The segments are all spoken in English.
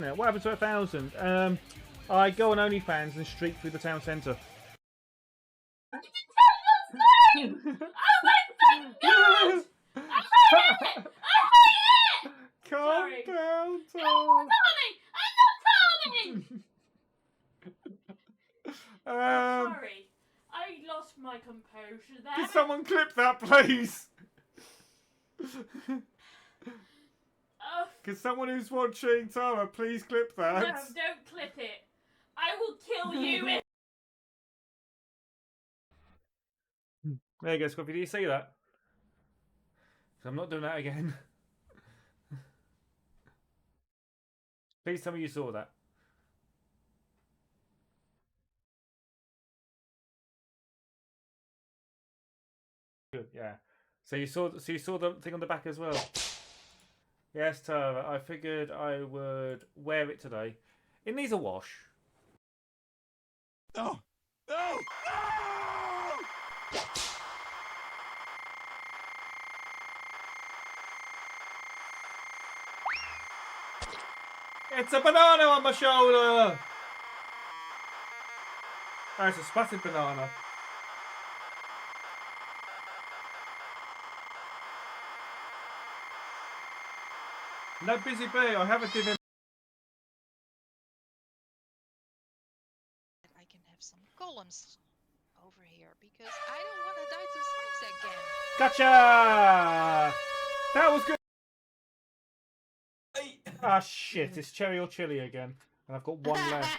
Now, what happened to 1,000? I go on OnlyFans and streak through the town centre. Oh my god! I hate it! Calm Sorry. down, I'm Tom. not sorry. I lost my composure there. Can someone clip that, please? Can someone who's watching Tara please clip that? No, don't clip it. I will kill you if... There you go, Scorpio. Do you see that? I'm not doing that again. Please tell me you saw that. Good, yeah. So you saw the thing on the back as well. Yes, Tara. I figured I would wear it today. It needs a wash. No! No! No! It's a banana on my shoulder! Oh, it's a splattered banana. No, Busy Bee, I haven't given... I can have some columns over here because I don't want to die to slimes again. Gotcha! That was good! Ah, shit, it's cherry or chili again. And I've got one left.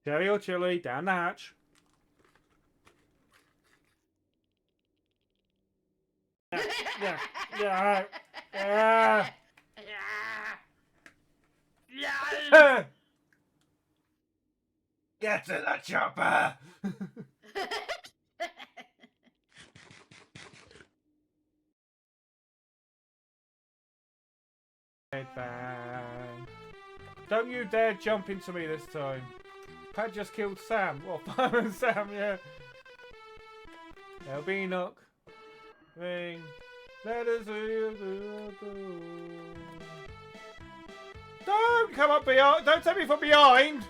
Cherry or chili, down the hatch. Yeah. Get to the chopper! Headbang. Don't you dare jump into me this time. Pat just killed Sam. Well, Fireman Sam, yeah. There'll be knock. Ring. Let us hear the door. Don't come up behind. Don't take me from behind.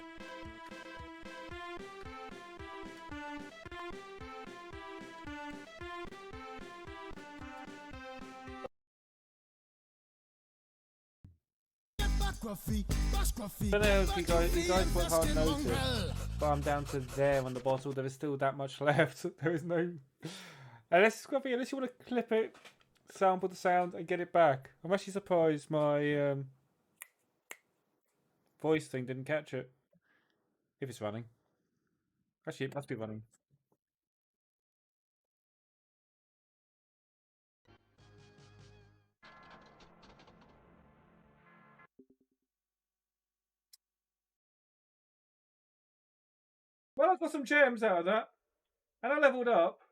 I don't know if you guys would hard notice, but I'm down to there on the bottle. There is still that much left. There is no... Unless you want to clip it, sample the sound, and get it back. I'm actually surprised my voice thing didn't catch it. If it's running. Actually, it must be running. Well, I've got some gems out of that. And I leveled up.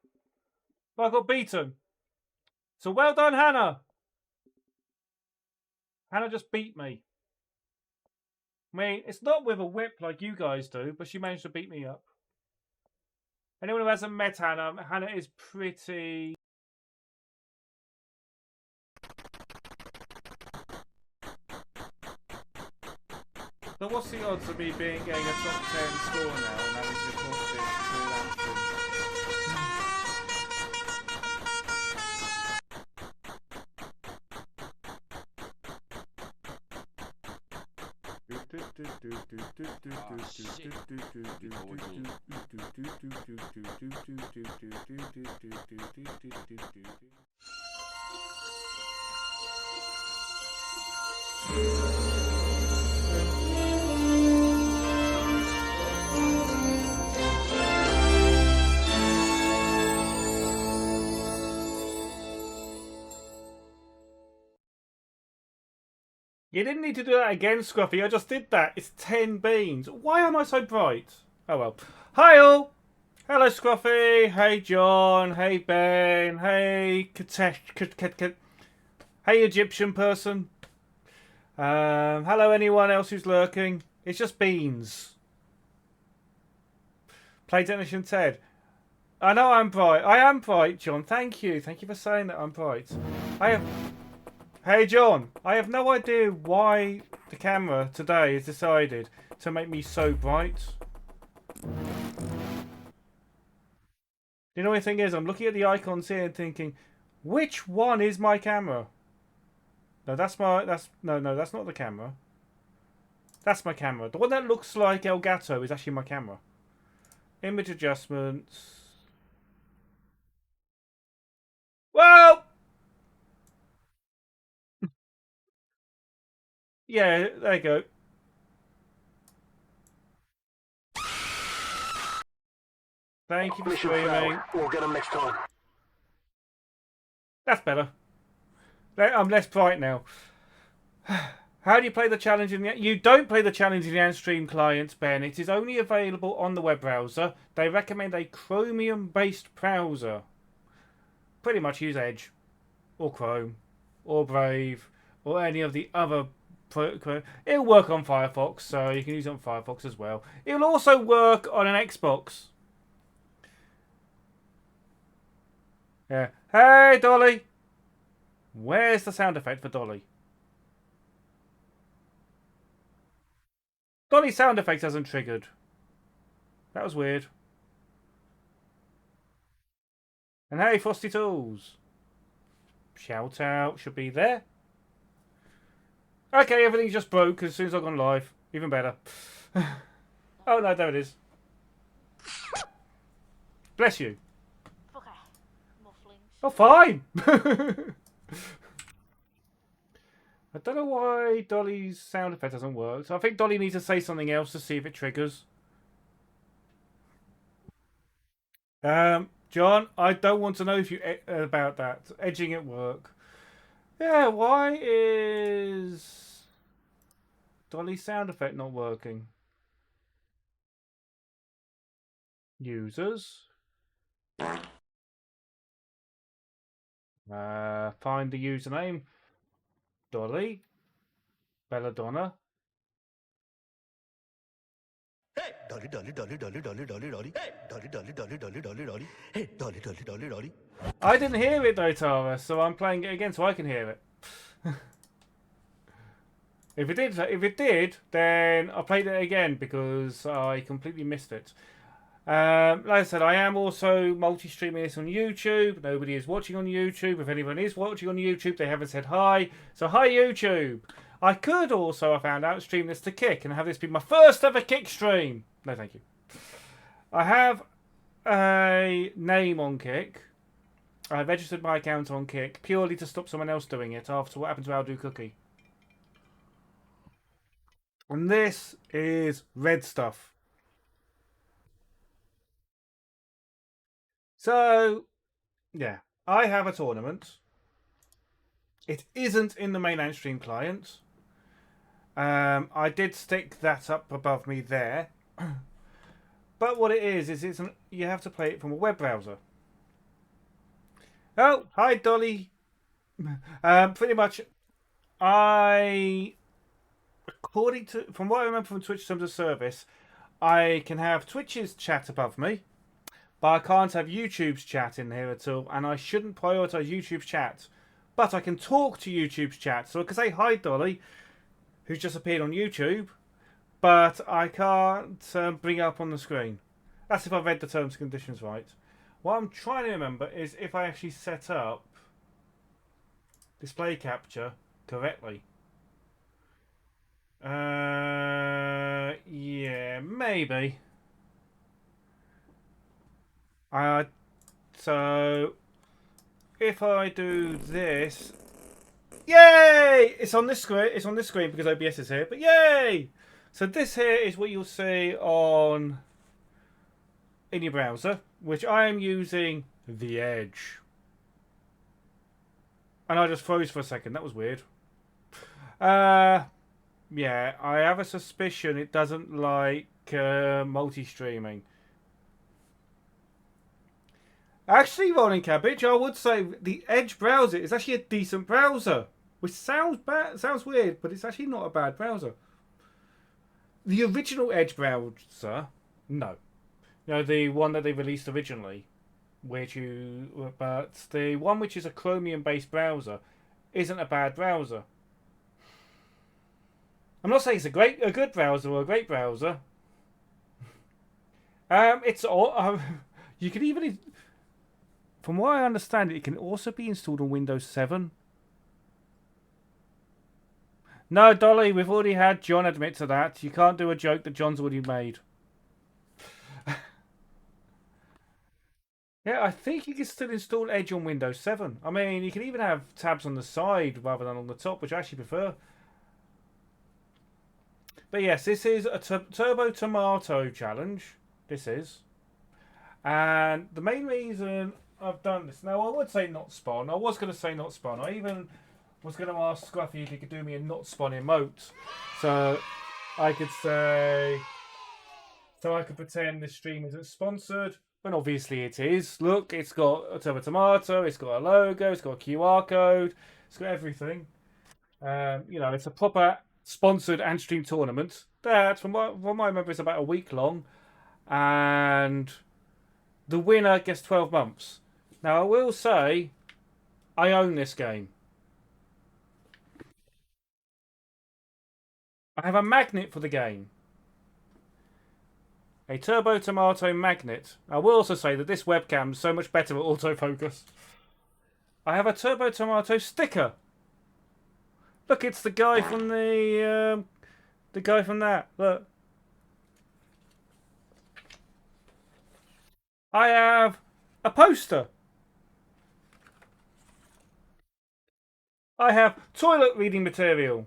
But I got beaten. So well done, Hannah. Hannah just beat me. I mean, it's not with a whip like you guys do, but she managed to beat me up. Anyone who hasn't met Hannah, Hannah is pretty... So what's the odds of me getting a top 10 score now and having to report this through Antstream? You didn't need to do that again, Scruffy. I just did that. It's 10 beans. Why am I so bright? Oh well. Hi all. Hello, Scruffy. Hey, John. Hey, Ben. Hey, Katesh. Hey, Egyptian person. Hello, anyone else who's lurking. It's just beans. Play Technician Ted. I know I'm bright. I am bright, John. Thank you. Thank you for saying that I'm bright. Hey, John. I have no idea why the camera today has decided to make me so bright. The only thing is, I'm looking at the icons here and thinking, which one is my camera? No, that's not the camera. That's my camera. The one that looks like Elgato is actually my camera. Image adjustments. Well, yeah, there you go. Thank you for streaming. We'll get them next time. That's better. I'm less bright now. How do you play the challenge in the... You don't play the challenge in the Antstream client, Ben. It is only available on the web browser. They recommend a Chromium-based browser. Pretty much use Edge, or Chrome, or Brave, or any of the other... It'll work on Firefox, so you can use it on Firefox as well. It'll also work on an Xbox. Yeah. Hey, Dolly! Where's the sound effect for Dolly? Dolly's sound effect hasn't triggered. That was weird. And hey, Frosty Tools. Shout out should be there. Okay, everything just broke as soon as I gone live. Even better. Oh no, there it is. Bless you. Okay. Muffling. Oh, fine. I don't know why Dolly's sound effect doesn't work. So I think Dolly needs to say something else to see if it triggers. John, I don't want to know if you about that. Edging at work. Yeah, why is Dolly's sound effect not working? Users. Find the username. Dolly. Belladonna. Hey, Dolly, Dolly, Dolly, Dolly, Dolly, Dolly, Dolly. Hey, Dolly, Dolly, Dolly, Dolly, Dolly, Dolly. Hey, Dolly, Dolly, Dolly, Dolly. I didn't hear it though, Tara, so I'm playing it again so I can hear it. If it did, then I played it again because I completely missed it. Like I said, I am also multi-streaming this on YouTube. Nobody is watching on YouTube. If anyone is watching on YouTube, they haven't said hi. So hi, YouTube. I could also, I found out, stream this to Kick and have this be my first ever Kick stream. No, thank you. I have a name on Kick. I've registered my account on Kick purely to stop someone else doing it after what happened to Aldo Cookie. And this is red stuff. So, yeah, I have a tournament. It isn't in the main Antstream client. I did stick that up above me there. But what it is you have to play it from a web browser. Oh, hi, Dolly. Pretty much, from what I remember from Twitch Terms of Service, I can have Twitch's chat above me, but I can't have YouTube's chat in here at all, and I shouldn't prioritise YouTube's chat. But I can talk to YouTube's chat, so I can say hi, Dolly, who's just appeared on YouTube, but I can't bring it up on the screen. That's if I've read the terms and conditions right. What I'm trying to remember is if I actually set up display capture correctly. Yeah, maybe. So if I do this, yay! It's on this screen. It's on this screen because OBS is here. But yay! So this here is what you'll see in your browser, which I am using the Edge. And I just froze for a second. That was weird. Uh, yeah, I have a suspicion it doesn't like multi-streaming. Actually, Rolling Cabbage, I would say the Edge browser is actually a decent browser, which sounds bad, sounds weird, but it's actually not a bad browser. The original Edge browser, no, the one that they released originally, but the one which is a Chromium-based browser, isn't a bad browser. I'm not saying it's a good browser or a great browser. It's all you can even, from what I understand, it can also be installed on Windows 7. No, Dolly, we've already had John admit to that. You can't do a joke that John's already made. Yeah, I think you can still install Edge on Windows 7. I mean, you can even have tabs on the side rather than on the top, which I actually prefer. But yes, this is a Turbo Tomato challenge. This is. And the main reason I've done this... Now, I would say not spawn. I was going to say not spawn. I even was going to ask Scruffy if he could do me a not spawn emote. So I could say... So I could pretend this stream isn't sponsored. When obviously it is. Look, it's got a Turbo Tomato, it's got a logo, it's got a QR code, it's got everything. It's a proper sponsored Antstream tournament. That, from what I remember, is about a week long. And the winner gets 12 months. Now, I will say, I own this game. I have a magnet for the game. A Turbo Tomato magnet. I will also say that this webcam is so much better at autofocus. I have a Turbo Tomato sticker. Look, it's the guy from the guy from that. Look. I have a poster. I have toilet reading material.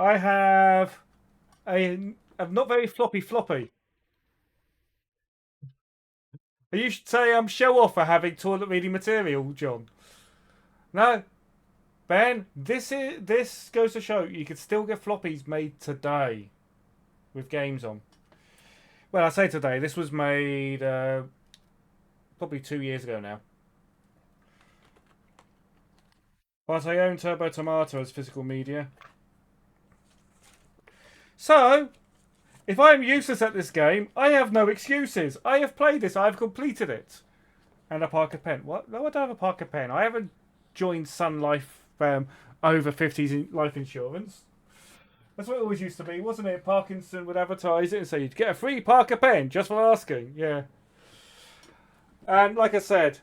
I have a not very floppy. You should say I'm show off for having toilet reading material, John. No, Ben. This goes to show you could still get floppies made today with games on. Well, I say today. This was made probably 2 years ago now. But I own Turbo Tomato as physical media. So, if I am useless at this game, I have no excuses. I have played this. I have completed it. And a Parker pen. What? No, I don't have a Parker pen. I haven't joined Sun Life over 50s life insurance. That's what it always used to be, wasn't it? Parkinson would advertise it and say you'd get a free Parker pen just for asking. Yeah. And like I said,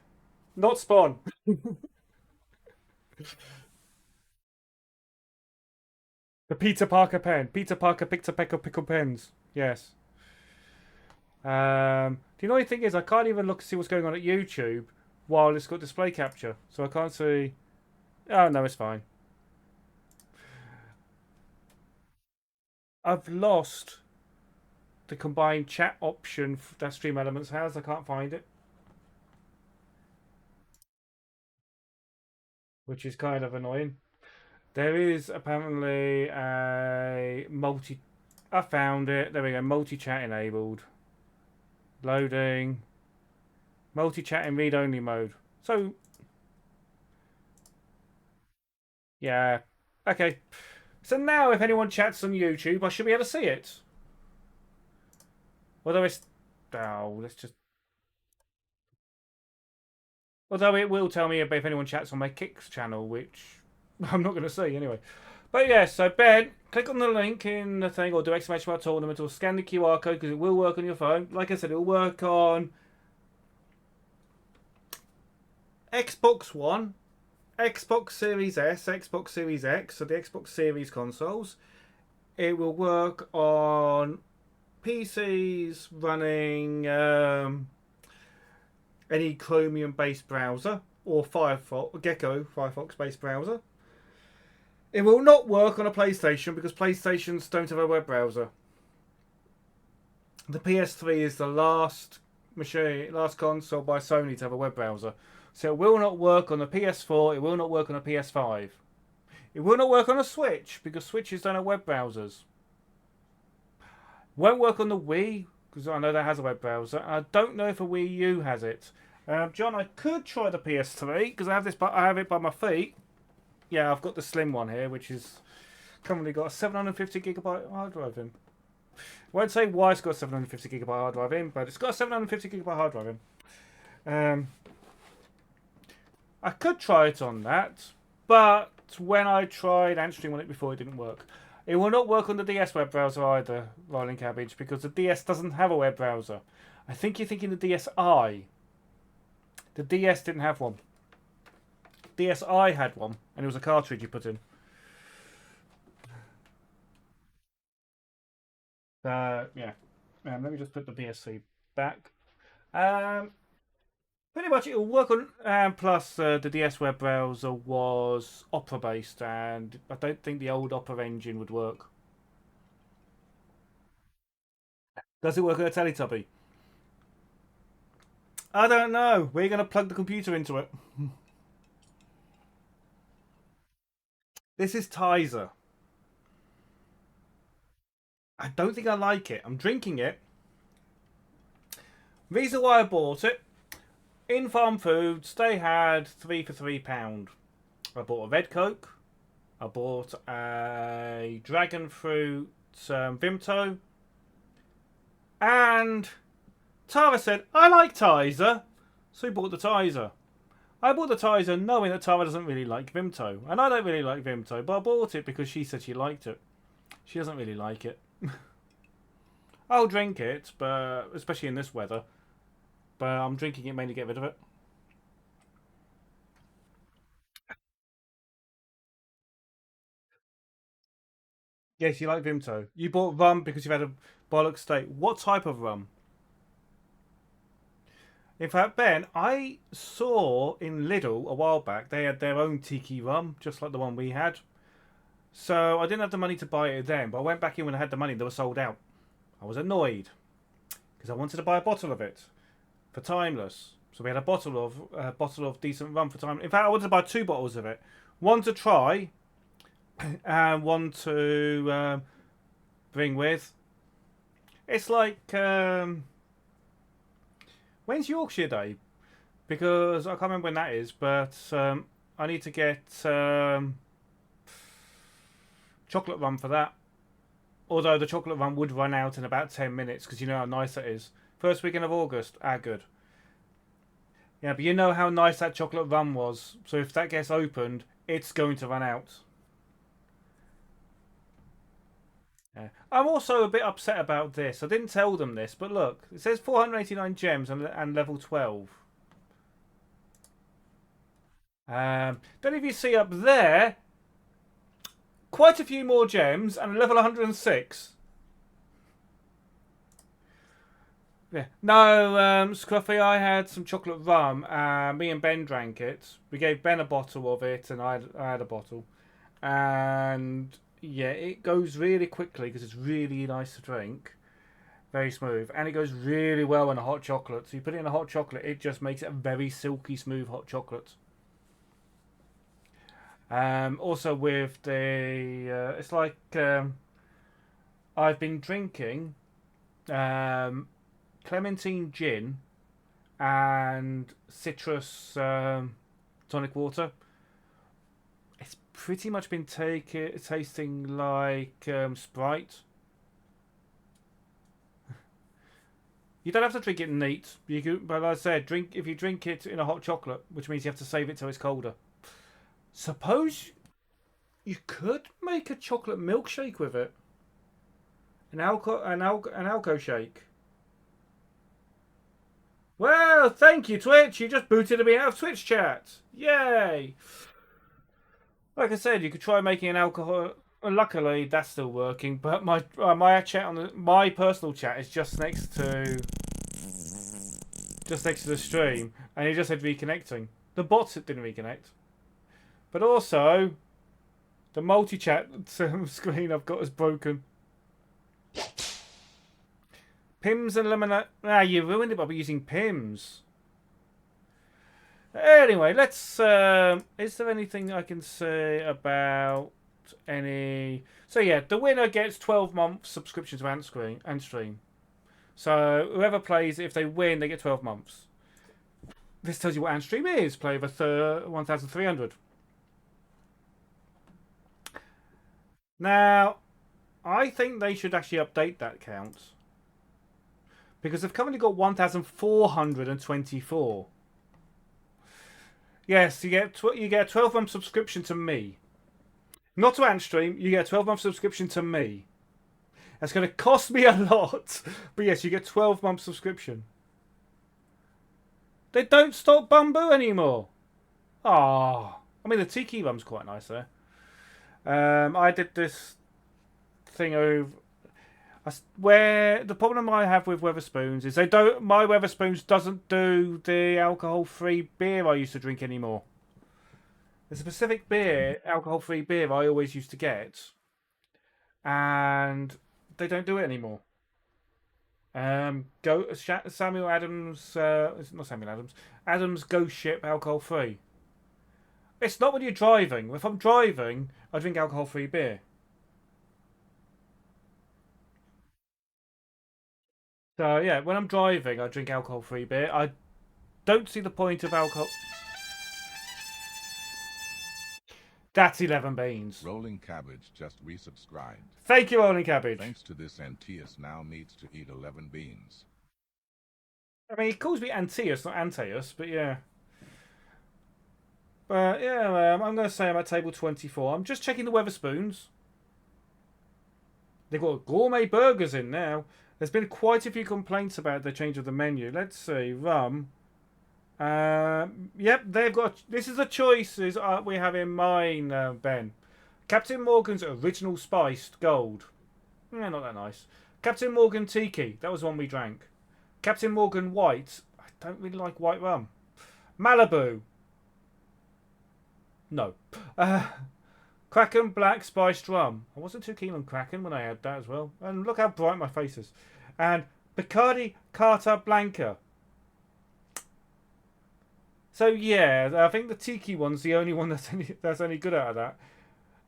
not spawn. The Peter Parker pen. Peter Parker picked a peck of pickle pens. Yes. The only thing is I can't even look to see what's going on at YouTube while it's got display capture. So I can't see... Oh, no, it's fine. I've lost the combined chat option that Stream Elements has. I can't find it. Which is kind of annoying. There is apparently a multi... I found it. There we go. Multi-chat enabled. Loading. Multi-chat in read-only mode. So... Yeah. Okay. So now if anyone chats on YouTube, I should be able to see it. Although it's... Oh, let's just... Although it will tell me if anyone chats on my Kicks channel, which I'm not going to see anyway. But yeah, so Ben, click on the link in the thing, or do exclamation tournament, or scan the QR code, because it will work on your phone. Like I said, it will work on Xbox One, Xbox Series S, Xbox Series X, so the Xbox Series consoles. It will work on PCs running any Chromium-based browser or Firefox-based browser. It will not work on a PlayStation because PlayStations don't have a web browser. The PS3 is the last console by Sony to have a web browser. So it will not work on the PS4. It will not work on a PS5. It will not work on a Switch because Switches don't have web browsers. Won't work on the Wii because I know that has a web browser. I don't know if a Wii U has it. John, I could try the PS3 because I have this. I have it by my feet. Yeah, I've got the slim one here, which is currently got a 750 gigabyte hard drive in. Won't say why it's got a 750 gigabyte hard drive in, but it's got a 750 gigabyte hard drive in. I could try it on that, but when I tried Antstream on it before, it didn't work. It will not work on the DS web browser either, Rolling Cabbage, because the DS doesn't have a web browser. I think you're thinking the DSi. The DS didn't have one. DSi had one, and it was a cartridge you put in. Yeah. Let me just put the PSC back. Pretty much it will work on. Plus, the DS web browser was Opera based, and I don't think the old Opera engine would work. Does it work on a Teletubby? I don't know. We're going to plug the computer into it. This is Tizer. I don't think I like it. I'm drinking it. Reason why I bought it. In Farm Foods, they had 3 for £3. I bought a red Coke. I bought a Dragon Fruit Vimto. And Tara said, I like Tizer. So we bought the Tizer. I bought the Tizer knowing that Tara doesn't really like Vimto. And I don't really like Vimto, but I bought it because she said she liked it. She doesn't really like it. I'll drink it, but especially in this weather. But I'm drinking it mainly to get rid of it. Yes, you like Vimto. You bought rum because you've had a bollock steak. What type of rum? In fact, Ben, I saw in Lidl a while back, they had their own tiki rum, just like the one we had. So I didn't have the money to buy it then, but I went back in when I had the money, they were sold out. I was annoyed because I wanted to buy a bottle of it for Timeless. So we had a bottle of decent rum for time. In fact, I wanted to buy 2 bottles of it. One to try and one to bring with. It's like when's Yorkshire Day? Because I can't remember when that is, but I need to get chocolate rum for that. Although the chocolate rum would run out in about 10 minutes because you know how nice that is. First weekend of August. Good. Yeah, but you know how nice that chocolate rum was. So if that gets opened, it's going to run out. Yeah. I'm also a bit upset about this. I didn't tell them this, but look. It says 489 gems and level 12. Then if you see up there, quite a few more gems and level 106. Yeah. No, Scruffy, I had some chocolate rum. Me and Ben drank it. We gave Ben a bottle of it, and I had a bottle. And yeah, it goes really quickly because it's really nice to drink. Very smooth. And it goes really well in a hot chocolate. So you put it in a hot chocolate, it just makes it a very silky smooth hot chocolate. Also with the... it's like... I've been drinking... clementine gin and citrus tonic water. It's pretty much been tasting like Sprite. You don't have to drink it neat. You can, but like I said, if you drink it in a hot chocolate, which means you have to save it till it's colder. Suppose you could make a chocolate milkshake with it. An alco shake. Well, thank you, Twitch. You just booted me out of Twitch chat. Yay! Like I said, you could try making an alcohol. Luckily, that's still working. But my chat on my personal chat is just next to the stream, and it just said reconnecting. The bots didn't reconnect, but also the multi-chat screen I've got is broken. Pims and lemonade. You ruined it by using Pims. Anyway, let's. Is there anything I can say about any? So yeah, the winner gets 12-month subscription to Antstream. So whoever plays, if they win, they get 12 months. This tells you what Antstream is. Play over 1,300. Now, I think they should actually update that count because they've currently got 1,424. Yes, you get a 12-month subscription to me, not to Antstream. You get a 12-month subscription to me. That's going to cost me a lot, but yes, you get 12-month subscription. They don't stock bamboo anymore. Ah, I mean the tiki rum's quite nice there. I did this thing over where the problem I have with Weatherspoons is they don't. My Weatherspoons doesn't do the alcohol-free beer I used to drink anymore. There's a specific beer, alcohol-free beer I always used to get, and they don't do it anymore. Samuel Adams, not Samuel Adams. Adams Ghost Ship alcohol-free. It's not when you're driving. If I'm driving, I drink alcohol-free beer. So yeah, when I'm driving, I drink alcohol-free beer. I don't see the point of alcohol. That's 11 beans. Rolling Cabbage just resubscribed. Thank you, Rolling Cabbage. Thanks to this, Antaeus now needs to eat 11 beans. I mean, he calls me Antaeus, not Antaeus, but yeah. But yeah, I'm going to say I'm at table 24. I'm just checking the Weatherspoons. They've got gourmet burgers in now. There's been quite a few complaints about the change of the menu. Let's see, rum. Yep, they've got. This is the choices we have in mine, Ben. Captain Morgan's original spiced gold. Not that nice. Captain Morgan Tiki. That was one we drank. Captain Morgan White. I don't really like white rum. Malibu. No. Kraken Black Spiced Rum. I wasn't too keen on Kraken when I had that as well. And look how bright my face is. And Bacardi Carta Blanca. So yeah, I think the Tiki one's the only one that's any good out of that.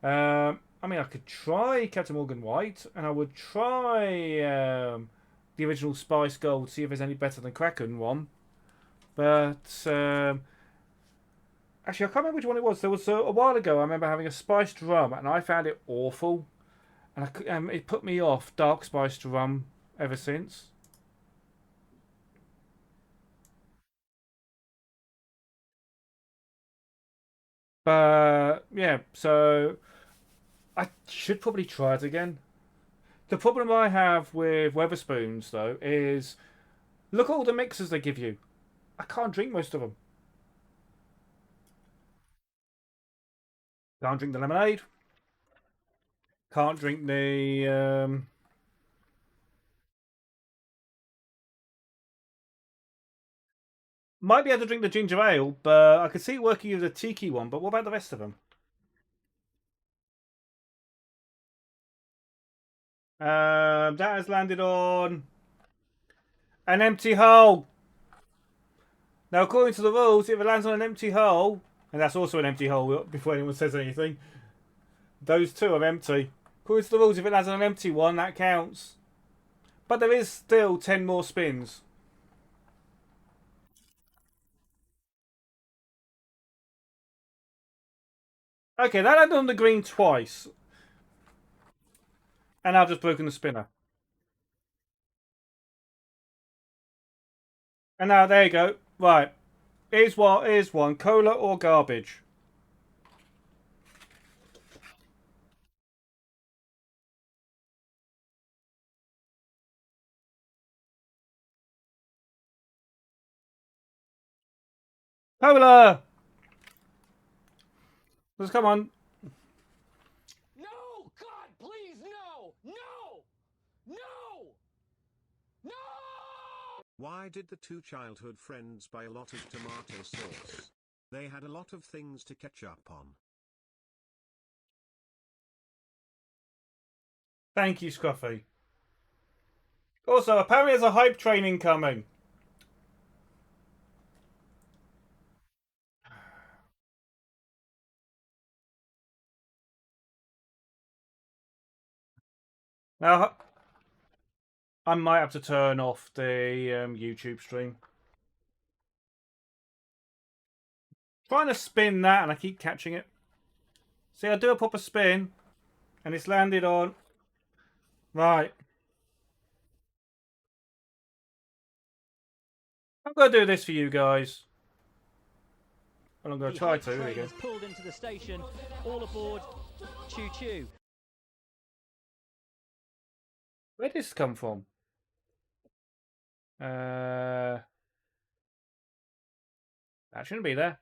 I mean, I could try Captain Morgan White, and I would try the original Spice Gold, see if it's any better than Kraken one. But actually, I can't remember which one it was. There was a while ago. I remember having a spiced rum, and I found it awful, and it put me off dark spiced rum ever since. But yeah, so I should probably try it again. The problem I have with Weatherspoons though is look at all the mixers they give you. I can't drink most of them. Can't drink the lemonade. Can't drink the might be able to drink the ginger ale, but I could see it working with the tiki one. But what about the rest of them? That has landed on an empty hole. Now, according to the rules, if it lands on an empty hole, and that's also an empty hole before anyone says anything, those two are empty. According to the rules, if it lands on an empty one, that counts. But there is still 10 more spins. Okay, that landed on the green twice. And I've just broken the spinner. And now, there you go. Right. Here's one. Cola or garbage? Cola! Let's come on. No! God, please, no! No! No! No! Why did the two childhood friends buy a lot of tomato sauce? They had a lot of things to catch up on. Thank you, Scruffy. Also, apparently there's a hype train incoming. Now, I might have to turn off the YouTube stream. Trying to spin that and I keep catching it. See, I do a proper spin and it's landed on. Right. I'm going to do this for you guys. And I'm going to try to. Here we go. Pulled into the station. All aboard. Choo choo. Where did this come from? That shouldn't be there.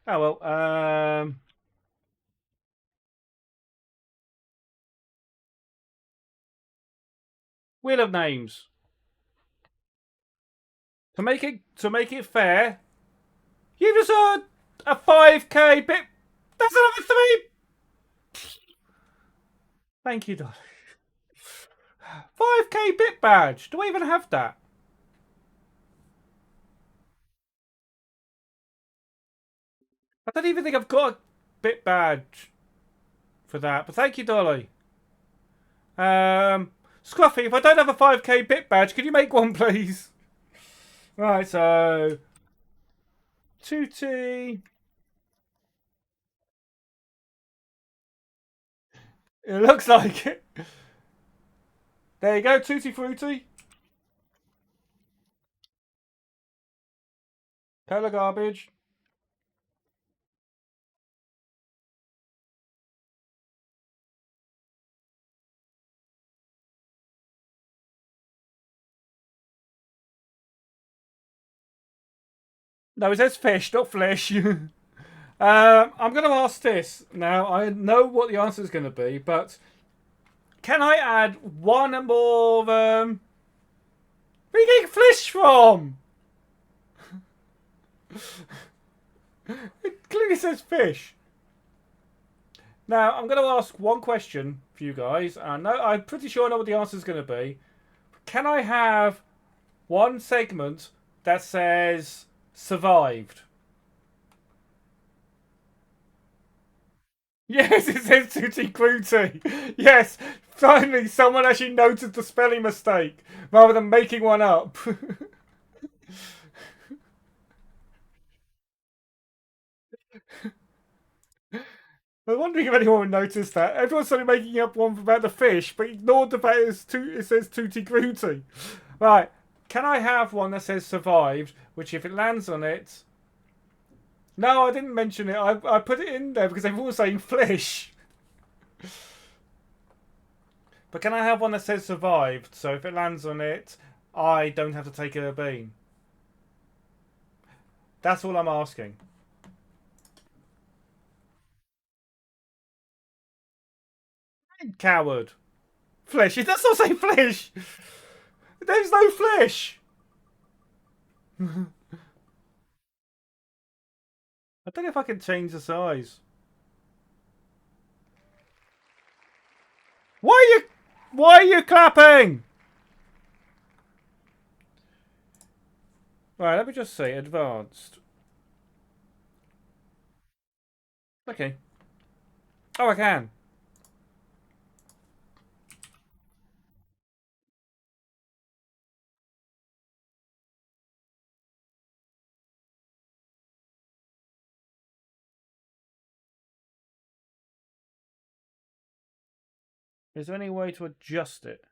Oh well. Wheel of names. To make it fair, you just earned a 5k bit. That's another 3. Thank you, darling. 5k bit badge. Do I even have that? I don't even think I've got a bit badge for that. But thank you, Dolly. Scruffy, if I don't have a 5k bit badge, can you make one, please? Right, so Tutti. It looks like it. There you go, Tutti Frutti. Cola garbage. No, it says fish, not flesh. I'm going to ask this. Now, I know what the answer is going to be, but can I add one more... where are you getting flesh from? It clearly says fish. Now, I'm going to ask one question for you guys. I'm pretty sure I know what the answer is going to be. Can I have one segment that says survived? Yes, it says Tutti Frutti. Yes, finally someone actually noted the spelling mistake rather than making one up. I was wondering if anyone would notice that. Everyone started making up one about the fish, but ignored the fact it says Tutti Frutti. Right, can I have one that says survived, which if it lands on it... No, I didn't mention it. I put it in there because everyone was saying flesh. But can I have one that says survived, so if it lands on it, I don't have to take a bean? That's all I'm asking. Coward. Flesh. It does not say flesh. There's no flesh. I don't know if I can change the size. Why are you clapping? Right, let me just say advanced. Okay. Oh, I can. Is there any way to adjust it?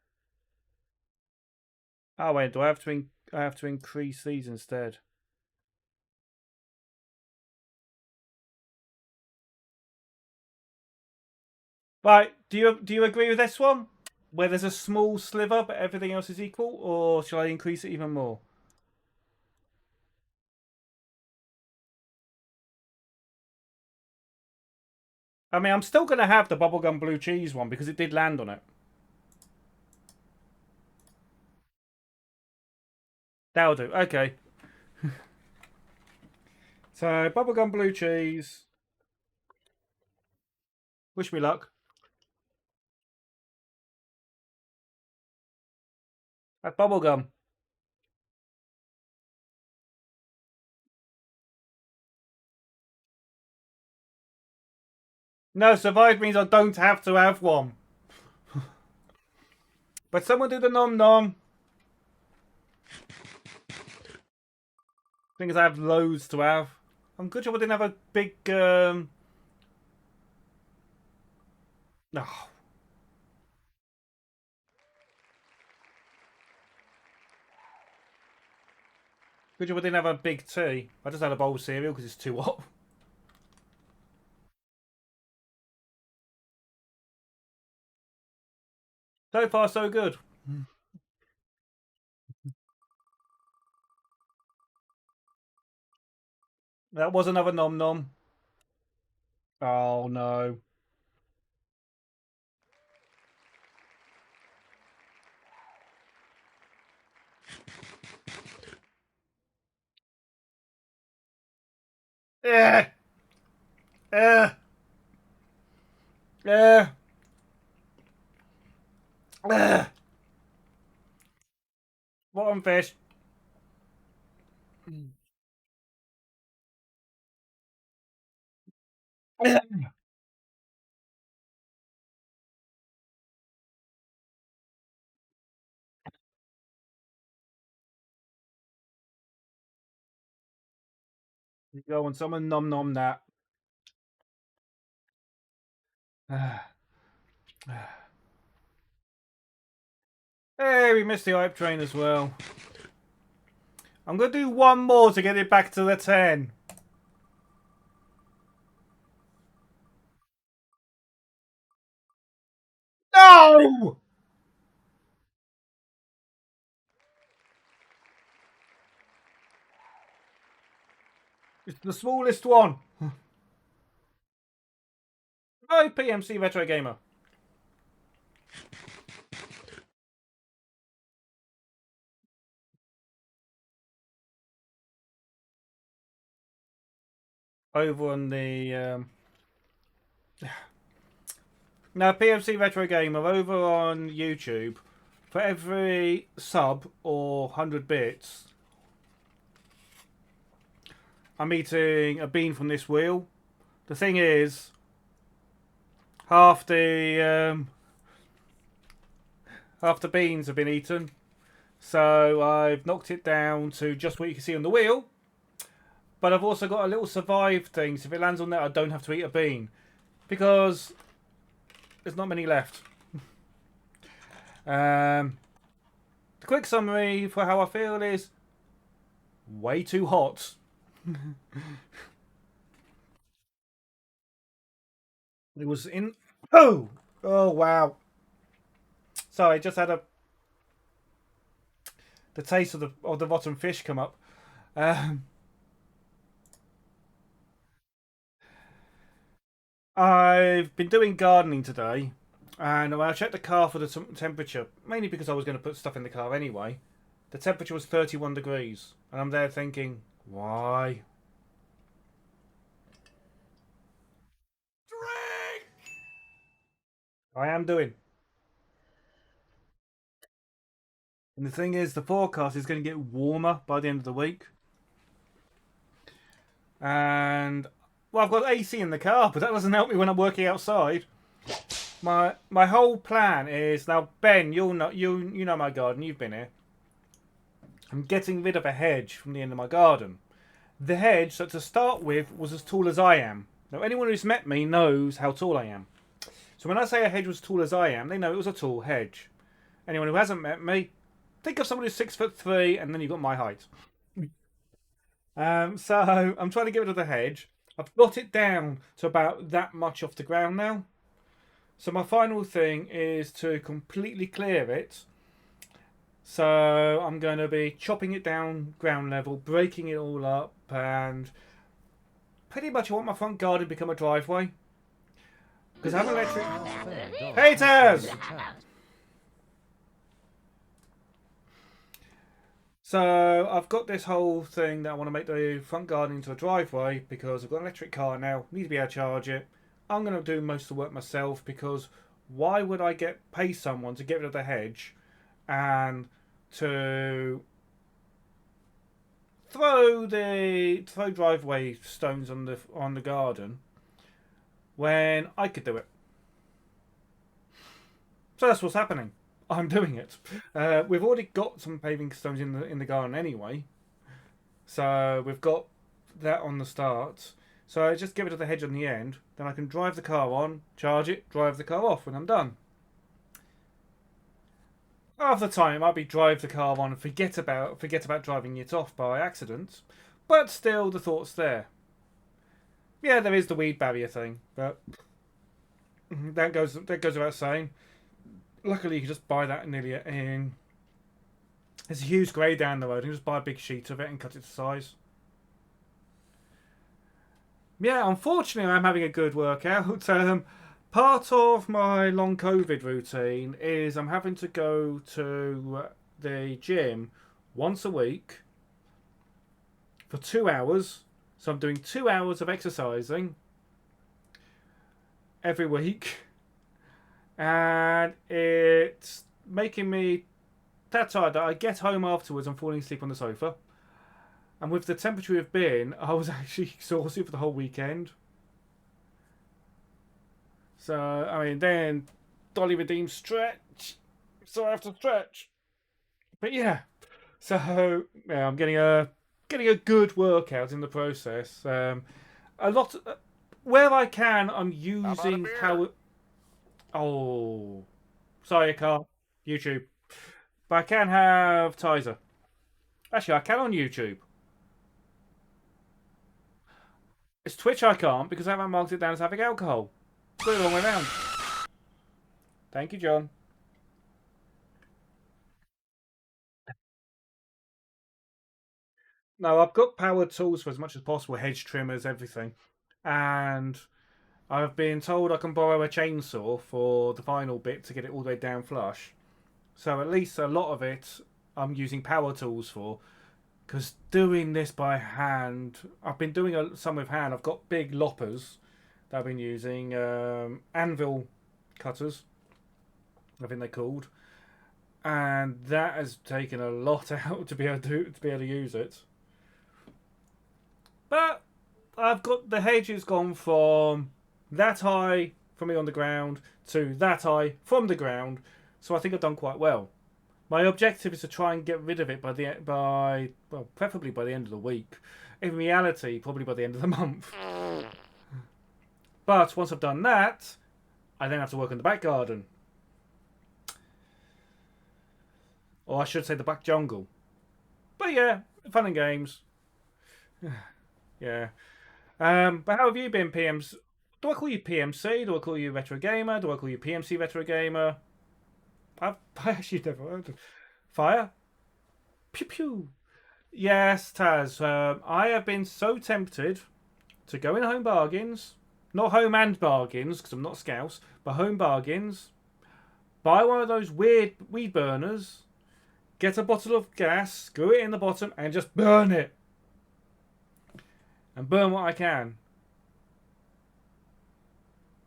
Oh wait, do I have to increase these instead? Right, do you agree with this one? Where there's a small sliver but everything else is equal, or shall I increase it even more? I mean, I'm still going to have the bubblegum blue cheese one because it did land on it. That'll do. Okay. So, bubblegum blue cheese. Wish me luck. That's bubblegum. No, survive means I don't have to have one. But someone do the nom nom. Thing is, I have loads to have. I'm good job I didn't have a big. No. Good job I didn't have a big tea. I just had a bowl of cereal because it's too hot. So far, so good. That was another nom nom. Oh no. Eh. Eh. Eh. Eh. Bottom fish. Go on, someone nom nom that. Hey, we missed the hype train as well. I'm going to do one more to get it back to the 10. No! It's the smallest one. Oh, PMC Retro Gamer. Over on the... Now, PMC Retro Gamer, over on YouTube, for every sub or 100 bits, I'm eating a bean from this wheel. The thing is, half the beans have been eaten, so I've knocked it down to just what you can see on the wheel. But I've also got a little survive thing, so if it lands on there, I don't have to eat a bean, because there's not many left. The quick summary for how I feel is way too hot. It was in... Oh! Oh, wow. Sorry, I just had the taste of the rotten fish come up. I've been doing gardening today, and when I checked the car for the temperature, mainly because I was going to put stuff in the car anyway, the temperature was 31 degrees. And I'm there thinking, why? Drink! I am doing. And the thing is, the forecast is going to get warmer by the end of the week. And, well, I've got AC in the car, but that doesn't help me when I'm working outside. My whole plan is, now Ben, you know my garden, you've been here. I'm getting rid of a hedge from the end of my garden. The hedge that to start with was as tall as I am. Now anyone who's met me knows how tall I am. So when I say a hedge was as tall as I am, they know it was a tall hedge. Anyone who hasn't met me, think of someone who's 6'3" and then you've got my height. So I'm trying to get rid of the hedge. I've got it down to about that much off the ground now. So my final thing is to completely clear it. So I'm going to be chopping it down ground level, breaking it all up, and pretty much I want my front garden to become a driveway. Because I have electric... Haters! So I've got this whole thing that I want to make the front garden into a driveway because I've got an electric car now, need to be able to charge it. I'm going to do most of the work myself because why would I pay someone to get rid of the hedge and to throw driveway stones on the garden when I could do it? So that's what's happening. I'm doing it. We've already got some paving stones in the garden anyway, so we've got that on the start. So I just give it to the hedge on the end. Then I can drive the car on, charge it, drive the car off when I'm done. Half the time, it might be drive the car on and forget about driving it off by accident, but still the thought's there. Yeah, there is the weed barrier thing, but that goes without saying. Luckily, you can just buy that nearly in. There's a huge grade down the road. You can just buy a big sheet of it and cut it to size. Yeah, unfortunately, I'm having a good workout. Part of my long COVID routine is I'm having to go to the gym once a week for 2 hours. So I'm doing 2 hours of exercising every week. And it's making me that tired that I get home afterwards and falling asleep on the sofa. And with the temperature we've been, I was actually exhausted for the whole weekend. So, I mean, then Dolly redeemed stretch. So I have to stretch. But yeah. So, yeah, I'm getting a good workout in the process. A lot... where I can, I'm using power... Oh. Sorry, I can't. YouTube. But I can have Tizer. Actually, I can on YouTube. It's Twitch I can't because I haven't marked it down as having alcohol. Go the wrong way around. Thank you, John. No, I've got power tools for as much as possible, hedge trimmers, everything. And I've been told I can borrow a chainsaw for the final bit to get it all the way down flush. So at least a lot of it I'm using power tools for. Because doing this by hand, I've been doing some with hand. I've got big loppers that I've been using, anvil cutters, I think they're called, and that has taken a lot out to be able to use it. But I've got the hedge has gone from that high from me on the ground to that high from the ground, so I think I've done quite well. My objective is to try and get rid of it preferably by the end of the week. In reality, probably by the end of the month. But once I've done that, I then have to work on the back garden. Or I should say the back jungle. But yeah, fun and games. Yeah. But how have you been, PMs? Do I call you PMC? Do I call you Retro Gamer? Do I call you PMC Retro Gamer? I actually never heard of Fire. Pew pew. Yes, Taz. I have been so tempted to go in Home Bargains. Not Home and Bargains, because I'm not Scouse, but Home Bargains. Buy one of those weird weed burners. Get a bottle of gas, screw it in the bottom, and just burn it. And burn what I can.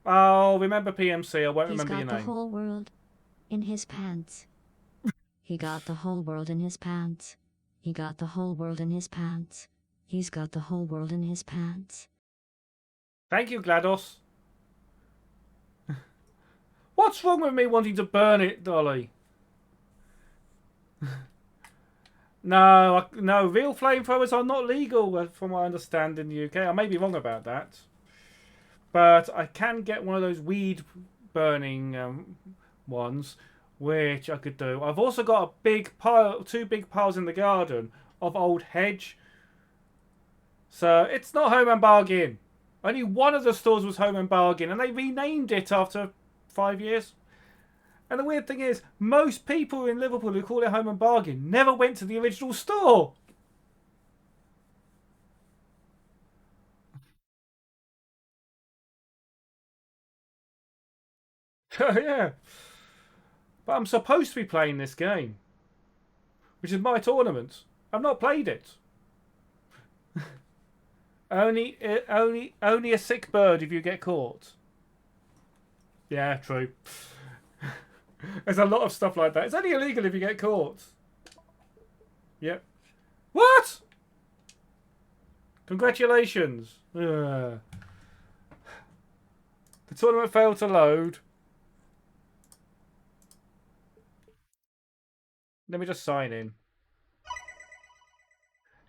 Oh, remember PMC, I won't remember your name. He's got the whole world in his pants. He got the whole world in his pants. He got the whole world in his pants. He's got the whole world in his pants. Thank you, GLaDOS. What's wrong with me wanting to burn it, Dolly? No, real flamethrowers are not legal, from what I understand, in the UK. I may be wrong about that. But I can get one of those weed burning ones, which I could do. I've also got a big pile, 2 big piles in the garden of old hedge. So it's not Home and Bargain. Only one of the stores was Home and Bargain, and they renamed it after 5 years. And the weird thing is, most people in Liverpool who call it Home and Bargain never went to the original store. Yeah. But I'm supposed to be playing this game, which is my tournament. I've not played it. only a sick bird if you get caught. Yeah, true. There's a lot of stuff like that. It's only illegal if you get caught. Yep. What? Congratulations. The tournament failed to load. Let me just sign in.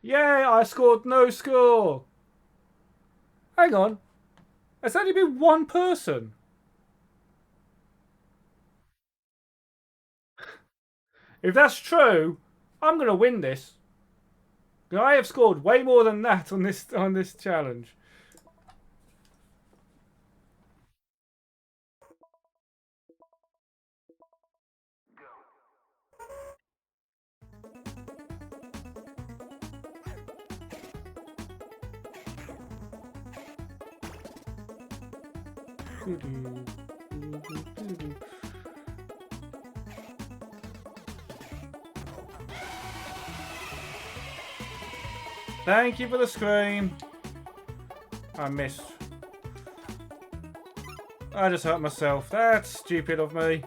Yay, I scored no score. Hang on. It's only been one person. If that's true, I'm going to win this. I have scored way more than that on this challenge. Thank you for the scream. I missed. I just hurt myself. That's stupid of me.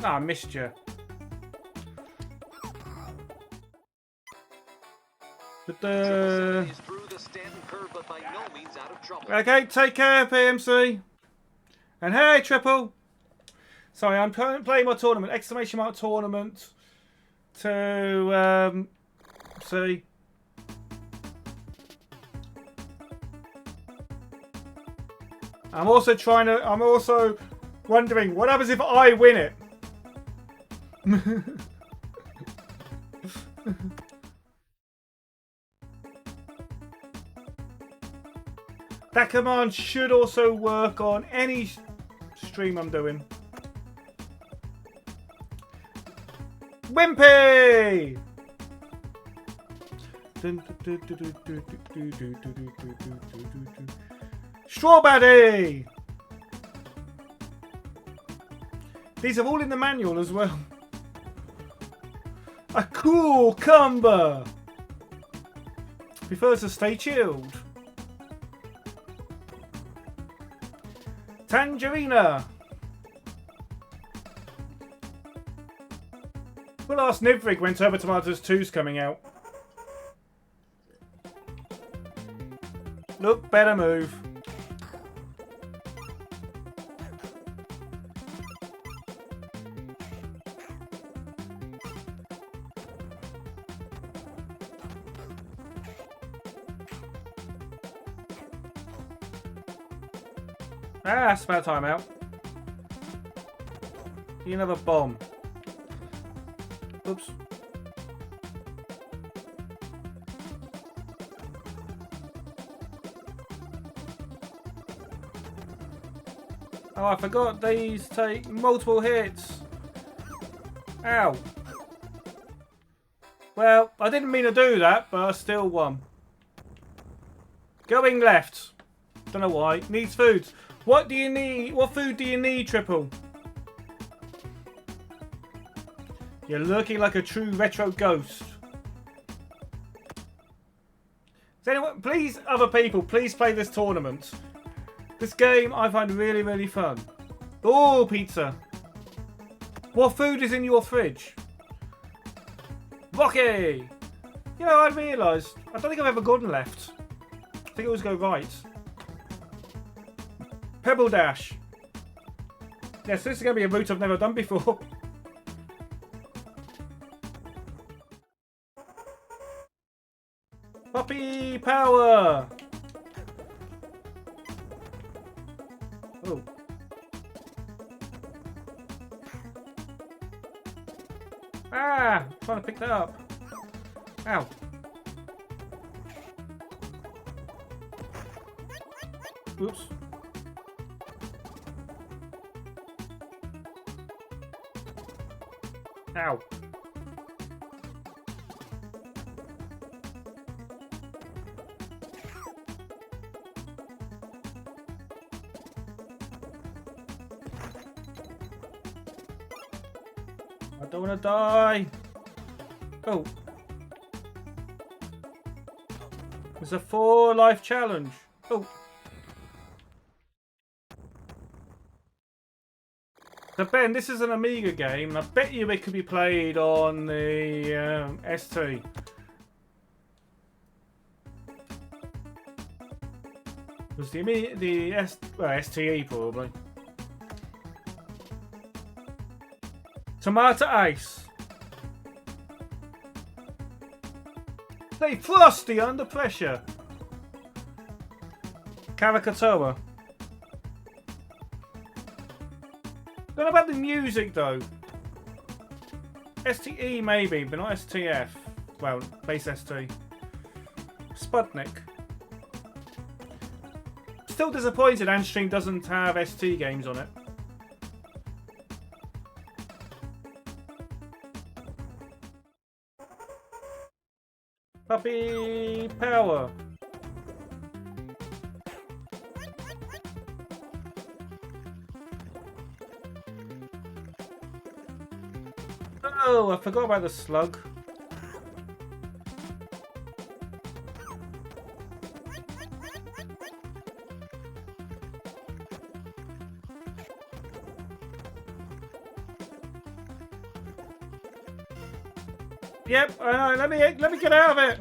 Ah, I missed you. Okay, take care, PMC. And hey, Triple. Sorry, I'm playing my tournament. Exclamation mark tournament. To see. I'm also wondering what happens if I win it. That command should also work on any stream I'm doing. Wimpy! Strawberry! These are all in the manual as well. A cool cumber! Prefers to stay chilled. Tangerina! We'll ask Nivrig when Turbo Tomatoes 2's coming out. Look, better move. Ah, it's about time out. You another bomb. Oops. Oh, I forgot these take multiple hits. Ow. Well, I didn't mean to do that, but I still won. Going left. Don't know why. Needs food. What do you need? What food do you need, Triple? You're looking like a true retro ghost. Does anyone, please, other people, please play this tournament. This game I find really, really fun. Oh, pizza. What food is in your fridge? Rocky! You know, I realised, I don't think I've ever gone left. I think I always go right. Pebble Dash. Yes, this is going to be a route I've never done before. Puppy power! Oh. Ah! I'm trying to pick that up. Ow. Oops. Ow. I don't want to die. Oh. It's a 4-life challenge. Oh. So Ben, this is an Amiga game, and I bet you it could be played on the ST. Was STE probably. Tomato Ice. Stay frosty under pressure. Karikatoa. Don't know about the music though. STE maybe, but not STF. Well, base ST. Sputnik. Still disappointed Antstream doesn't have ST games on it. Puppy Power. Oh, I forgot about the slug. Yep, I know. Let me get out of it.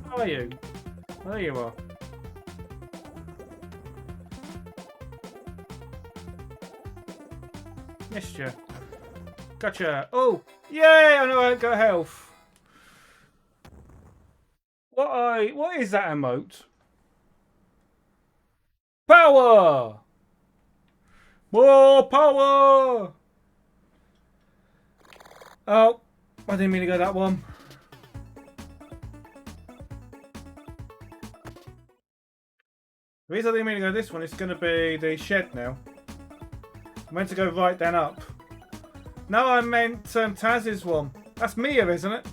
How are you? There you are. Missed you. Gotcha. Oh, yay! I know I got health. What is that emote? Power! More power! Oh, I didn't mean to go that one. The reason I didn't mean to go this one is going to be the shed now. I meant to go right then up. No, I meant Taz's one. That's Mia, isn't it?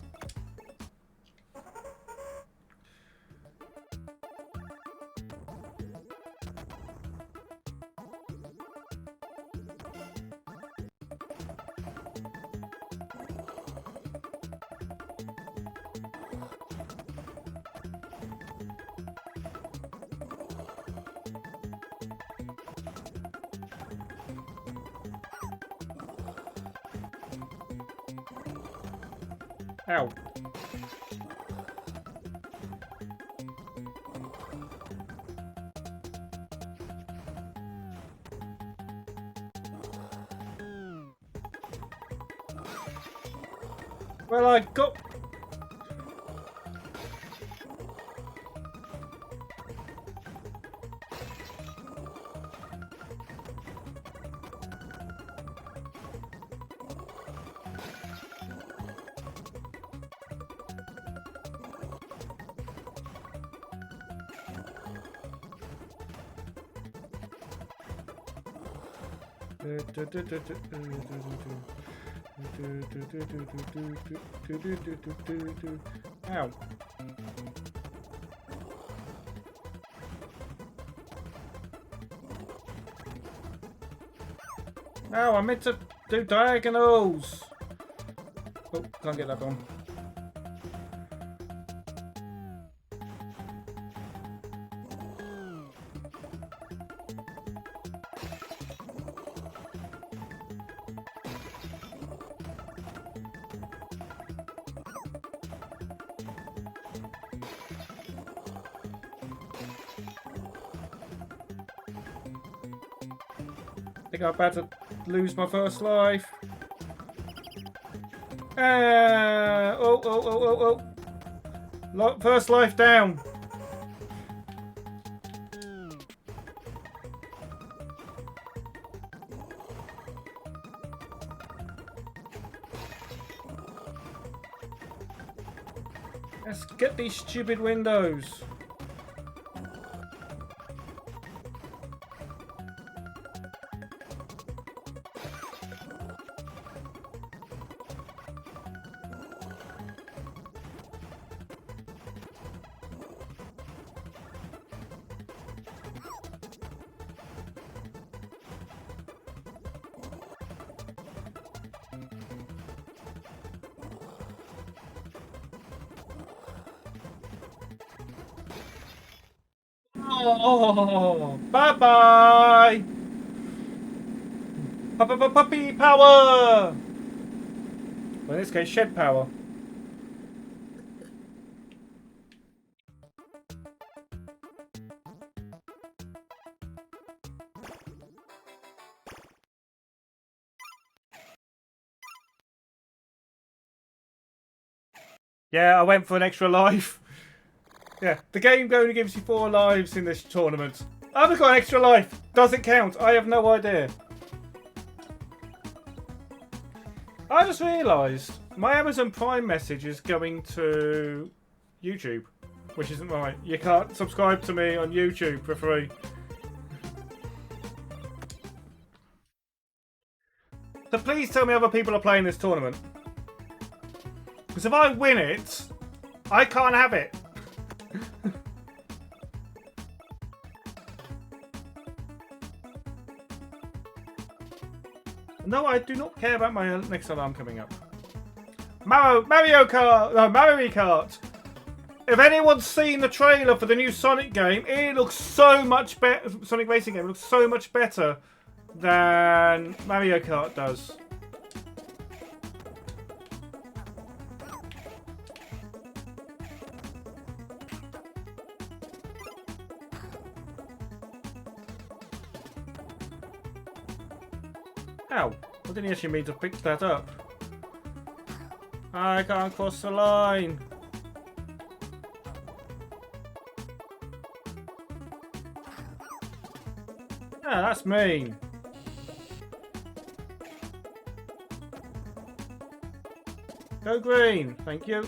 Ow. Well, I got... Ow. No, I meant to do diagonals. Oh, can't get that on. I think I'm about to lose my first life. Oh. First life down. Let's get these stupid windows. Oh, bye bye. Puppy power. Well, in this case, shed power. Yeah, I went for an extra life. Yeah, the game only gives you 4 lives in this tournament. I haven't got an extra life. Does it count? I have no idea. I just realised my Amazon Prime message is going to YouTube, which isn't right. You can't subscribe to me on YouTube for free. So please tell me other people are playing this tournament. Because if I win it, I can't have it. No, I do not care about my next alarm coming up. Mario Kart! No, Mario Kart! If anyone's seen the trailer for the new Sonic game, it looks so much better. Sonic Racing game looks so much better than Mario Kart does. Ow, I didn't actually mean to pick that up. I can't cross the line. Ah, that's mean. Go green, thank you.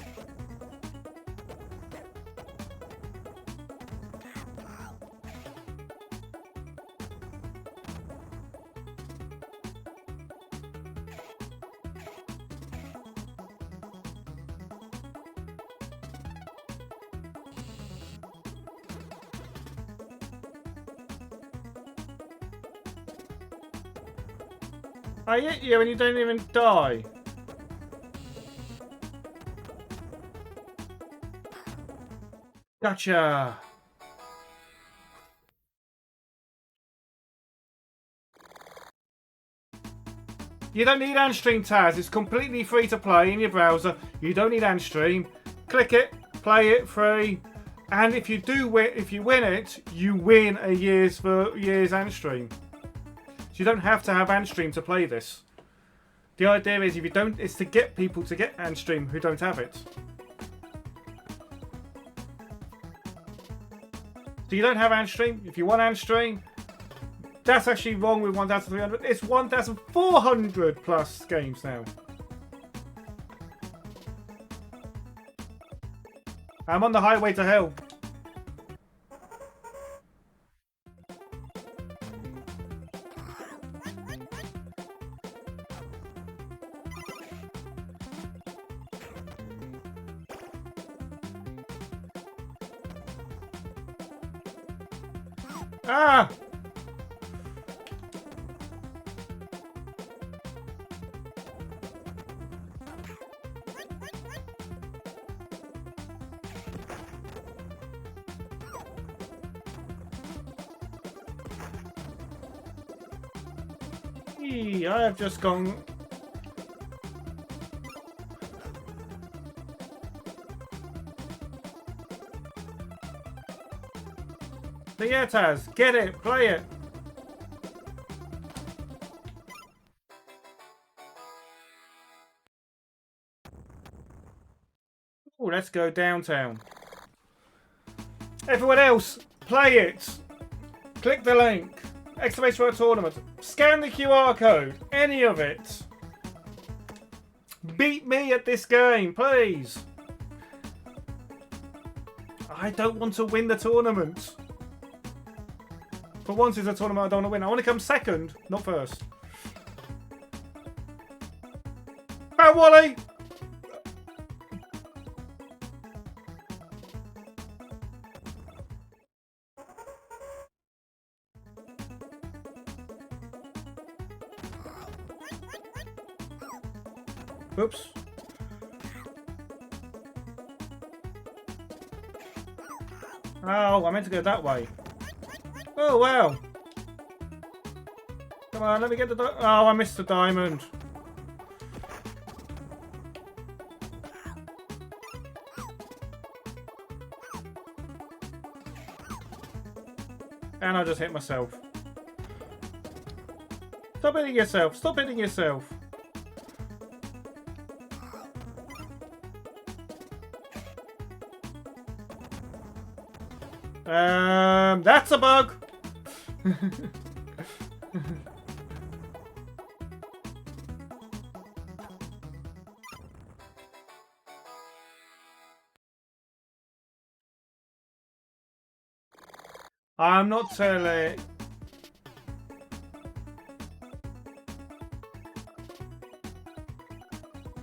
I hit you and you don't even die. Gotcha. You don't need Antstream, Taz. It's completely free to play in your browser. You don't need Antstream. Click it, play it free, and if you win it, you win a year's Antstream. So you don't have to have Antstream to play this. The idea is if you don't, it's to get people to get Antstream who don't have it. So you don't have Antstream. If you want Antstream, that's actually wrong with 1,300. It's 1,400 plus games now. I'm on the highway to hell. Ah! I have just gone... So yeah, Taz, get it, play it. Oh, let's go downtown. Everyone else, play it. Click the link. Exclamation mark tournament. Scan the QR code. Any of it. Beat me at this game, please. I don't want to win the tournament. For once it's a tournament I don't want to win. I want to come second, not first. Oh, Wally! Oops. Oh, I meant to go that way. Oh, wow. Come on, let me get the... Oh, I missed the diamond. And I just hit myself. Stop hitting yourself. Stop hitting yourself. That's a bug. I'm not telling.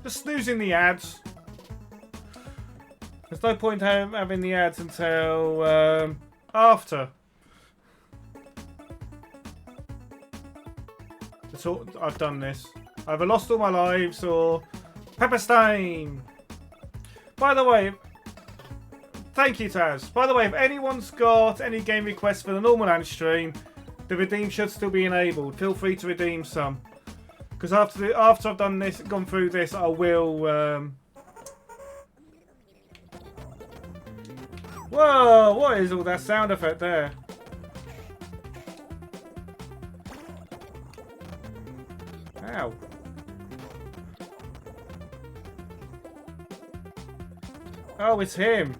Just snoozing the ads. There's no point having the ads until after. I've done this. I've lost all my lives or pepper stain. By the way, thank you, Taz. By the way, if anyone's got any game requests for the normal Antstream, the redeem should still be enabled. Feel free to redeem some. Because after I've done this, gone through this, I will. Whoa! What is all that sound effect there? Ow. Oh, it's him.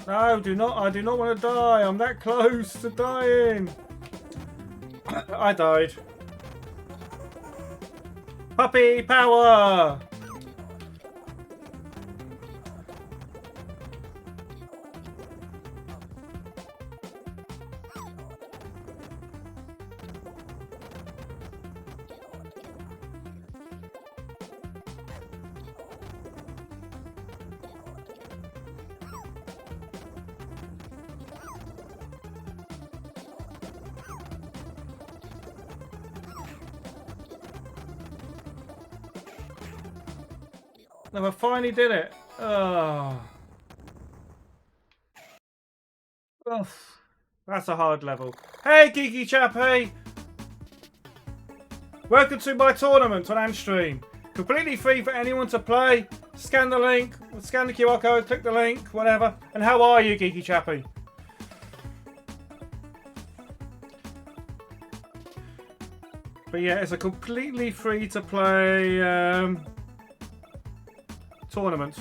No, do not. I do not want to die. I'm that close to dying. I died. Puppy power! No, I finally did it. Oh. Oh, that's a hard level. Hey, Geeky Chappy! Welcome to my tournament on Antstream. Completely free for anyone to play. Scan the link, scan the QR code, click the link, whatever. And how are you, Geeky Chappy? But yeah, it's a completely free to play tournament.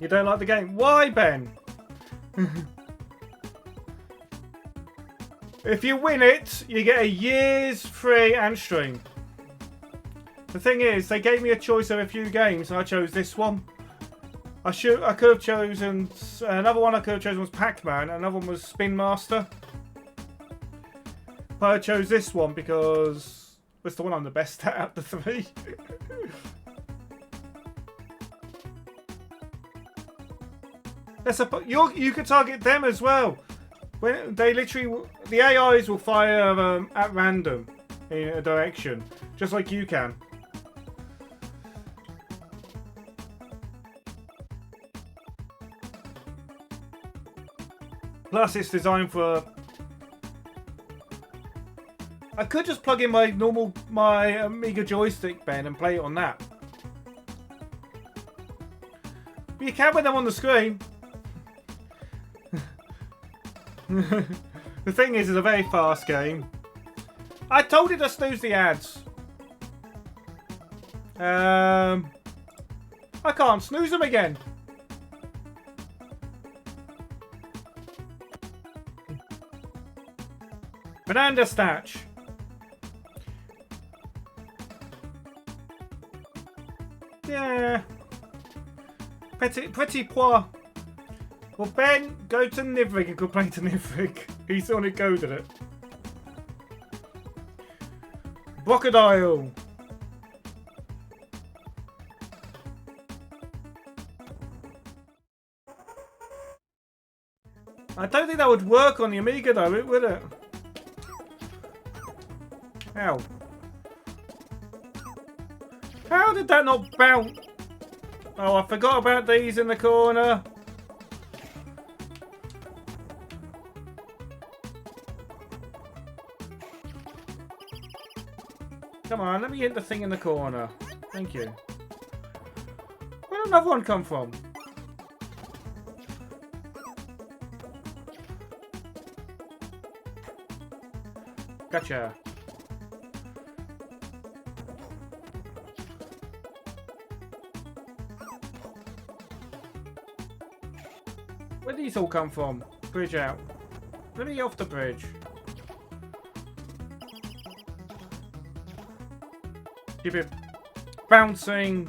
You don't like the game? Why, Ben? If you win it, you get a year's free Antstream. The thing is, they gave me a choice of a few games, and I chose this one. I could have chosen another one. I could have chosen was Pac-Man. Another one was Spin Master. But I chose this one because it's the one I'm the best at out of the three. You could target them as well. When they literally, the AIs will fire at random in a direction, just like you can. Plus, it's designed for. I could just plug in my Amiga joystick, Ben, and play it on that. But you can with them on the screen. The thing is, it's a very fast game. I told you to snooze the ads. I can't snooze them again. Banana Statch. Yeah. Petit pois. Well, Ben, go to Nivrig and complain to Nivrig. He's the one who coded it. Crocodile. I don't think that would work on the Amiga though, would it? How? How did that not bounce? Oh, I forgot about these in the corner. Come on, let me hit the thing in the corner. Thank you. Where did another one come from? Gotcha. Where did these all come from? Bridge out. Let me off the bridge. Keep it bouncing.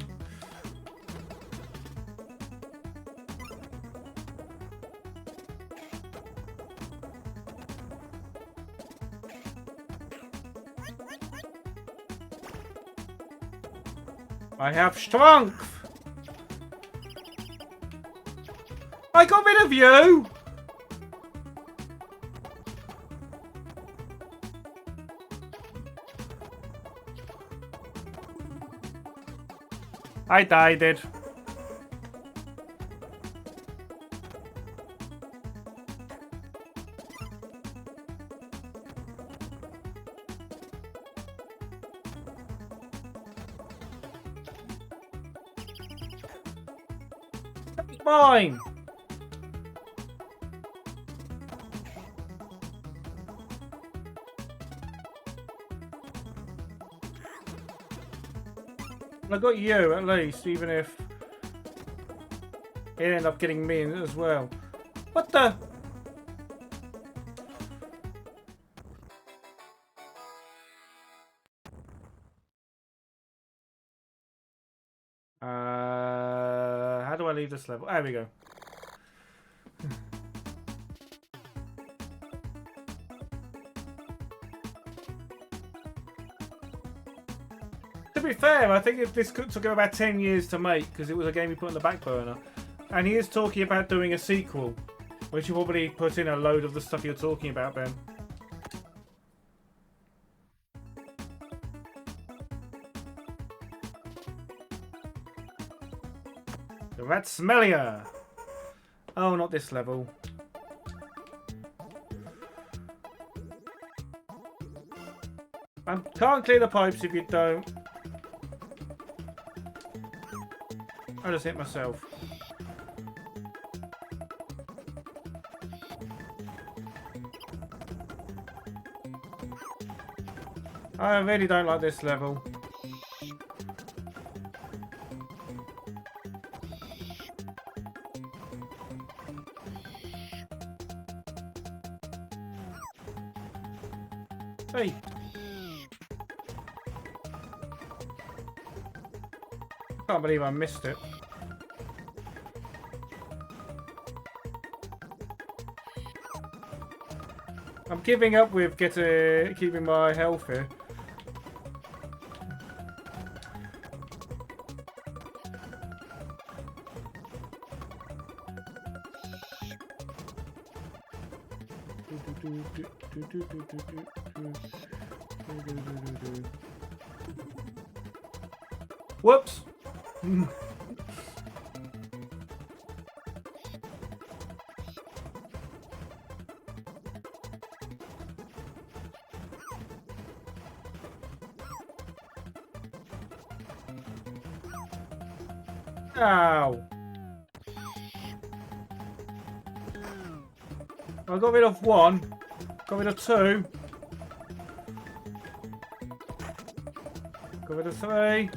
I have strength. I got rid of you. I died it. It's mine. I got you at least, even if it ended up getting me in as well. What the? How do I leave this level? There we go. To be fair, I think this took him about 10 years to make because it was a game he put on the back burner. And he is talking about doing a sequel, which will probably put in a load of the stuff you're talking about, Ben. The rat smellier. Oh, not this level. I can't clear the pipes if you don't. I just hit myself. I really don't like this level. Hey. Can't believe I missed it. I'm giving up with keeping my health here. Whoops. Ow. I got rid of 1. Got rid of 2. Got rid of 3.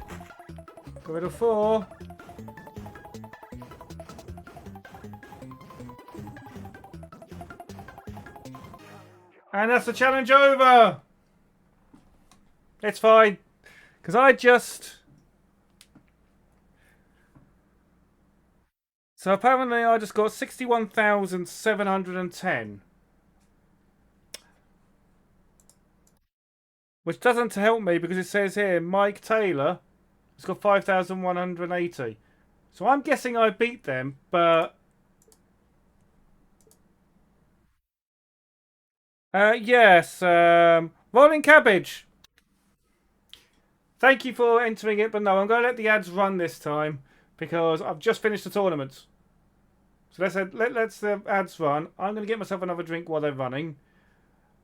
Got rid of 4. And that's the challenge over. It's fine. Because I just... So apparently I just got 61,710. Which doesn't help me because it says here Mike Taylor has got 5,180. So I'm guessing I beat them, but... yes, Rolling Cabbage. Thank you for entering it, but no, I'm going to let the ads run this time because I've just finished the tournament. So let's the ads run. I'm going to get myself another drink while they're running.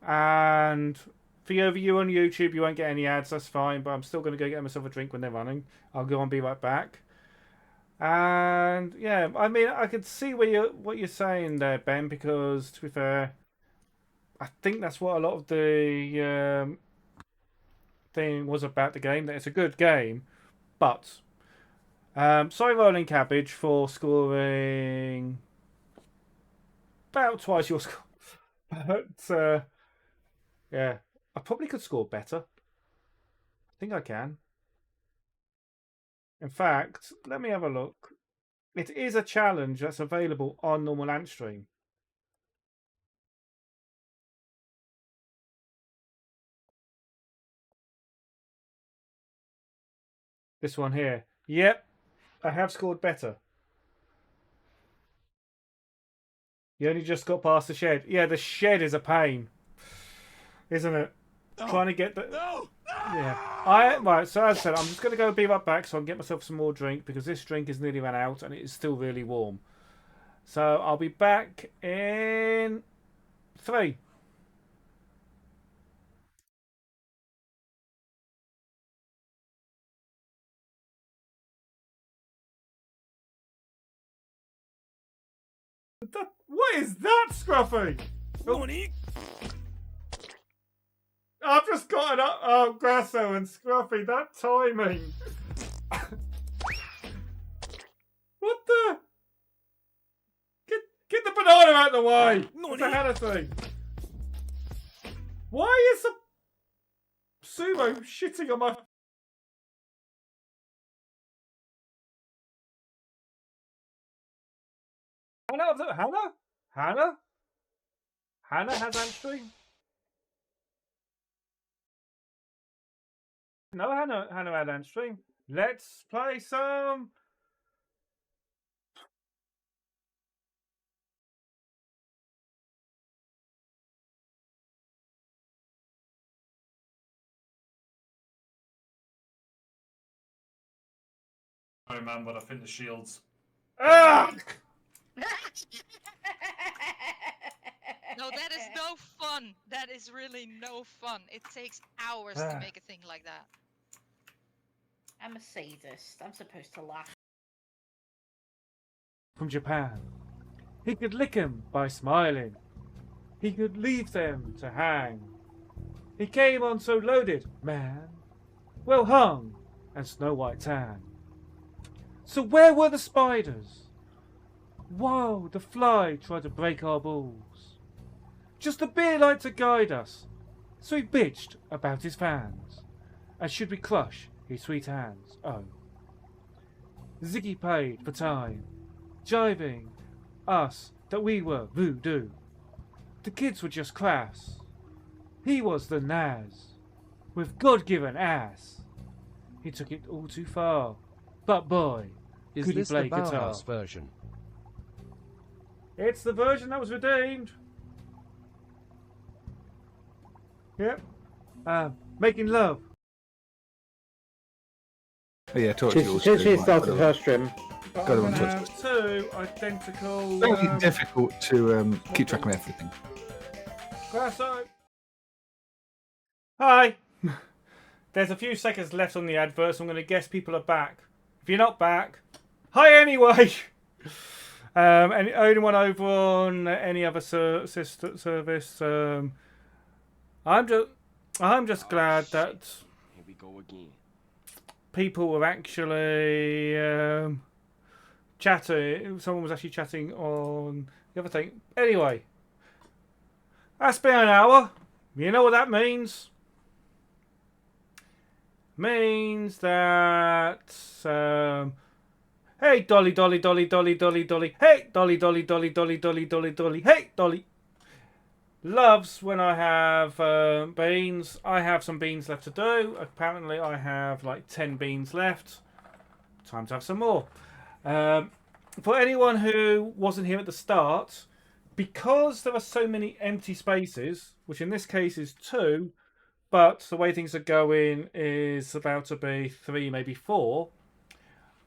And for you on YouTube, you won't get any ads, that's fine, but I'm still going to go get myself a drink when they're running. I'll go and be right back. And yeah, I mean, I could see what you're saying there, Ben, because to be fair, I think that's what a lot of the thing was about the game, that it's a good game, but sorry Rolling Cabbage for scoring about twice your score. But yeah, I probably could score better. I think I can. In fact, let me have a look. It is a challenge that's available on normal Antstream. This one here. Yep, I have scored better. You only just got past the shed. Yeah, the shed is a pain, isn't it? No. Trying to get the... No! Yeah. Right, so as I said, I'm just going to go be right back so I can get myself some more drink because this drink is nearly run out and it is still really warm. So I'll be back in 3. What is that, Scruffy? Nani? I've just got an oh, Grasso and Scruffy, that timing. What the? Get the banana out of the way. What's the Hannah thing? Why is the sumo shitting on my... Hannah has Antstream? No, Hannah had Antstream. Let's play some... Oh man, but I think the shields. Ah! No, that is no fun. That is really no fun. It takes hours to make a thing like that. I'm a sadist. I'm supposed to laugh. From Japan. He could lick 'em by smiling. He could leave them to hang. He came on so loaded, man. Well hung and snow white tan. So where were the spiders? Whoa, the fly tried to break our balls. Just a beer light to guide us. So he bitched about his fans. And should we crush his sweet hands? Oh. Ziggy paid for time, jiving us that we were voodoo. The kids were just crass. He was the Naz, with God-given ass. He took it all too far, but boy, is could this he play the guitar. Bauhaus version? It's the version that was redeemed. Yep. Making love. Oh, yeah, talk to yours. She started her stream. Go on, talk to us. 2 identical. Very difficult to keep track of everything. Grasso. Hi. There's a few seconds left on the advert, so I'm going to guess people are back. If you're not back, Hi anyway. And anyone over on any other service? I'm just glad that Here we go again. people were actually chatting. Someone was actually chatting on the other thing. Anyway, that's been an hour. You know what that means? Means that hey Dolly, Dolly, Dolly, Dolly, Dolly, Dolly, hey Dolly, Dolly, Dolly, Dolly, Dolly, Dolly, Dolly, hey Dolly. Loves when I have beans. I have some beans left to do. Apparently I have like 10 beans left. Time to have some more. For anyone who wasn't here at the start, because there are so many empty spaces, which in this case is 2, but the way things are going is about to be 3, maybe 4,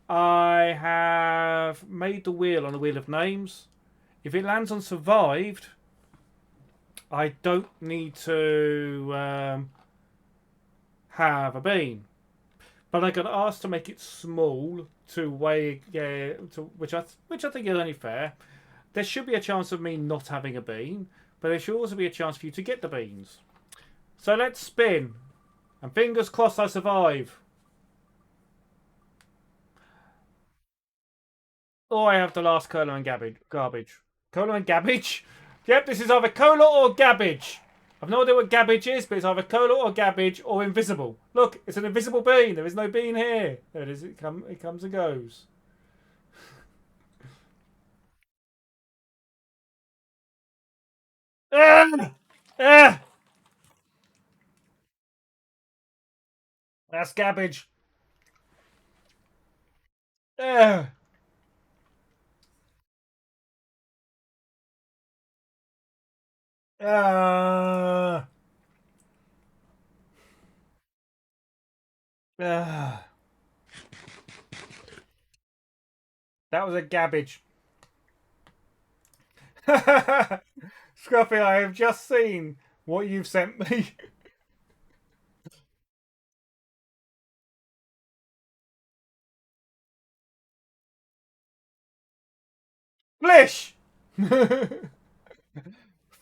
I have made the wheel on a wheel of names. If it lands on survived, I don't need to have a bean. But I got asked to make it small to weigh, which I think is only fair. There should be a chance of me not having a bean, but there should also be a chance for you to get the beans. So let's spin, and fingers crossed I survive. Or I have the last cola and garbage. Cola and gabbage? Yep, this is either cola or gabbage. I've no idea what gabbage is, but it's either cola or gabbage or invisible. Look, it's an invisible bean. There is no bean here. There it is. It comes and goes. Ah! Ah! That's gabbage. Ah! Ah! Ah! That was a gabbage. Scruffy, I have just seen what you've sent me. Flish!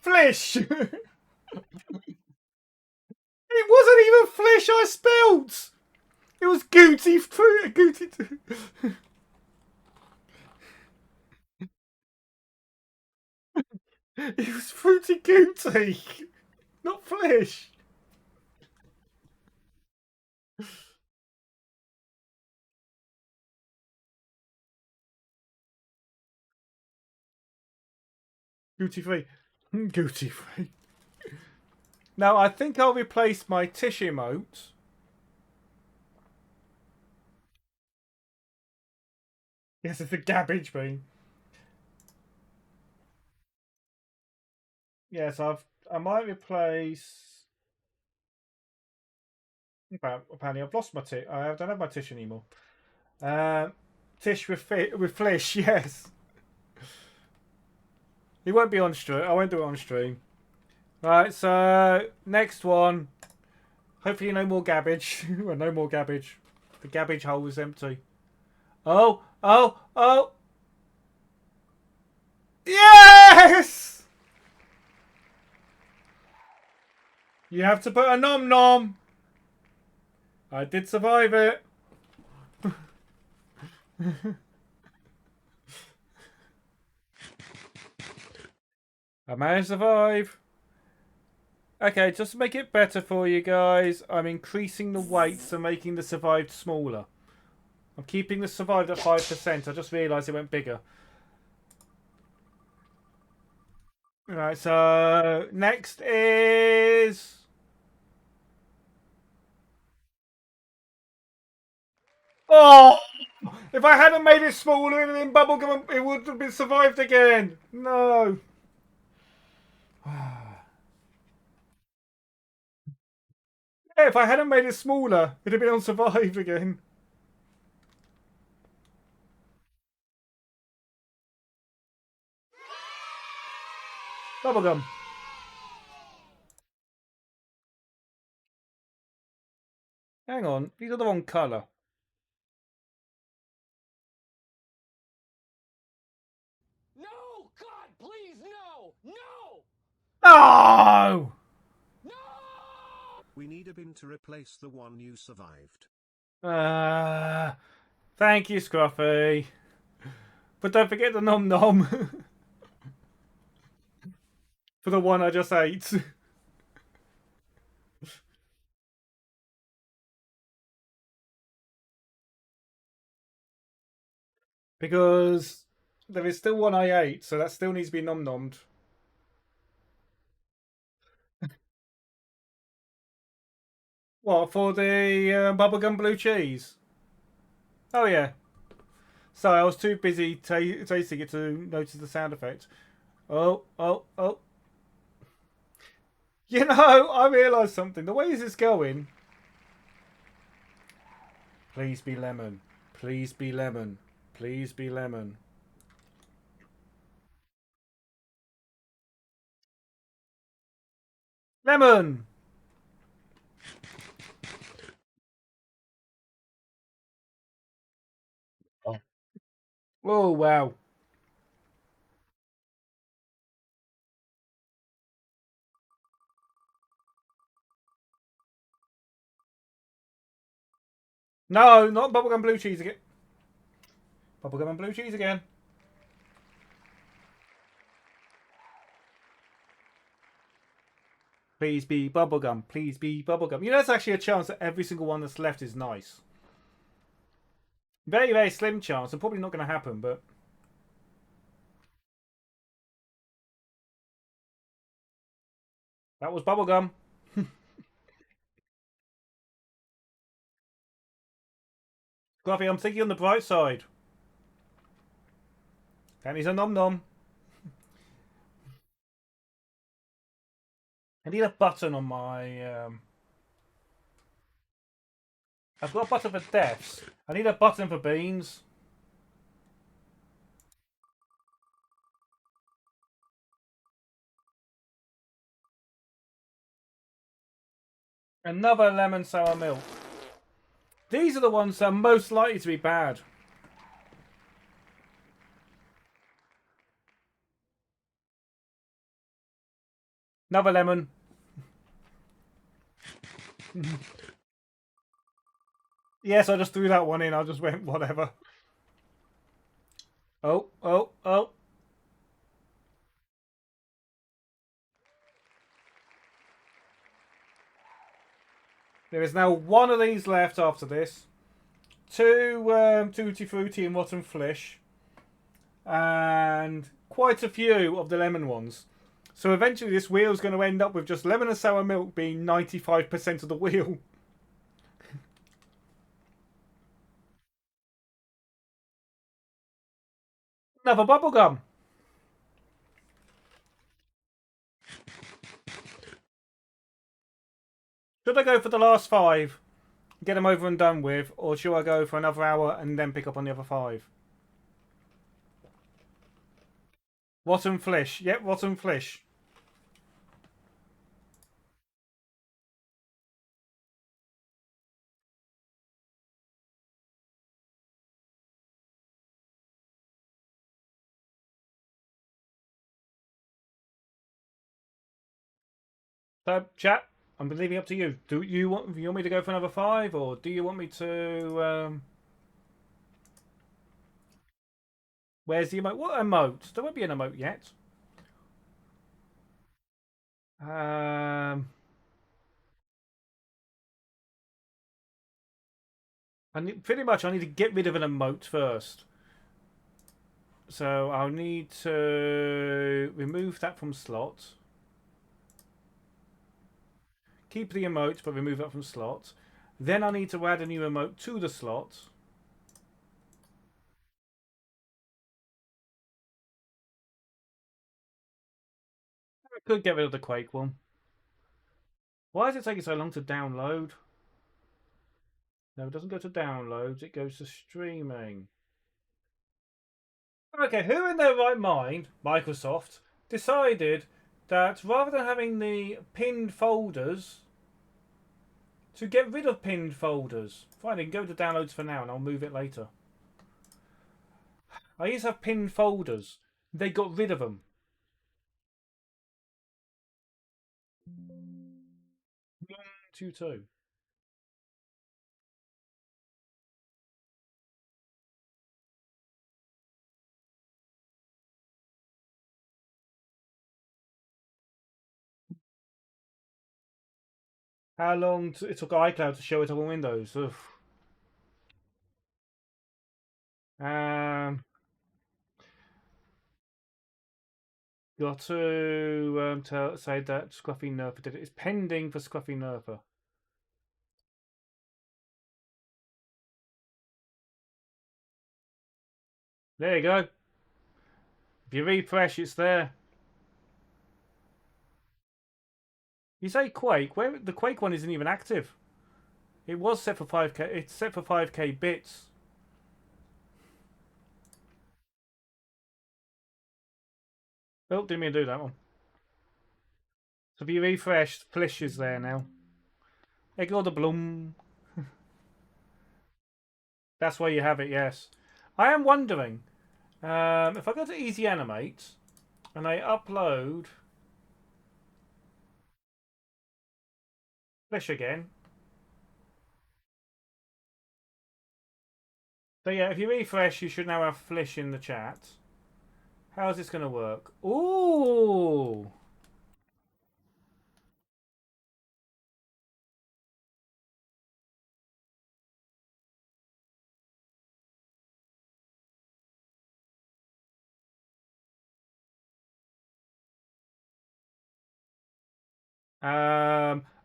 Flish! It wasn't even flish I spelled! It was gooty fruit. Gooty. It was fruity gooty, not flish. Gooty free. Gooty free. Now I think I'll replace my Tish emote. Yes, it's a gabbage bean. Yes, I might replace. Apparently, I've lost my Tish. I don't have my Tish anymore. Tish with Flish, yes. He won't be on stream. I won't do it on stream. Right, so next one. Hopefully, no more gabbage. Well, no more gabbage. The gabbage hole is empty. Oh, oh, oh. Yes! You have to put a nom nom. I did survive it. I managed to survive. Okay, just to make it better for you guys, I'm increasing the weights and making the survived smaller. I'm keeping the survived at 5%. I just realised it went bigger. Right, so next is... Oh! If I hadn't made it smaller and in bubblegum, it would have been survived again. No. Yeah, if I hadn't made it smaller, it'd have been unsurvived again. Bubblegum. Hang on, these are the wrong colour. No! We need a bin to replace the one you survived. Thank you, Scruffy. But don't forget the nom nom. For the one I just ate. Because there is still one I ate, so that still needs to be nom nommed. What, for the bubblegum blue cheese? Oh, yeah. Sorry, I was too busy tasting it to notice the sound effect. Oh, oh, oh. You know, I realised something. The way is this going? Please be lemon. Please be lemon. Please be lemon. Lemon! Oh, wow. No, not bubblegum blue cheese again. Bubblegum and blue cheese again. Please be bubblegum. Please be bubblegum. You know, there's actually a chance that every single one that's left is nice. Very, very slim chance. And probably not going to happen, but... That was bubblegum. Gruffy, I'm thinking on the bright side. Danny's a nom-nom. I need a button on my... I've got a button for deaths. I need a button for beans. Another lemon sour milk. These are the ones that are most likely to be bad. Another lemon. Yes, I just threw that one in. I just went, whatever. Oh, oh, oh. There is now one of these left after this. Two Tutti Frutti and Rotten Flesh. And quite a few of the lemon ones. So eventually this wheel's going to end up with just lemon and sour milk being 95% of the wheel. Another bubblegum. Should I go for the last 5, get them over and done with, or should I go for another hour and then pick up on the other 5? Rotten Flesh. Yep, Rotten Flesh. So, chat, I'm leaving it up to you. Do you want me to go for another 5, or do you want me to... Where's the emote? What emote? There won't be an emote yet. Pretty much I need to get rid of an emote first. So I'll need to remove that from slot. Keep the emote, but remove that from slot. Then I need to add a new emote to the slot. I could get rid of the Quake one. Why is it taking so long to download? No, it doesn't go to downloads. It goes to streaming. Okay, who in their right mind, Microsoft, decided that rather than having the pinned folders, to get rid of pinned folders? Fine, then go to downloads for now and I'll move it later. I used to have pinned folders. They got rid of them. 2-2. How long it took iCloud to show it on Windows? Oof. Got to say that Scruffy Nerfer did it. It's pending for Scruffy Nerfer. There you go. If you refresh, it's there. You say Quake? Where the Quake one isn't even active. It was set for 5K. It's set for 5K bits. Oh, didn't mean to do that one. So if you refresh, Flish is there now. Ignore the bloom. That's where you have it, yes. I am wondering, if I go to Easy Animate and I upload Flish again. So yeah, if you refresh, you should now have Flish in the chat. How's this going to work? Ooh!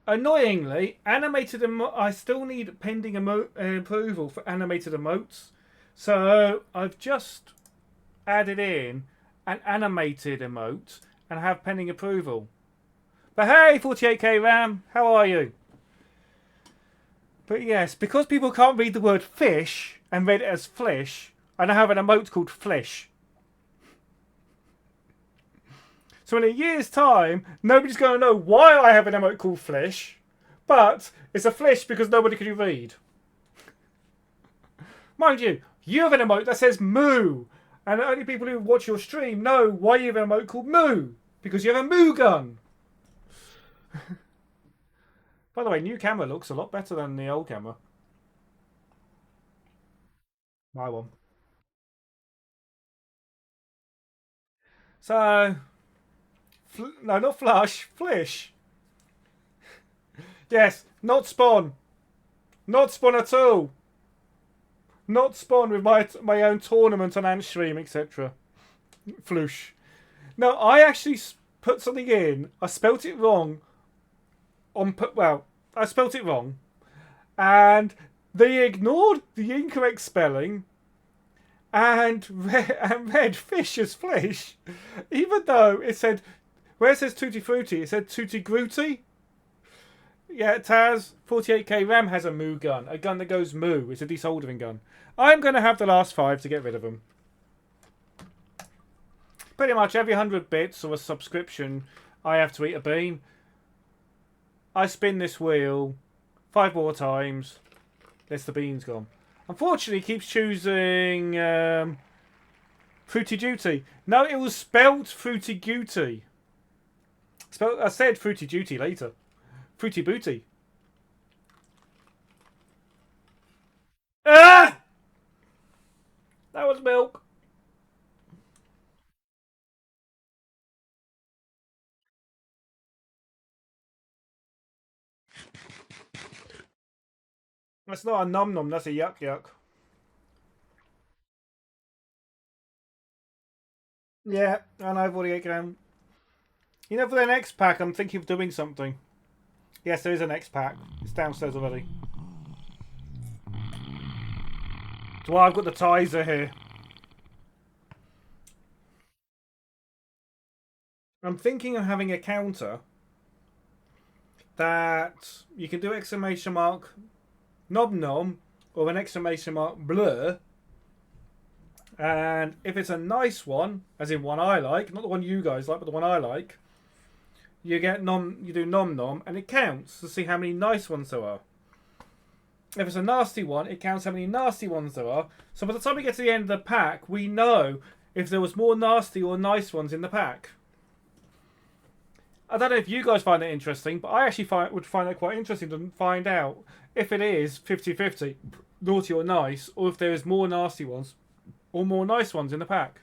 Annoyingly, animated I still need pending approval for animated emotes. So I've just added in an animated emote and have pending approval. But hey, 48k RAM, how are you? But yes, because people can't read the word fish and read it as flish, I now have an emote called Flish. So in a year's time, nobody's going to know why I have an emote called Flish, but it's a Flish because nobody can read. Mind you, you have an emote that says Moo, and only people who watch your stream know why you have an emote called Moo, because you have a Moo gun. By the way, new camera looks a lot better than the old camera. My one. So, no, not Flush, Flish. Yes, not Spawn. Not Spawn at all. Not Spawn with my own tournament on Antstream, etc. Flush. No, I actually put something in. I spelt it wrong. I spelt it wrong, and they ignored the incorrect spelling and read fish as flish, even though it said, where it says Tutti Frutti, it said Tutti Grutti. Yeah, Taz, 48k RAM has a moo gun, a gun that goes moo. It's a desoldering gun. I'm going to have the last 5 to get rid of them. Pretty much every 100 bits or a subscription, I have to eat a bean. I spin this wheel 5 more times. There's the beans gone. Unfortunately, it keeps choosing Fruity Duty. No, it was spelled Fruity Duty. I said Fruity Duty later. Fruity Booty. Ah! That was milk. That's not a nom nom, that's a yuck yuck. Yeah, I know, 48 gram. You know, for the next pack, I'm thinking of doing something. Yes, there is a next pack. It's downstairs already. So I've got the Tizer here. I'm thinking of having a counter that you can do exclamation mark nom nom or an exclamation mark blur. And if it's a nice one, as in one I like, not the one you guys like, but the one I like, you get you do nom nom, and it counts to see how many nice ones there are. If it's a nasty one, it counts how many nasty ones there are. So by the time we get to the end of the pack, we know if there was more nasty or nice ones in the pack. I don't know if you guys find it interesting, but I actually would find it quite interesting to find out if it is 50-50, naughty or nice, or if there is more nasty ones or more nice ones in the pack.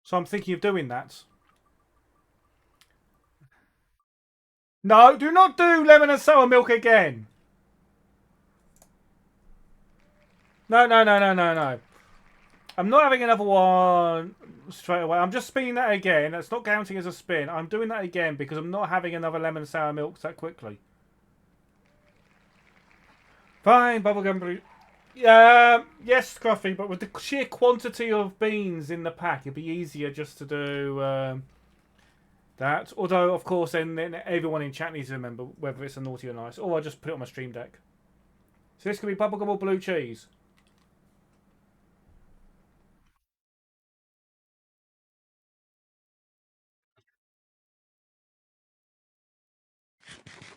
So I'm thinking of doing that. No, do not do lemon and sour milk again. No, no, no, no, no, no. I'm not having another one straight away. I'm just spinning that again. That's not counting as a spin. I'm doing that again because I'm not having another lemon and sour milk that quickly. Fine, bubblegum blue. Yes, Scruffy, but with the sheer quantity of beans in the pack, it'd be easier just to do that. Although, of course, then everyone in chat needs to remember whether it's a naughty or nice. Or I'll just put it on my stream deck. So this could be bubblegum or blue cheese.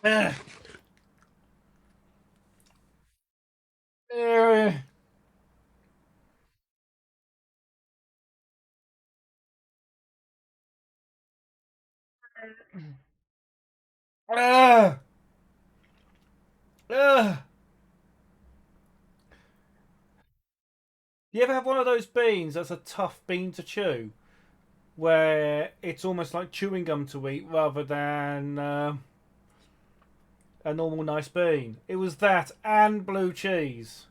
Ugh. Ugh. Ugh. Ugh. You ever have one of those beans that's a tough bean to chew? Where it's almost like chewing gum to eat rather than a normal nice bean. It was that and blue cheese.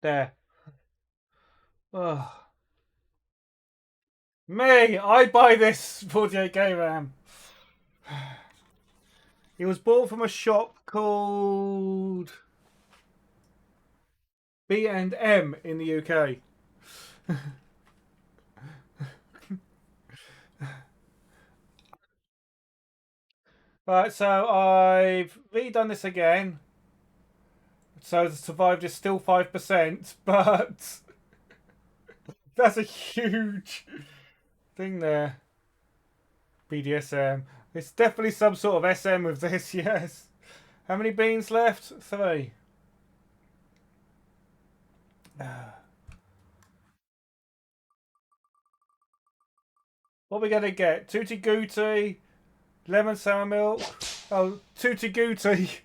There. Ugh. Me, I buy this 48K RAM. It was bought from a shop called B&M in the UK. Right, so I've redone this again. So the survived is still 5%, but that's a huge thing there. BDSM. It's definitely some sort of SM with this, yes. How many beans left? 3. What are we going to get? Tutti Gooty, lemon sour milk. Oh, Tutti Gooty.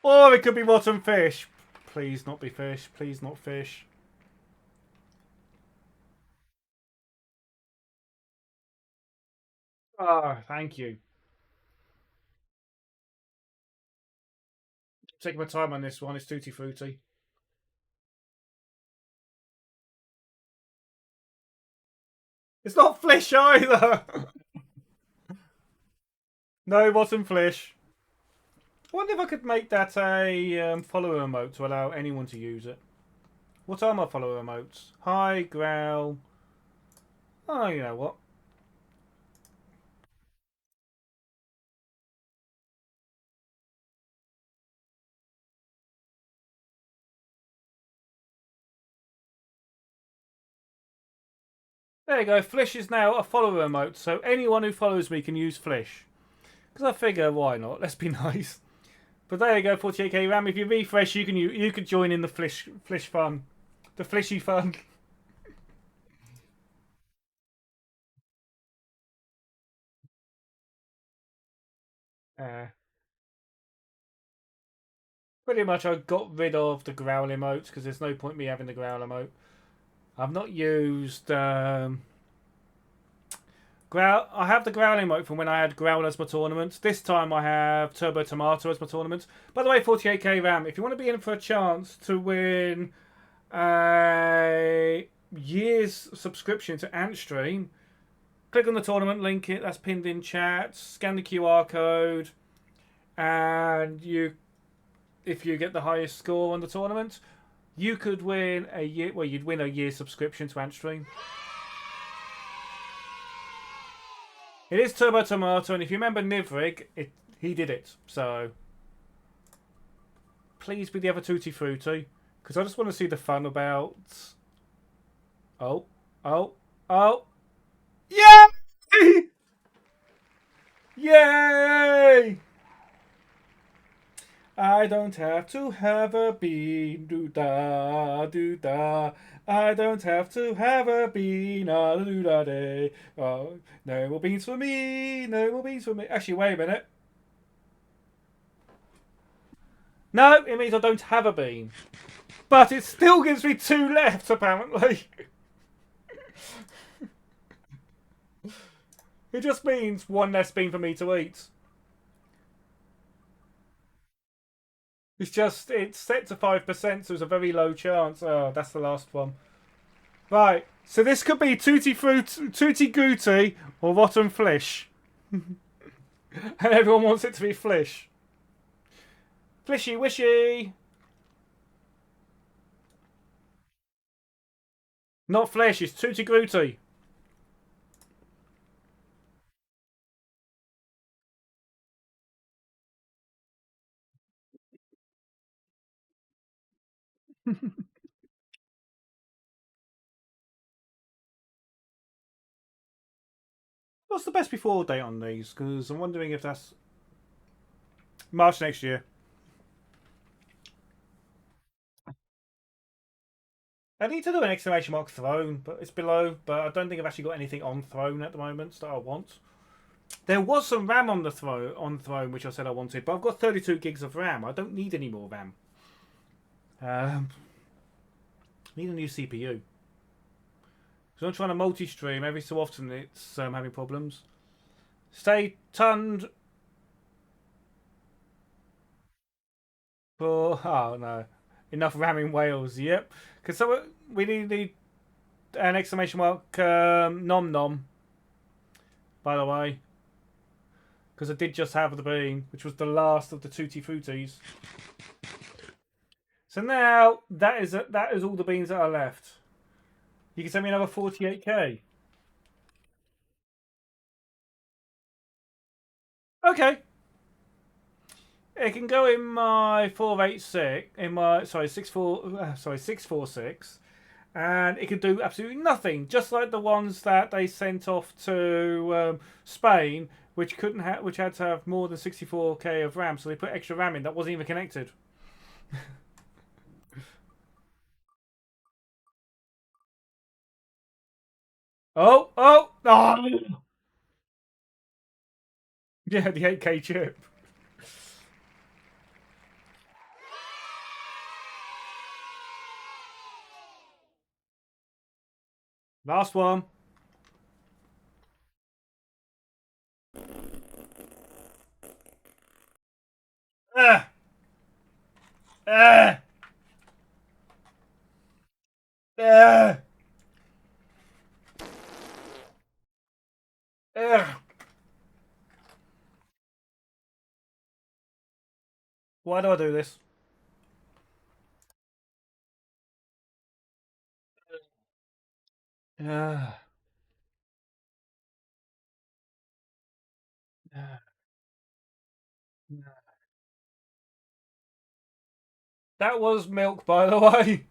Or it could be rotten fish. Please not be fish. Please not fish. Ah, thank you. Taking my time on this one. It's Tutti Frutti. It's not fish either. No, rotten fish. I wonder if I could make that a follower emote to allow anyone to use it. What are my follower emotes? Hi, growl. Oh, you know what? There you go. Flish is now a follower emote, so anyone who follows me can use Flish. Because I figure, why not? Let's be nice. But there you go, 48K RAM. If you refresh, you could join in the Flish fun, the Flishy fun. Pretty much, I got rid of the growl emotes because there's no point me having the growl emote. I've not used growl. I have the growl emote from when I had growl as my tournament. This time I have Turbo Tomato as my tournament. By the way, 48K RAM. If you want to be in for a chance to win a year's subscription to Antstream, click on the tournament link. That's pinned in chat. Scan the QR code, and if you get the highest score on the tournament, you could win a year. Well, you'd win a year's subscription to Antstream. It is Turbo Tomato, and if you remember Nivrig, he did it. So please be the other Tutti Frutti, because I just want to see the fun about. Oh, yeah! Yay! I don't have to have a bean, do da do da. I don't have to have a bean, do da day. Oh, no more beans for me, no more beans for me. Actually, wait a minute. No, it means I don't have a bean. But it still gives me 2 left, apparently. It just means 1 less bean for me to eat. It's set to 5%, so it's a very low chance. Oh, that's the last one. Right, so this could be Tutti Gooty or Rotten Flish. And everyone wants it to be Flish. Flishy wishy! Not Flesh, it's Tutti Gooty. What's the best before date on these? Because I'm wondering if that's March next year. I need to do an exclamation mark throne, but it's below. But I don't think I've actually got anything on throne at the moment that I want. There was some RAM on the throne, which I said I wanted, but I've got 32 gigs of RAM. I don't need any more RAM. Need a new CPU. So I'm trying to multi-stream. Every so often it's having problems. Stay tuned for... Oh, no. Enough RAM in Wales. Yep. Because we need an exclamation mark nom nom. By the way. Because I did just have the bean, which was the last of the Tutti Fruities. So now, that is all the beans that are left. You can send me another 48k. Okay. It can go in my 486, in my 646, and it can do absolutely nothing. Just like the ones that they sent off to Spain, which had to have more than 64k of RAM, so they put extra RAM in that wasn't even connected. Oh! Yeah, the 8k chip. Last one. Ah! Ah! Ah! Ah! Why do I do this? Ah. Ah. That was milk, by the way.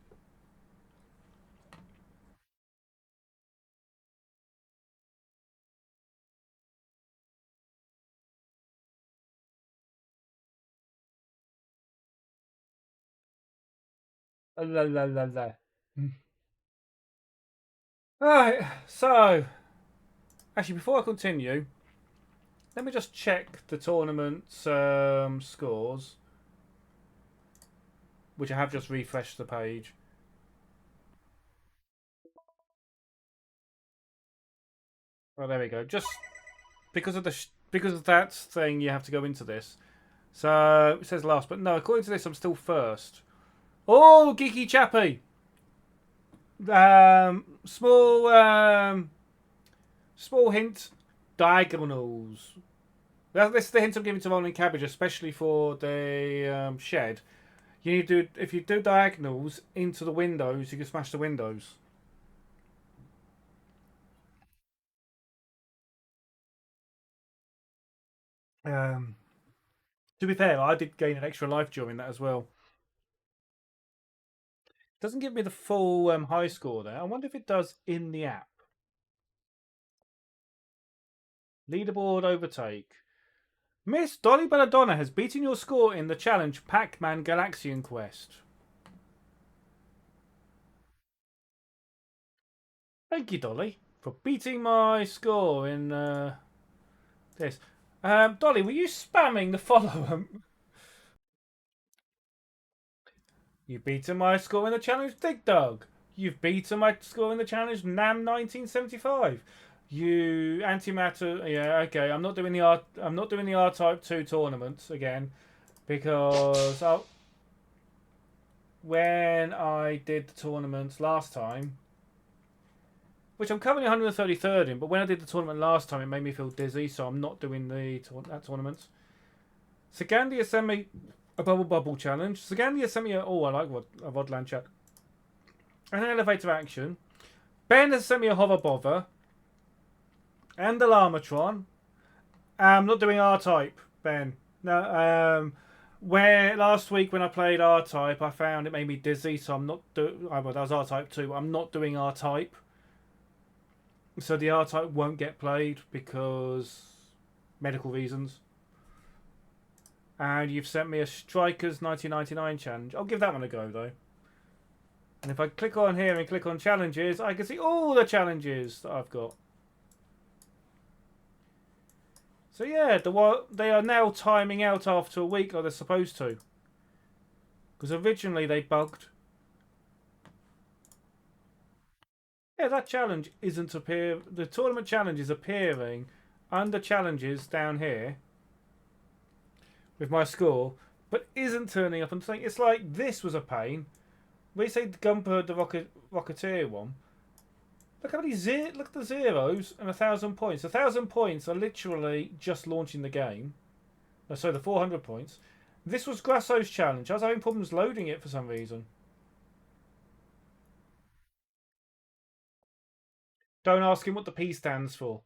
La la la la. Alright, so actually before I continue, let me just check the tournament scores, which I have just refreshed the page. Oh, there we go. Just because of that thing, you have to go into this. So it says last, but no, according to this, I'm still first. Oh, geeky chappy. Small hint. Diagonals. That's the hint I'm giving to Rolling Cabbage, especially for the shed. You need to if you do diagonals into the windows, you can smash the windows. To be fair, I did gain an extra life during that as well. Doesn't give me the full high score there. I wonder if it does in the app. Leaderboard overtake. Miss Dolly Belladonna has beaten your score in the challenge Pac-Man Galaxian Quest. Thank you, Dolly, for beating my score in this. Dolly, were you spamming the follow? You've beaten my score in the challenge Dig Dug. You've beaten my score in the challenge Nam 1975. You antimatter. Yeah, okay. I'm not doing the R. I'm not doing the R Type 2 tournaments again because when I did the tournaments last time, which I'm currently 133rd in, but when I did the tournament last time, it made me feel dizzy, so I'm not doing that tournament. Sagandia sent me a bubble challenge. Sagandia sent me a I like a Vodland chat. An elevator action. Ben has sent me a hover bother. And the Llamatron. I'm not doing R type, Ben. No. Where last week when I played R type, I found it made me dizzy, so I'm not doing. Well, that was R type 2. I'm not doing R type. So the R type won't get played because medical reasons. And you've sent me a Strikers 1999 challenge. I'll give that one a go though. And if I click on here and click on challenges, I can see all the challenges that I've got. So yeah, they are now timing out after a week like they're supposed to. Because originally they bugged. Yeah, that challenge isn't appearing. The tournament challenge is appearing under challenges down here with my score, but isn't turning up and saying it's like this was a pain. We say the Gumper the Rocketeer one. Look how many look at the zeros and 1,000 points. 1,000 points are literally just launching the game. No, sorry, the 400 points. This was Grasso's challenge. I was having problems loading it for some reason. Don't ask him what the P stands for.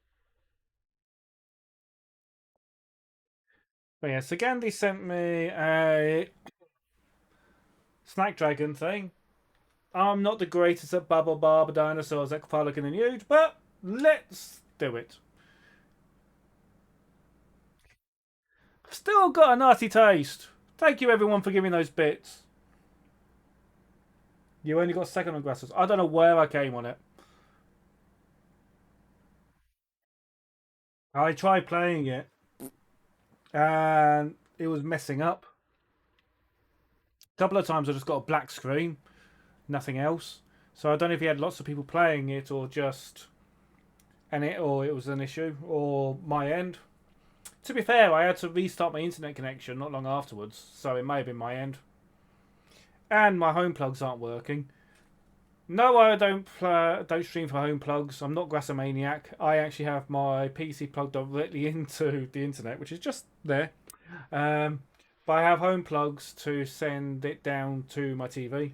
But yeah, so Gandhi sent me a Snack Dragon thing. I'm not the greatest at Bubble Barber Dinosaurs, Ecopharlic and the Nude, but let's do it. Still got a nasty taste. Thank you everyone for giving those bits. You only got second on Grassos. I don't know where I came on it. I tried playing it and it was messing up. A couple of times I just got a black screen, nothing else. So I don't know if he had lots of people playing it or just it was an issue or my end. To be fair, I had to restart my internet connection not long afterwards, so it may have been my end. And my home plugs aren't working. No, I don't stream for home plugs. I'm not Grassomaniac. I actually have my PC plugged directly into the internet, which is just there. But I have home plugs to send it down to my TV.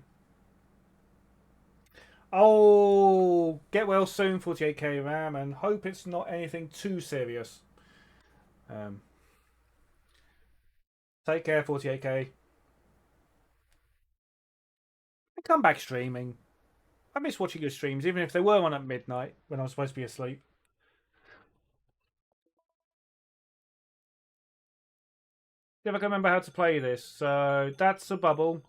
Oh, get well soon, 48k RAM, and hope it's not anything too serious. Take care, 48k. And come back streaming. I miss watching your streams, even if they were on at midnight when I was supposed to be asleep. See if I can remember how to play this. So that's a bubble.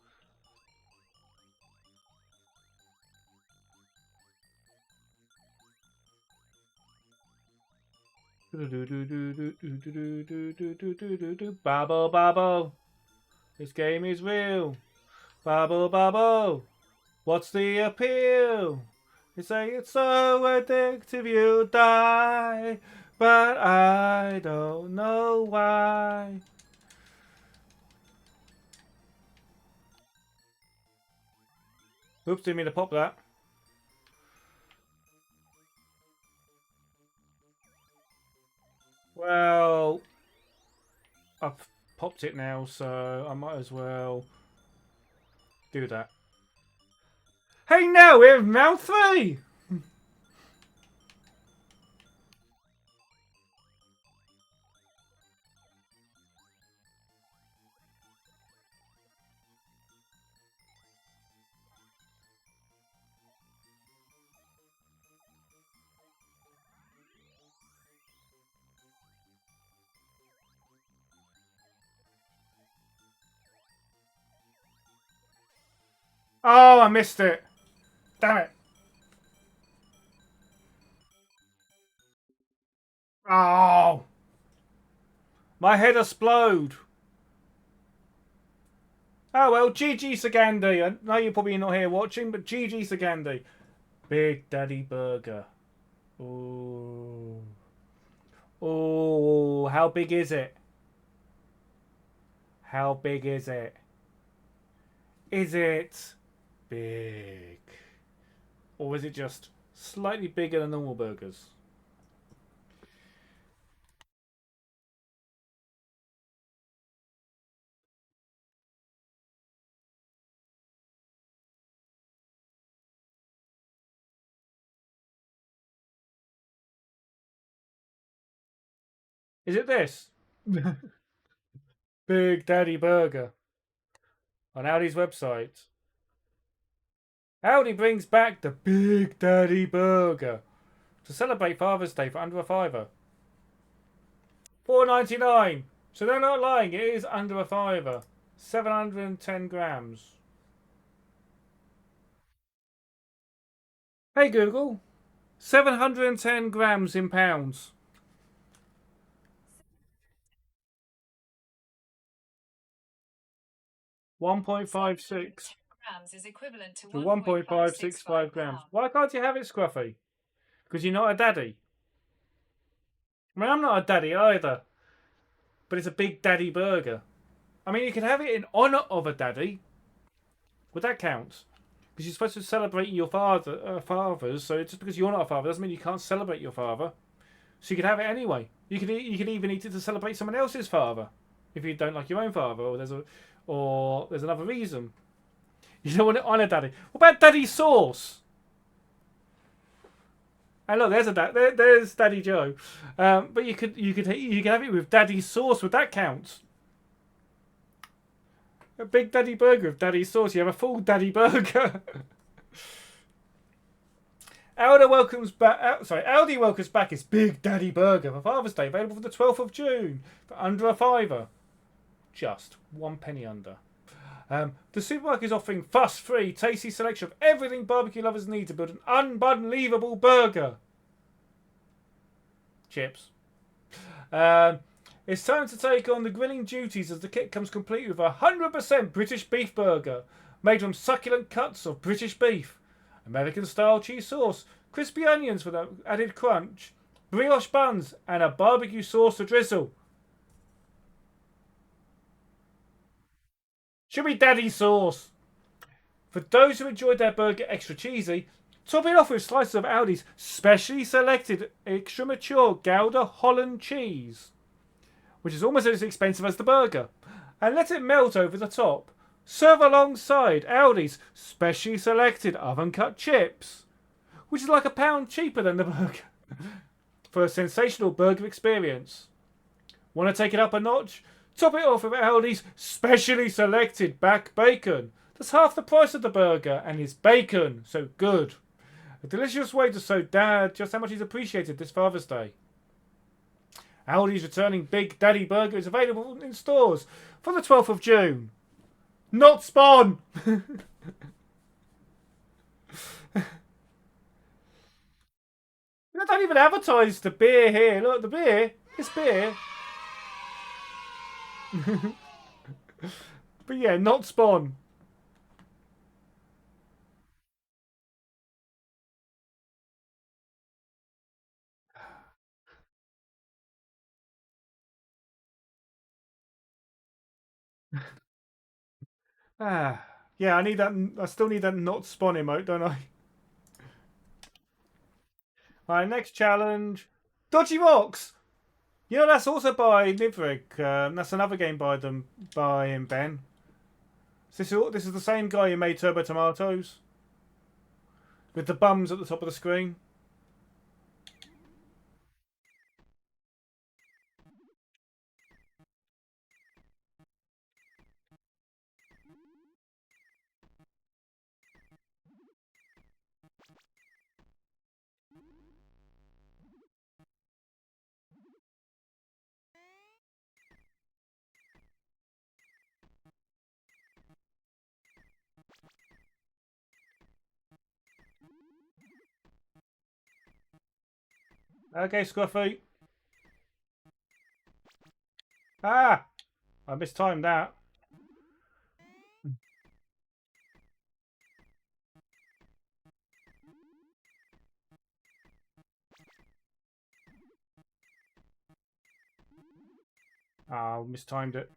Bubble, bubble. This game is real. Bubble, bubble. What's the appeal? You say it's so addictive you'll die, but I don't know why. Oops, didn't mean to pop that. Well, I've popped it now, so I might as well do that. Hey, now we have Mount 3! Oh, I missed it. Damn it. Oh. My head explode. Oh well, GG Sagandi. I know you're probably not here watching, but GG Sagandi. Big Daddy Burger. Ooh. Ooh, how big is it? How big is it? Is it big? Or is it just slightly bigger than normal burgers? Is it this? Big Daddy Burger on Audi's website. Audi brings back the Big Daddy Burger to celebrate Father's Day for under a fiver. $4.99. So they're not lying. It is under a fiver. 710 grams. Hey Google. 710 grams in pounds. 1.56 grams is equivalent to 1.565 grams. Why can't you have it, Scruffy? Because you're not a daddy. I mean, I'm not a daddy either. But it's a Big Daddy Burger. I mean, you can have it in honour of a daddy. Would that count? Because you're supposed to celebrate your fathers, so just because you're not a father doesn't mean you can't celebrate your father. So you could have it anyway. You could even eat it to celebrate someone else's father, if you don't like your own father, or there's another reason. You don't want it on a daddy. What about daddy sauce? And look, there's Daddy Joe. But you could have it with daddy sauce. Would that count? A Big Daddy Burger with daddy sauce. You have a full daddy burger. Aldi welcomes back his Big Daddy Burger for Father's Day, available for the 12th of June for under a fiver. Just 1 penny under. The supermarket is offering fuss-free, tasty selection of everything barbecue lovers need to build an unbelievable burger. Chips. It's time to take on the grilling duties as the kit comes complete with a 100% British beef burger made from succulent cuts of British beef, American-style cheese sauce, crispy onions for the added crunch, brioche buns, and a barbecue sauce to drizzle. Should be daddy sauce. For those who enjoyed their burger extra cheesy, top it off with slices of Aldi's specially selected extra mature Gouda Holland cheese, which is almost as expensive as the burger, and let it melt over the top. Serve alongside Aldi's specially selected oven-cut chips, which is like £1 cheaper than the burger, for a sensational burger experience. Want to take it up a notch? Top it off with Aldi's specially selected back bacon. That's half the price of the burger, and is bacon, so good. A delicious way to show Dad just how much he's appreciated this Father's Day. Aldi's returning Big Daddy Burger is available in stores for the 12th of June. Not Spawn! They don't even advertise the beer here. Look, the beer. This beer. But yeah, not Spawn. Yeah, I need that. I still need that not Spawn emote, don't I? Alright, next challenge. Dodgy Rocks! You know, that's also by Liverick. That's another game by him, Ben. This is the same guy who made Turbo Tomatoes. With the bums at the top of the screen. Okay, Scruffy. Ah! I mistimed that. Ah, I mistimed it.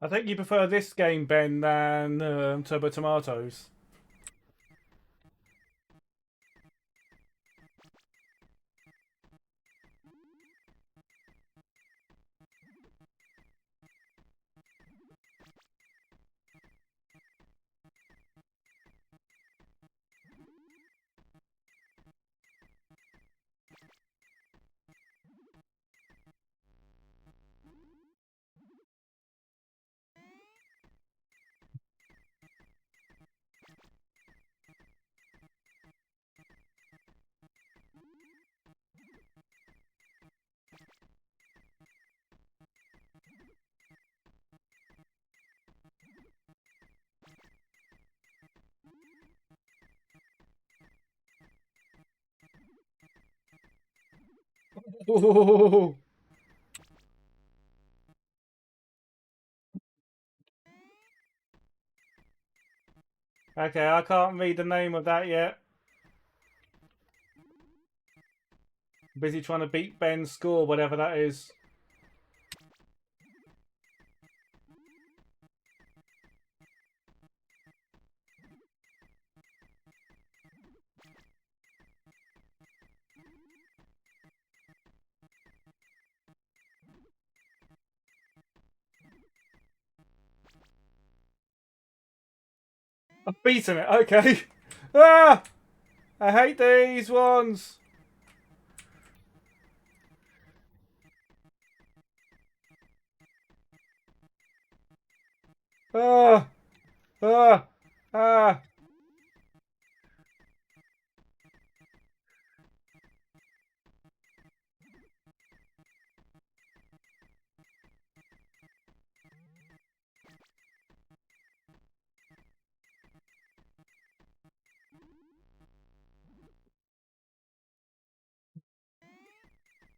I think you prefer this game, Ben, than Turbo Tomatoes. Ooh. Okay, I can't read the name of that yet. Busy trying to beat Ben's score, whatever that is. I've beaten it, okay. Ah! I hate these ones. Ah! Ah! Ah!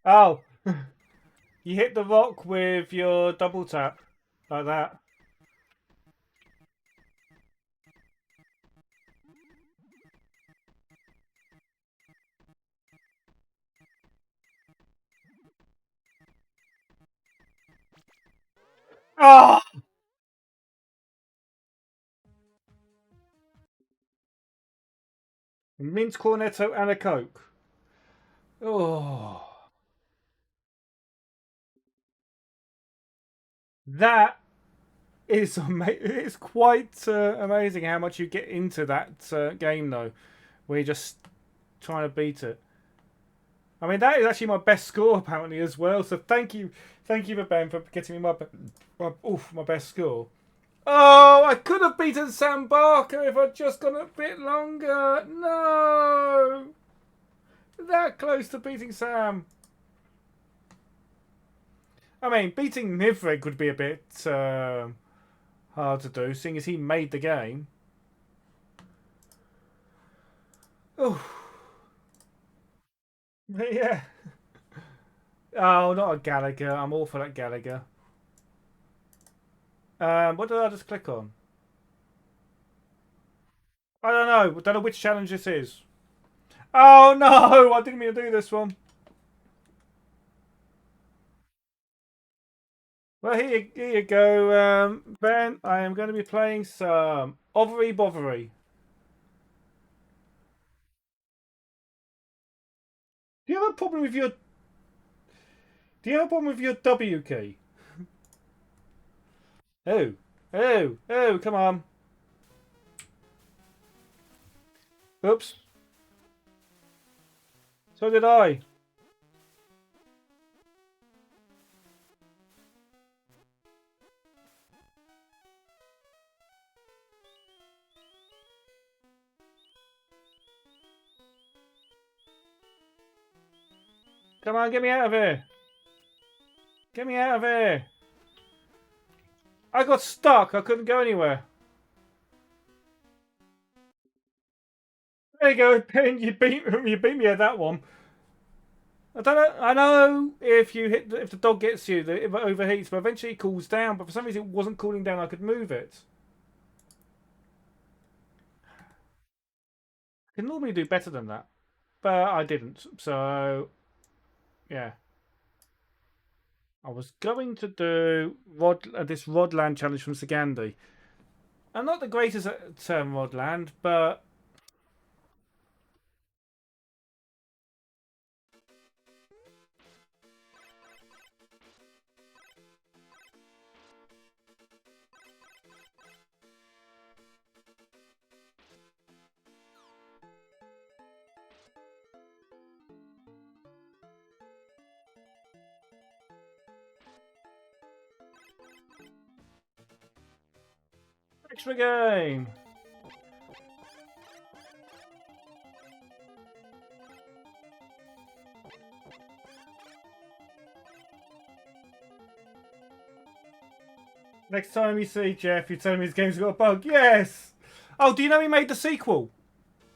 Oh! You hit the rock with your double tap. Like that. Ah! Mint cornetto and a Coke. Oh. That is it's quite amazing how much you get into that game, though, where you're just trying to beat it. I mean, that is actually my best score, apparently, as well. So thank you for Ben, for getting me my best score. Oh, I could have beaten Sam Barker if I'd just gone a bit longer. No! That close to beating Sam. I mean, beating Nivrig would be a bit hard to do, seeing as he made the game. Oh. Yeah. Oh, not a Gallagher. I'm all for that Gallagher. What did I just click on? I don't know. I don't know which challenge this is. Oh no! I didn't mean to do this one. Well, here you go, Ben. I am going to be playing some Overy Bothery. Do you have a problem with your... Do you have a problem with your W key? Oh. Oh. Oh, come on. Oops. So did I. Come on, get me out of here. Get me out of here. I got stuck. I couldn't go anywhere. There you go, Ben. You beat me at that one. I don't know. I know if the dog gets you, that it overheats, but eventually it cools down. But for some reason, it wasn't cooling down. I could move it. I can normally do better than that, but I didn't. So, yeah. I was going to do this Rodland challenge from Sagandi. I'm not the greatest at Rodland, but extra game. Next time you see Jeff, you tell him his game's got a bug. Yes. Oh, do you know he made the sequel?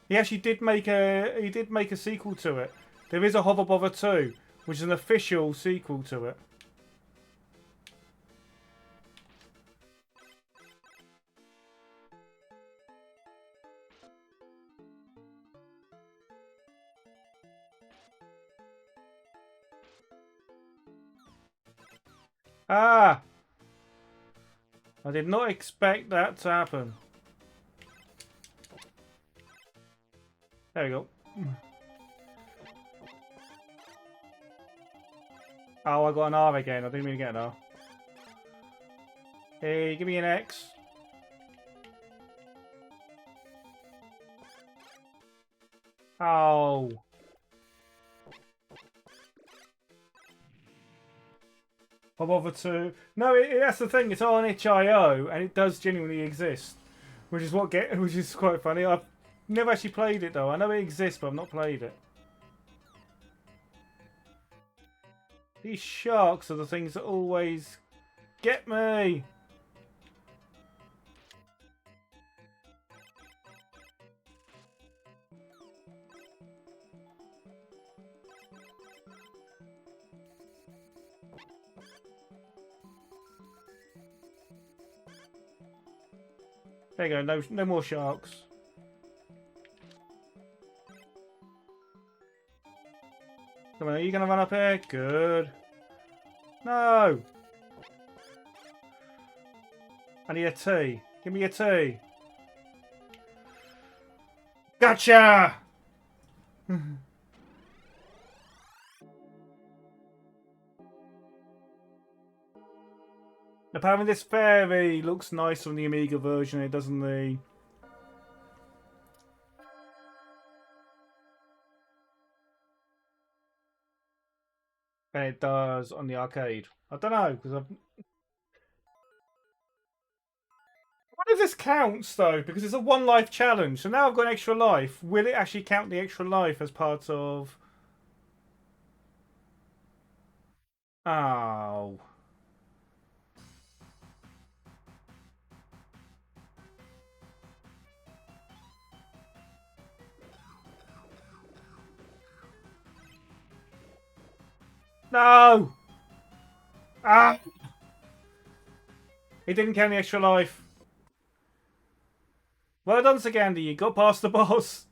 He actually did make a sequel to it. There is a Hover Bother 2, which is an official sequel to it. Ah! I did not expect that to happen. There we go. Oh, I got an R again. I didn't mean to get an R. Hey, give me an X. Oh. Hop over to... No, that's the thing. It's on itch.io, and it does genuinely exist, which is quite funny. I've never actually played it though. I know it exists, but I've not played it. These sharks are the things that always get me. There you go. No more sharks. Come on, are you gonna run up here? Good. No. I need a T. Give me a T. Gotcha! Apparently this fairy looks nice on the Amiga version, it doesn't the... And it does on the arcade. I don't know, because I've... What if this counts, though? Because it's a one life challenge, so now I've got an extra life. Will it actually count the extra life as part of... Oh... No! Ah! It didn't count the extra life. Well done, Sagandi. You got past the boss.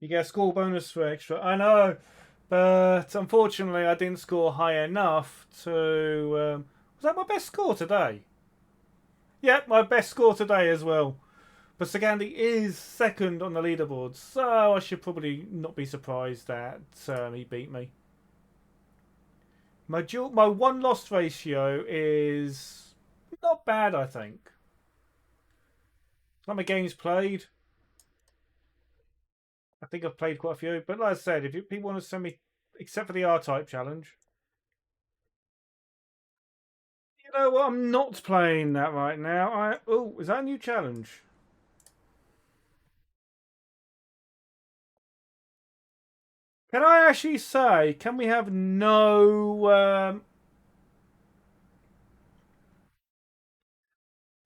You get a score bonus for extra. I know, but unfortunately, I didn't score high enough to. Was that my best score today? Yep, my best score today as well. But Sagandi is second on the leaderboard, so I should probably not be surprised that he beat me. My one loss ratio is not bad, I think. Like my games played. I think I've played quite a few, but like I said, if people want to send me, except for the R-Type challenge, you know what? I'm not playing that right now. Oh, is that a new challenge? Can I actually say? Can we have no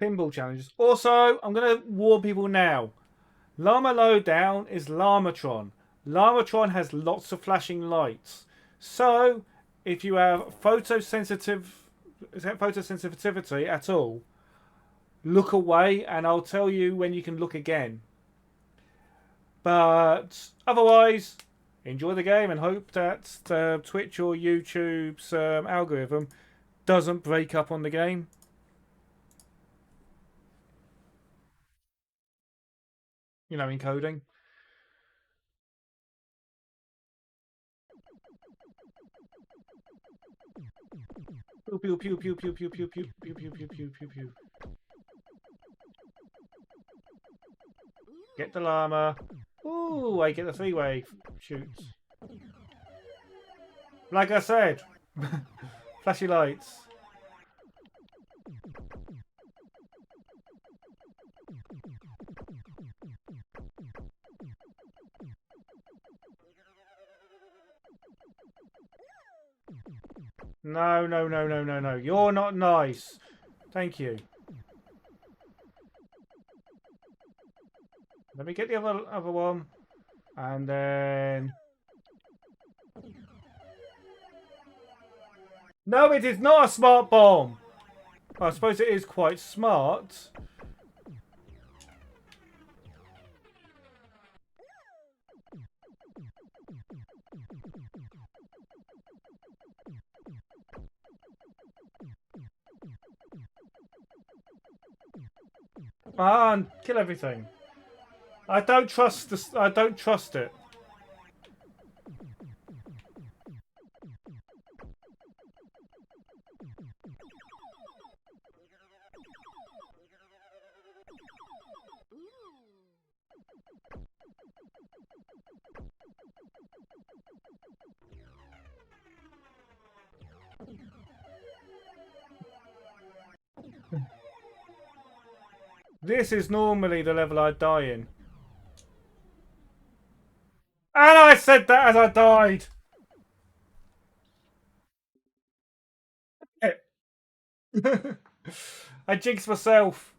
pinball challenges? Also, I'm going to warn people now. Llama Lowdown is Llamatron. Llamatron has lots of flashing lights. So, if you have photosensitivity at all, look away and I'll tell you when you can look again. But otherwise, enjoy the game and hope that Twitch or YouTube's algorithm doesn't break up on the game. You know, encoding. Pew pew pew pew pew pew pew pew pew pew pew pew pew pew. Get the llama. Ooh, I get the three-way shoots. Like I said, flashy lights. No, no, no, no, no, no. You're not nice. Thank you. Let me get the other one. And then... No, it is not a smart bomb. I suppose it is quite smart. Ah, kill everything. I don't trust this. I don't trust it. This is normally the level I die in. And I said that as I died. I jinxed myself.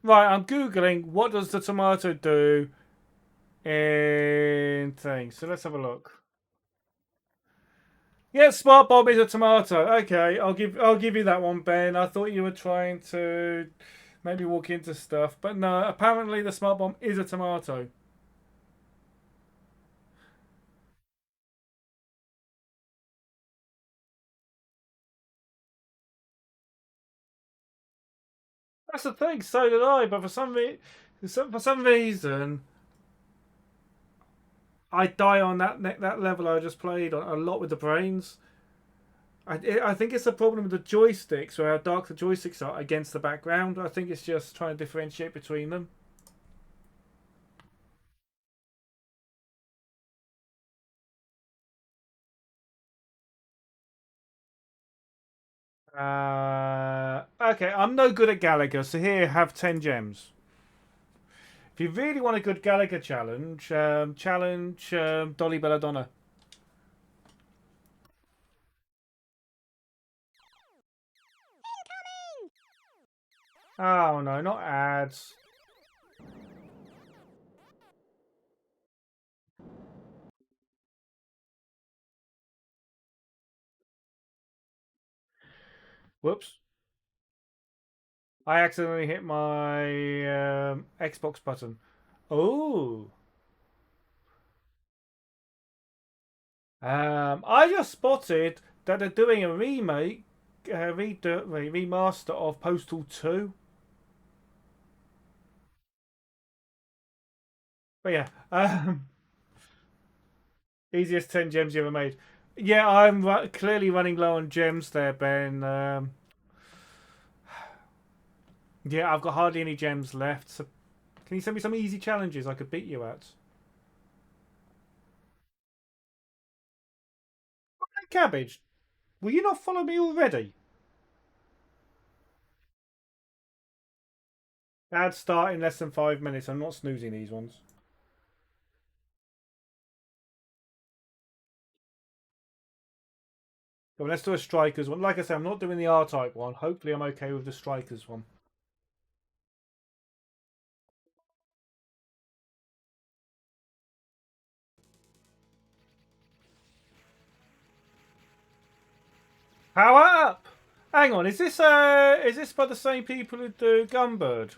Right, I'm Googling what does the tomato do in things. So let's have a look. Yeah, smart bomb is a tomato. Okay, I'll give you that one, Ben. I thought you were trying to maybe walk into stuff, but no. Apparently, the smart bomb is a tomato. That's the thing. So did I, but for some reason, I die on that level I just played a lot with the brains. I think it's a problem with the joysticks, or how dark the joysticks are against the background. I think it's just trying to differentiate between them. Okay, I'm no good at Gallagher, so here, have 10 gems. If you really want a good Gallagher challenge, challenge Dolly Belladonna. Oh no, not ads. Whoops. I accidentally hit my Xbox button. Oh. I just spotted that they're doing a remake, remaster of Postal 2. But yeah, easiest 10 gems you ever made. Yeah, I'm clearly running low on gems there, Ben. Yeah, I've got hardly any gems left. So can you send me some easy challenges I could beat you at? Cabbage, will you not follow me already? Ad start in less than 5 minutes. I'm not snoozing these ones. Well, let's do a strikers one. Like I said, I'm not doing the R-type one. Hopefully I'm okay with the strikers one. Power up! Hang on, is this by the same people who do Gunbird?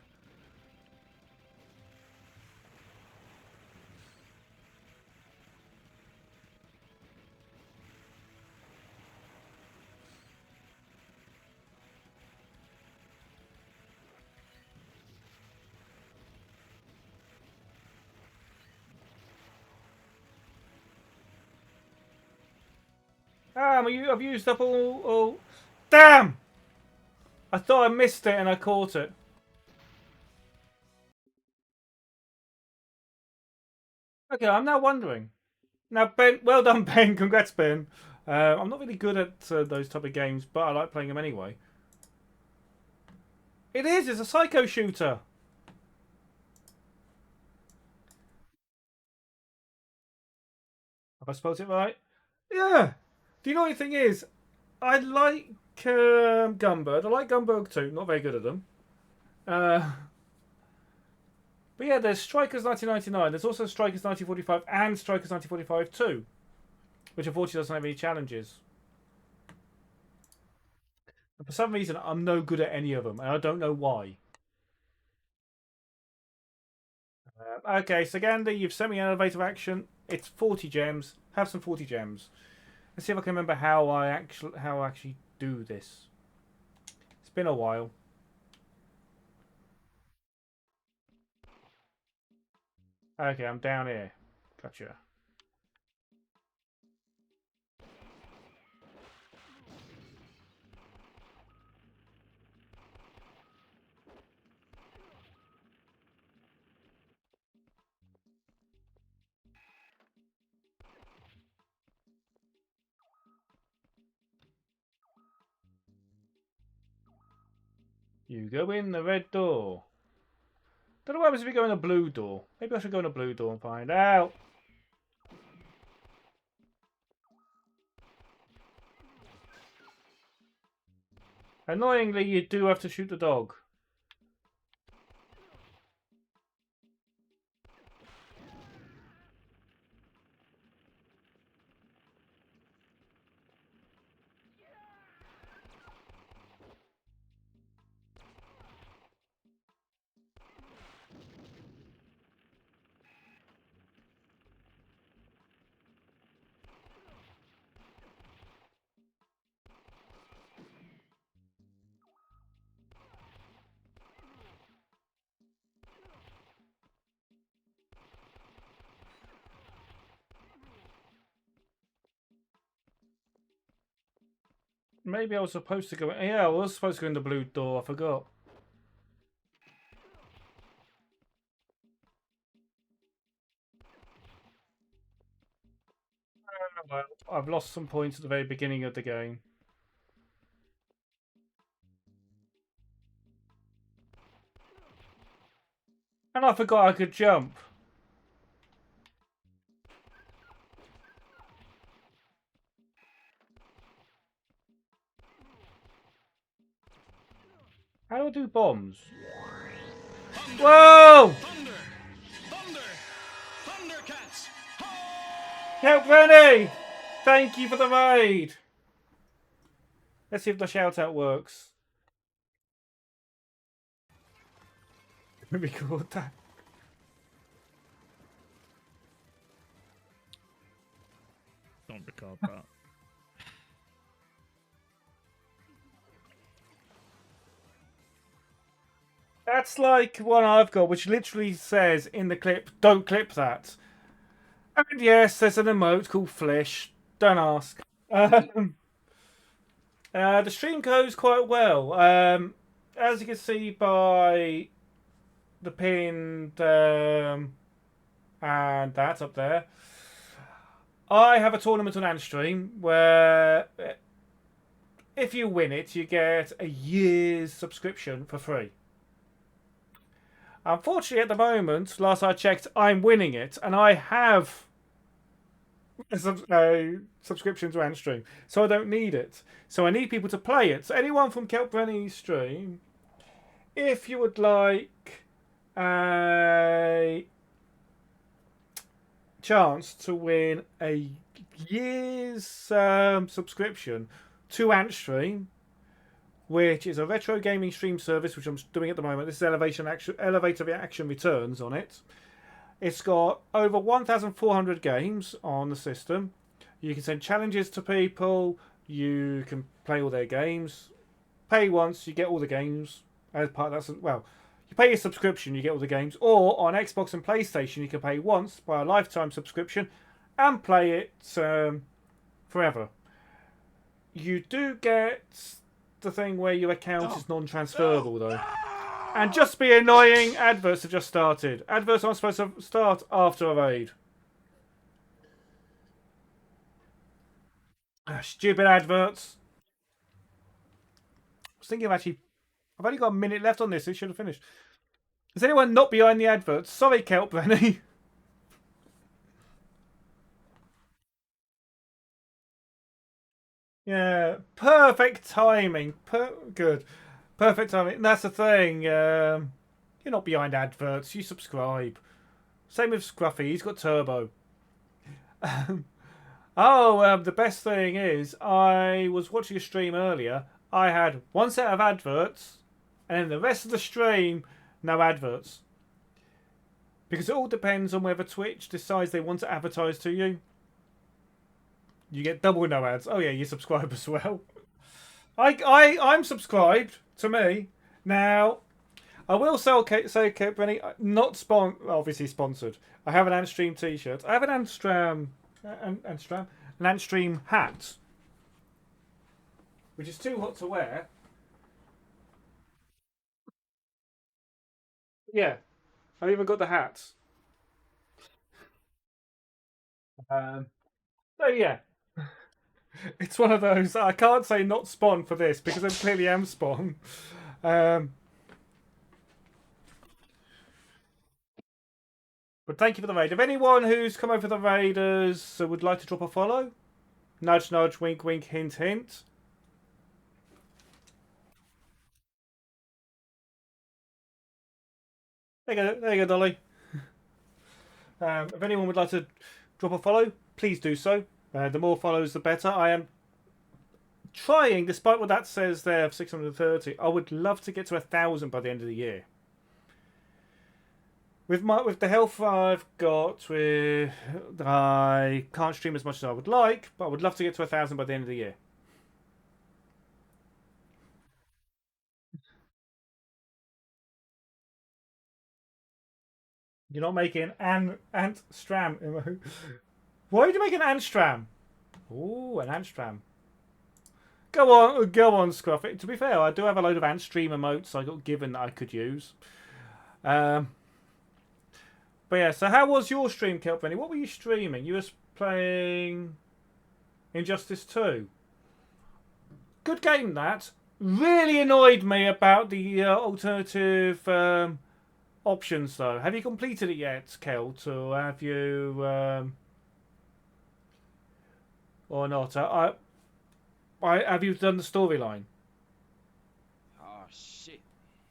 Damn, I've used up all... Damn! I thought I missed it and I caught it. Okay, I'm now wondering. Now, Ben, well done, Ben. Congrats, Ben. I'm not really good at those type of games, but I like playing them anyway. It is. It's a psycho shooter. Have I spelled it right? Yeah. Do you know what the thing is? I like Gunbird. I like Gunbird too. Not very good at them. But yeah, there's Strikers 1999. There's also Strikers 1945 and Strikers 1945 too, which unfortunately doesn't have any challenges. But for some reason, I'm no good at any of them, and I don't know why. Okay, so Gandhi, you've sent me an elevator action. It's 40 gems. Have some 40 gems. Let's see if I can remember how I actually do this. It's been a while. Okay, I'm down here. Gotcha. You go in the red door. Don't know what happens if you go in the blue door. Maybe I should go in the blue door and find out. Annoyingly, you do have to shoot the dog. Maybe I was supposed to go... Yeah, I was supposed to go in the blue door. I forgot. Well, I've lost some points at the very beginning of the game. And I forgot I could jump. How do I do bombs? Whoa! Help, Rennie! Thank you for the raid! Let's see if the shout out works. Record that. Don't record that. That's like one I've got, which literally says in the clip, "Don't clip that." And yes, there's an emote called Flish. Don't ask. The stream goes quite well. As you can see by the pinned and that up there, I have a tournament on Antstream where if you win it, you get a year's subscription for free. Unfortunately, at the moment, last I checked, I'm winning it, and I have a subscription to Antstream, so I don't need it. So I need people to play it. So anyone from Kelprenny's stream, if you would like a chance to win a year's subscription to Antstream, which is a retro gaming stream service, which I'm doing at the moment. This is Elevator Action Returns on it. It's got over 1,400 games on the system. You can send challenges to people. You can play all their games. Pay once, you get all the games. As part of that, well, you pay your subscription, you get all the games. Or on Xbox and PlayStation, you can pay once by a lifetime subscription and play it forever. You do get the thing where your account is non-transferable though. And just be annoying, adverts have just started. Adverts aren't supposed to start after a raid. Stupid adverts. I was thinking of actually, I've only got a minute left on this, it should have finished. Is anyone not behind the adverts? Sorry, Kelprenny. Yeah, perfect timing. Good. Perfect timing. And that's the thing. You're not behind adverts. You subscribe. Same with Scruffy. He's got turbo. The best thing is, I was watching a stream earlier. I had one set of adverts, and then the rest of the stream, no adverts. Because it all depends on whether Twitch decides they want to advertise to you. You get double no ads. Oh yeah, you subscribe as well. I'm subscribed to me. Now, I will say, Benny, not obviously sponsored. I have an Antstream t-shirt. I have an Antstream hat, which is too hot to wear. Yeah, I've even got the hats. So yeah, it's one of those. I can't say not spawn for this because I clearly am spawn. But thank you for the raid. If anyone who's come over the raiders would like to drop a follow, nudge, nudge, wink, wink, hint, hint. There you go, Dolly. If anyone would like to drop a follow, please do so. The more follows, the better. I am trying, despite what that says there, 630. I would love to get to 1,000 by the end of the year. With the health I've got, I can't stream as much as I would like, but I would love to get to 1,000 by the end of the year. You're not making an Antstram. Why would you make an Antstram? Ooh, an Antstram. Go on, Scruffy. To be fair, I do have a load of Antstream emotes I got given that I could use. But yeah, so how was your stream, Kelpenny? What were you streaming? You were playing Injustice 2. Good game, that. Really annoyed me about the alternative options, though. Have you completed it yet, Kelt, or have you... or not? Have you done the storyline? Oh shit!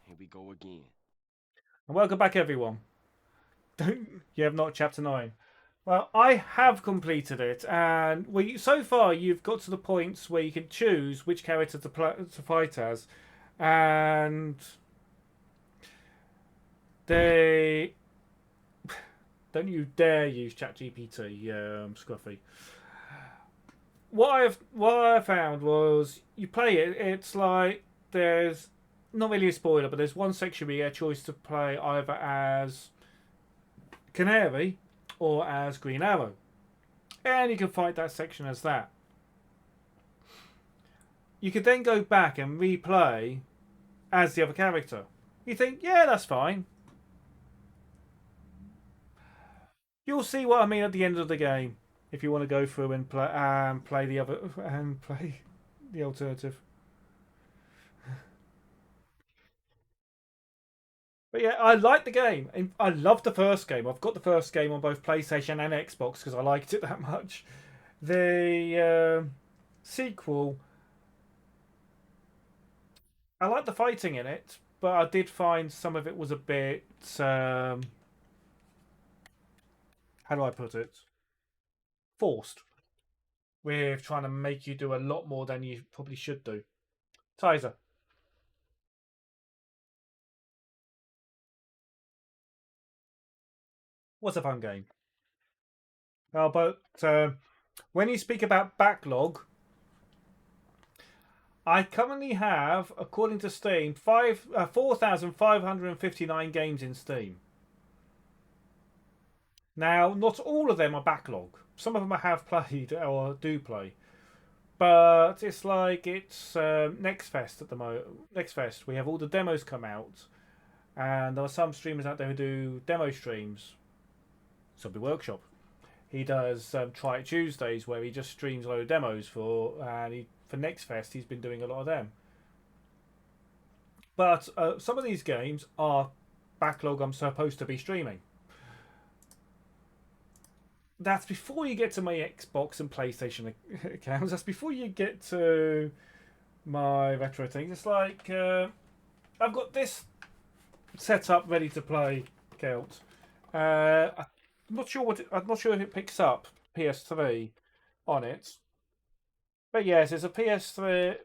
Here we go again. And welcome back, everyone. You have not chapter 9. Well, I have completed it, and so far you've got to the points where you can choose which character to fight as, and they don't you dare use ChatGPT, Scruffy. What I found was you play it. It's like there's not really a spoiler, but there's one section where you get a choice to play either as Canary or as Green Arrow, and you can fight that section as that. You could then go back and replay as the other character. You think, yeah, that's fine. You'll see what I mean at the end of the game if you want to go through and play the alternative. But yeah, I like the game. I love the first game. I've got the first game on both PlayStation and Xbox because I liked it that much. The sequel, I like the fighting in it, but I did find some of it was a bit. How do I put it? Forced. With trying to make you do a lot more than you probably should do. Tizer. What's a fun game? Oh, but when you speak about backlog, I currently have, according to Steam, 4,559 games in Steam. Now, not all of them are backlog. Some of them I have played or do play. But it's like it's Next Fest at the moment. Next Fest, we have all the demos come out. And there are some streamers out there who do demo streams. Zombie Workshop. He does Try It Tuesdays where he just streams a load of demos for Next Fest. He's been doing a lot of them. But some of these games are backlog I'm supposed to be streaming. That's before you get to my Xbox and PlayStation accounts. That's before you get to my retro things. It's like I've got this set up ready to play. Kelt. I'm not sure I'm not sure if it picks up PS3 on it. But yes, it's a PS3.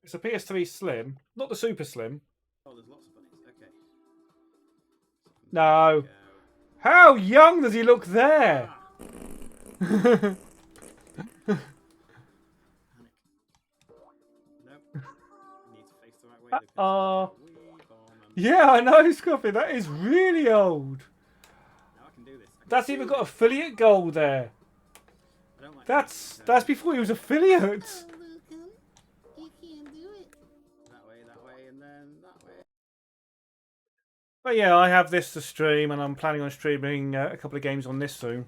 It's a PS3 Slim, not the Super Slim. Oh, there's lots of bunnies. Okay. No. How young does he look there? Panic. Nope. Need to face the right way. Yeah, I know, Scruffy. That is really old. Now I can do this. That's even got affiliate gold there. I don't like That's before he was affiliate. You can do it. That way, and then that way. But yeah, I have this to stream, and I'm planning on streaming a couple of games on this soon.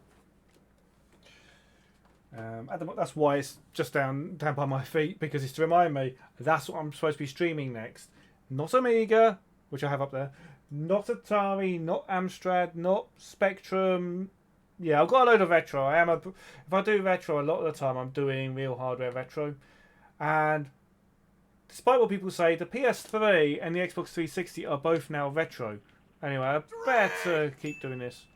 That's why it's just down by my feet, because it's to remind me that's what I'm supposed to be streaming next. Not Amiga, which I have up there. Not Atari, not Amstrad, not Spectrum. Yeah, I've got a load of retro. If I do retro, a lot of the time I'm doing real hardware retro. And despite what people say, the PS3 and the Xbox 360 are both now retro. Anyway, I better keep doing this.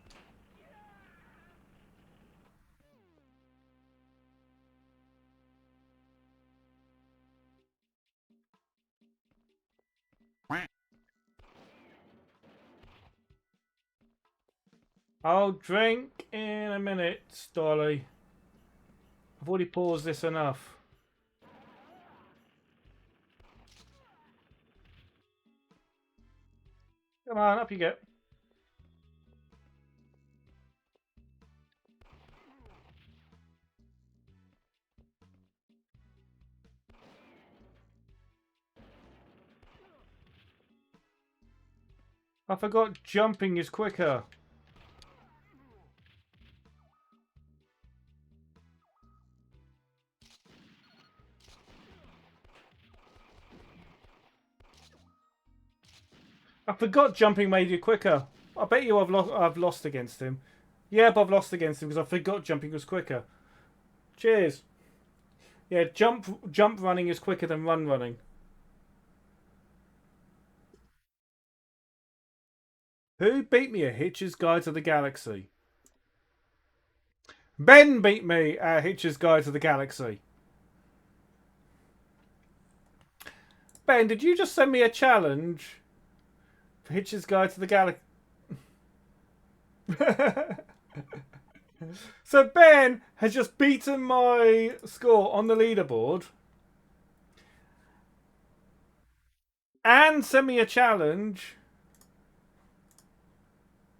I'll drink in a minute, Dolly. I've already paused this enough. Come on, up you get. I forgot jumping is quicker. I forgot jumping made you quicker. I bet you I've lost against him. Yeah, but I've lost against him because I forgot jumping was quicker. Cheers. Yeah, jump running is quicker than run running. Who beat me at Hitch's Guide to the Galaxy? Ben beat me at Hitch's Guide to the Galaxy. Ben, did you just send me a challenge for Hitch's Guide to the Galaxy? So Ben has just beaten my score on the leaderboard and sent me a challenge,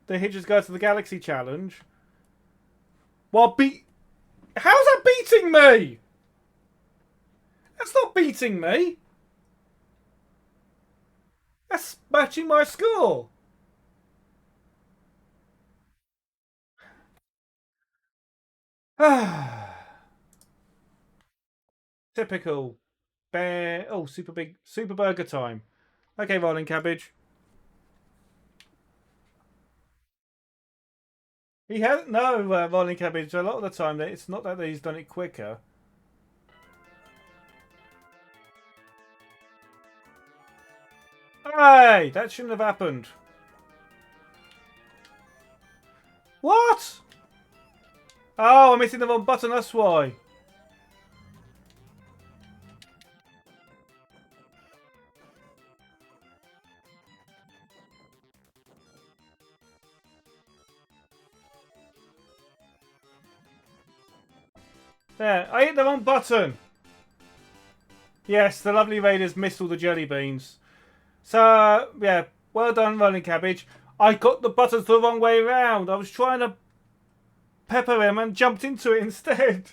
the Hitch's Guide to the Galaxy challenge. How's that beating me? That's not beating me. That's matching my score. Typical. Bear. Oh, super burger time. Okay, rolling cabbage. He has no rolling cabbage. A lot of the time, it's not that he's done it quicker. Hey, that shouldn't have happened. What? Oh, I'm hitting the wrong button. That's why. There, I hit the wrong button. Yes, the lovely raiders missed all the jelly beans. So, yeah, well done, rolling cabbage. I got the buttons the wrong way around. I was trying to pepper him and jumped into it instead.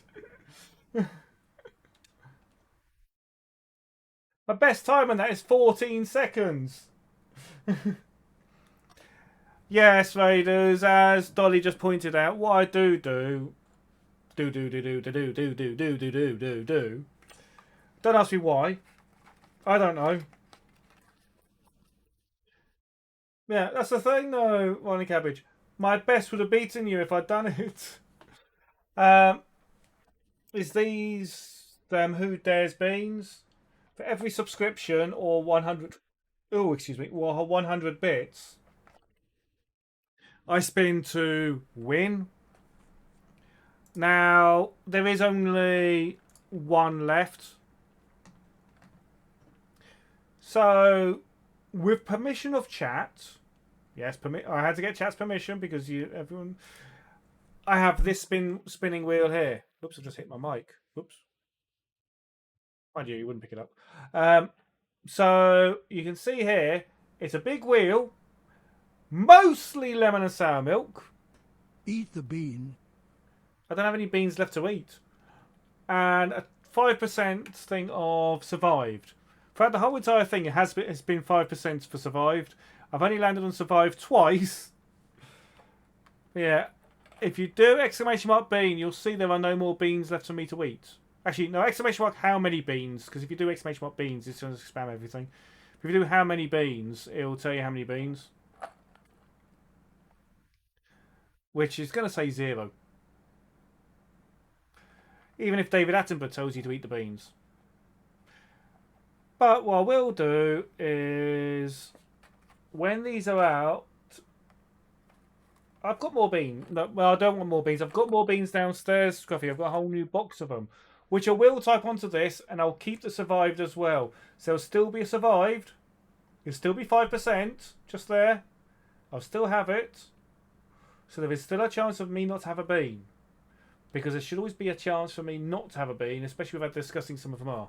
My best time on that is 14 seconds. Yes, raiders, as Dolly just pointed out, what I do. Don't ask me why. I don't know. Yeah, that's the thing though, Ronnie Cabbage. My best would have beaten you if I'd done it. Is these Who Dares Beans? For every subscription or 100... Oh, excuse me. Well, 100 bits. I spin to win. Now, there is only one left. So, with permission of chat... Yes, I had to get chat's permission because everyone... I have this spinning wheel here. Oops, I just hit my mic. Oops. Mind you wouldn't pick it up. So, you can see here, it's a big wheel. Mostly lemon and sour milk. Eat the bean. I don't have any beans left to eat. And a 5% thing of survived. Throughout the whole entire thing, it's been 5% for survived. I've only landed on survived twice. Yeah. If you do exclamation mark bean, you'll see there are no more beans left for me to eat. Actually, no, exclamation mark how many beans. Because if you do exclamation mark beans, it's going to spam everything. If you do how many beans, it will tell you how many beans. Which is going to say 0. Even if David Attenborough tells you to eat the beans. But what I will do is, when these are out, I've got more beans. No, well, I don't want more beans. I've got more beans downstairs, Scruffy. I've got a whole new box of them, which I will type onto this, and I'll keep the survived as well. So there'll still be a survived. It'll still be 5%, just there. I'll still have it. So there is still a chance of me not to have a bean. Because there should always be a chance for me not to have a bean, especially without discussing some of them are.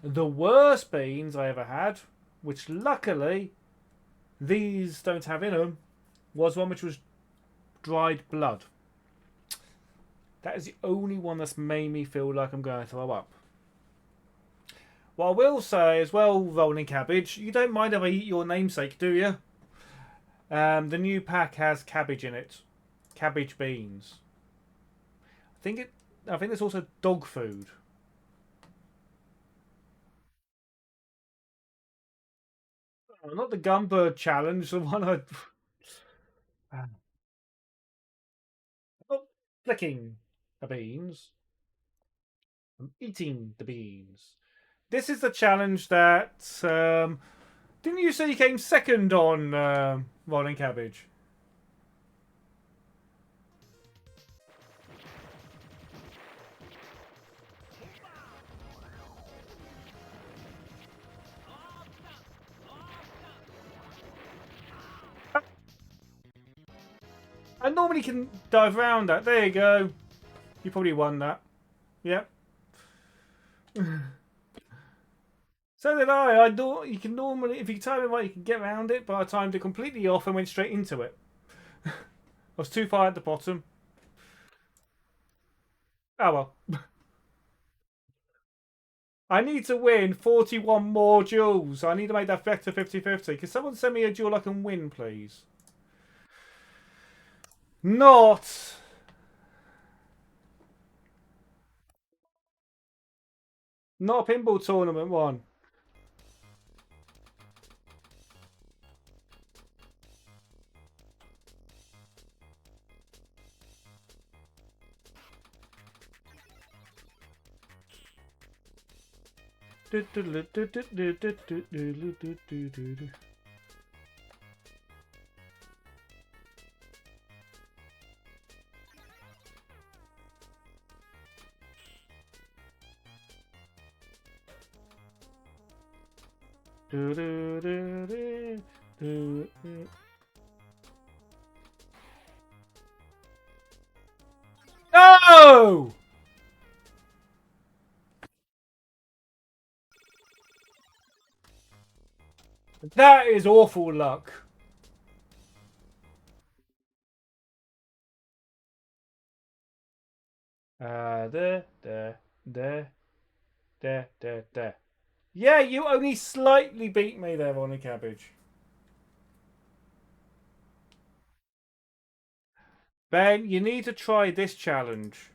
The worst beans I ever had, which luckily these don't have in them, was one which was dried blood. That is the only one that's made me feel like I'm going to throw up. What I will say as well, Rolling Cabbage, you don't mind if I eat your namesake, do you? The new pack has cabbage in it. Cabbage beans. I think there's also dog food. Oh, not the Gumbird challenge, the one I... Oh, flicking the beans. I'm eating the beans. This is the challenge that... didn't you say you came second on Rolling Cabbage? I normally can dive around that. There you go. You probably won that. Yep. So did I. I thought you can normally, if you time it right, you can get around it, but I timed it completely off and went straight into it. I was too far at the bottom. Oh well. I need to win 41 more duels. I need to make that better 50-50. Can someone send me a duel I can win, please? Not. Not a pinball tournament one. No! That is awful luck. There. Yeah, you only slightly beat me there, Ronnie Cabbage. Ben, you need to try this challenge.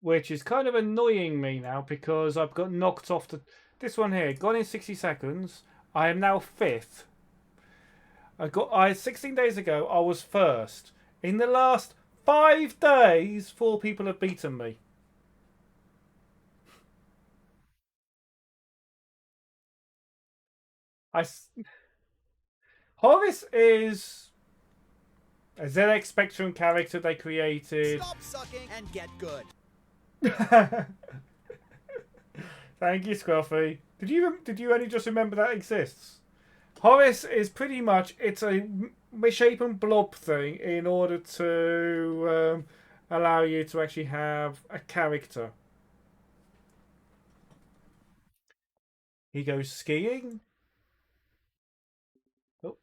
Which is kind of annoying me now because I've got knocked off this one here. Gone in 60 seconds. I am now 5th. 16 days ago, I was 1st. In the last 5 days, 4 people have beaten me. Horace is a ZX Spectrum character they created. Stop sucking and get good. Thank you, Scruffy. Did you only just remember that exists? Horace is pretty much, it's a misshapen blob thing in order to allow you to actually have a character. He goes skiing. Oh.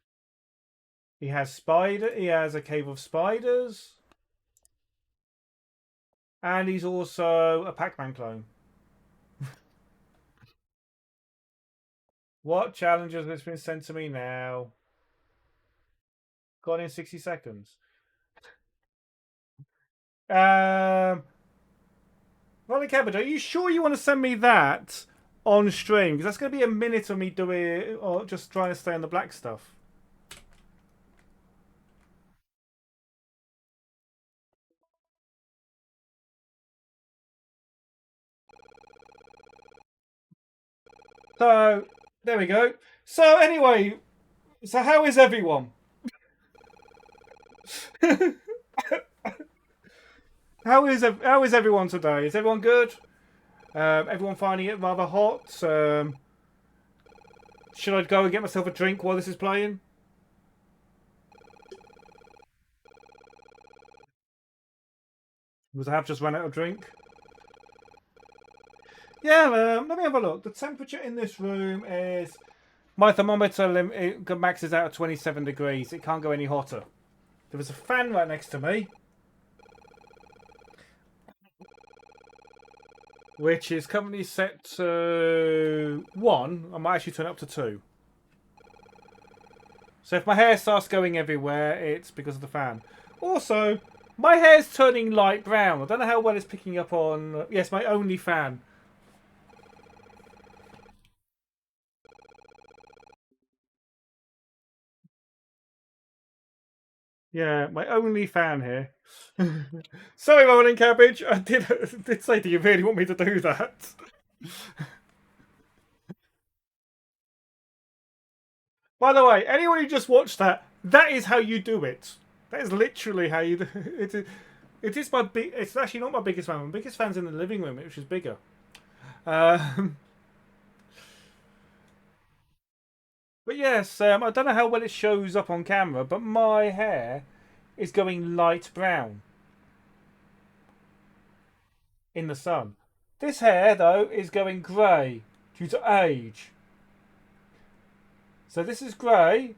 He has a cave of spiders. And he's also a Pac-Man clone. What challenges has been sent to me now? Gone in 60 seconds. Ronnie Cabbage, are you sure you want to send me that on stream? Because that's going to be a minute of me doing it, or just trying to stay on the black stuff. So, there we go. So, anyway, so how is everyone? How is everyone today? Is everyone good? Everyone finding it rather hot? Should I go and get myself a drink while this is playing? Because I have just run out of drink. Yeah, let me have a look. The temperature in this room is... My thermometer maxes out at 27 degrees. It can't go any hotter. There was a fan right next to me. Which is currently set to 1. I might actually turn it up to 2. So if my hair starts going everywhere, it's because of the fan. Also, my hair's turning light brown. I don't know how well it's picking up on... Yes, my only fan. Yeah, my only fan here. Sorry, Rolling Cabbage. I did say, do you really want me to do that? By the way, anyone who just watched that, that is how you do it. That is literally how you do it. It is my big. It's actually not my biggest fan. My biggest fan's in the living room, which is bigger. But yes, I don't know how well it shows up on camera, but my hair is going light brown in the sun. This hair, though, is going grey due to age. So this is grey,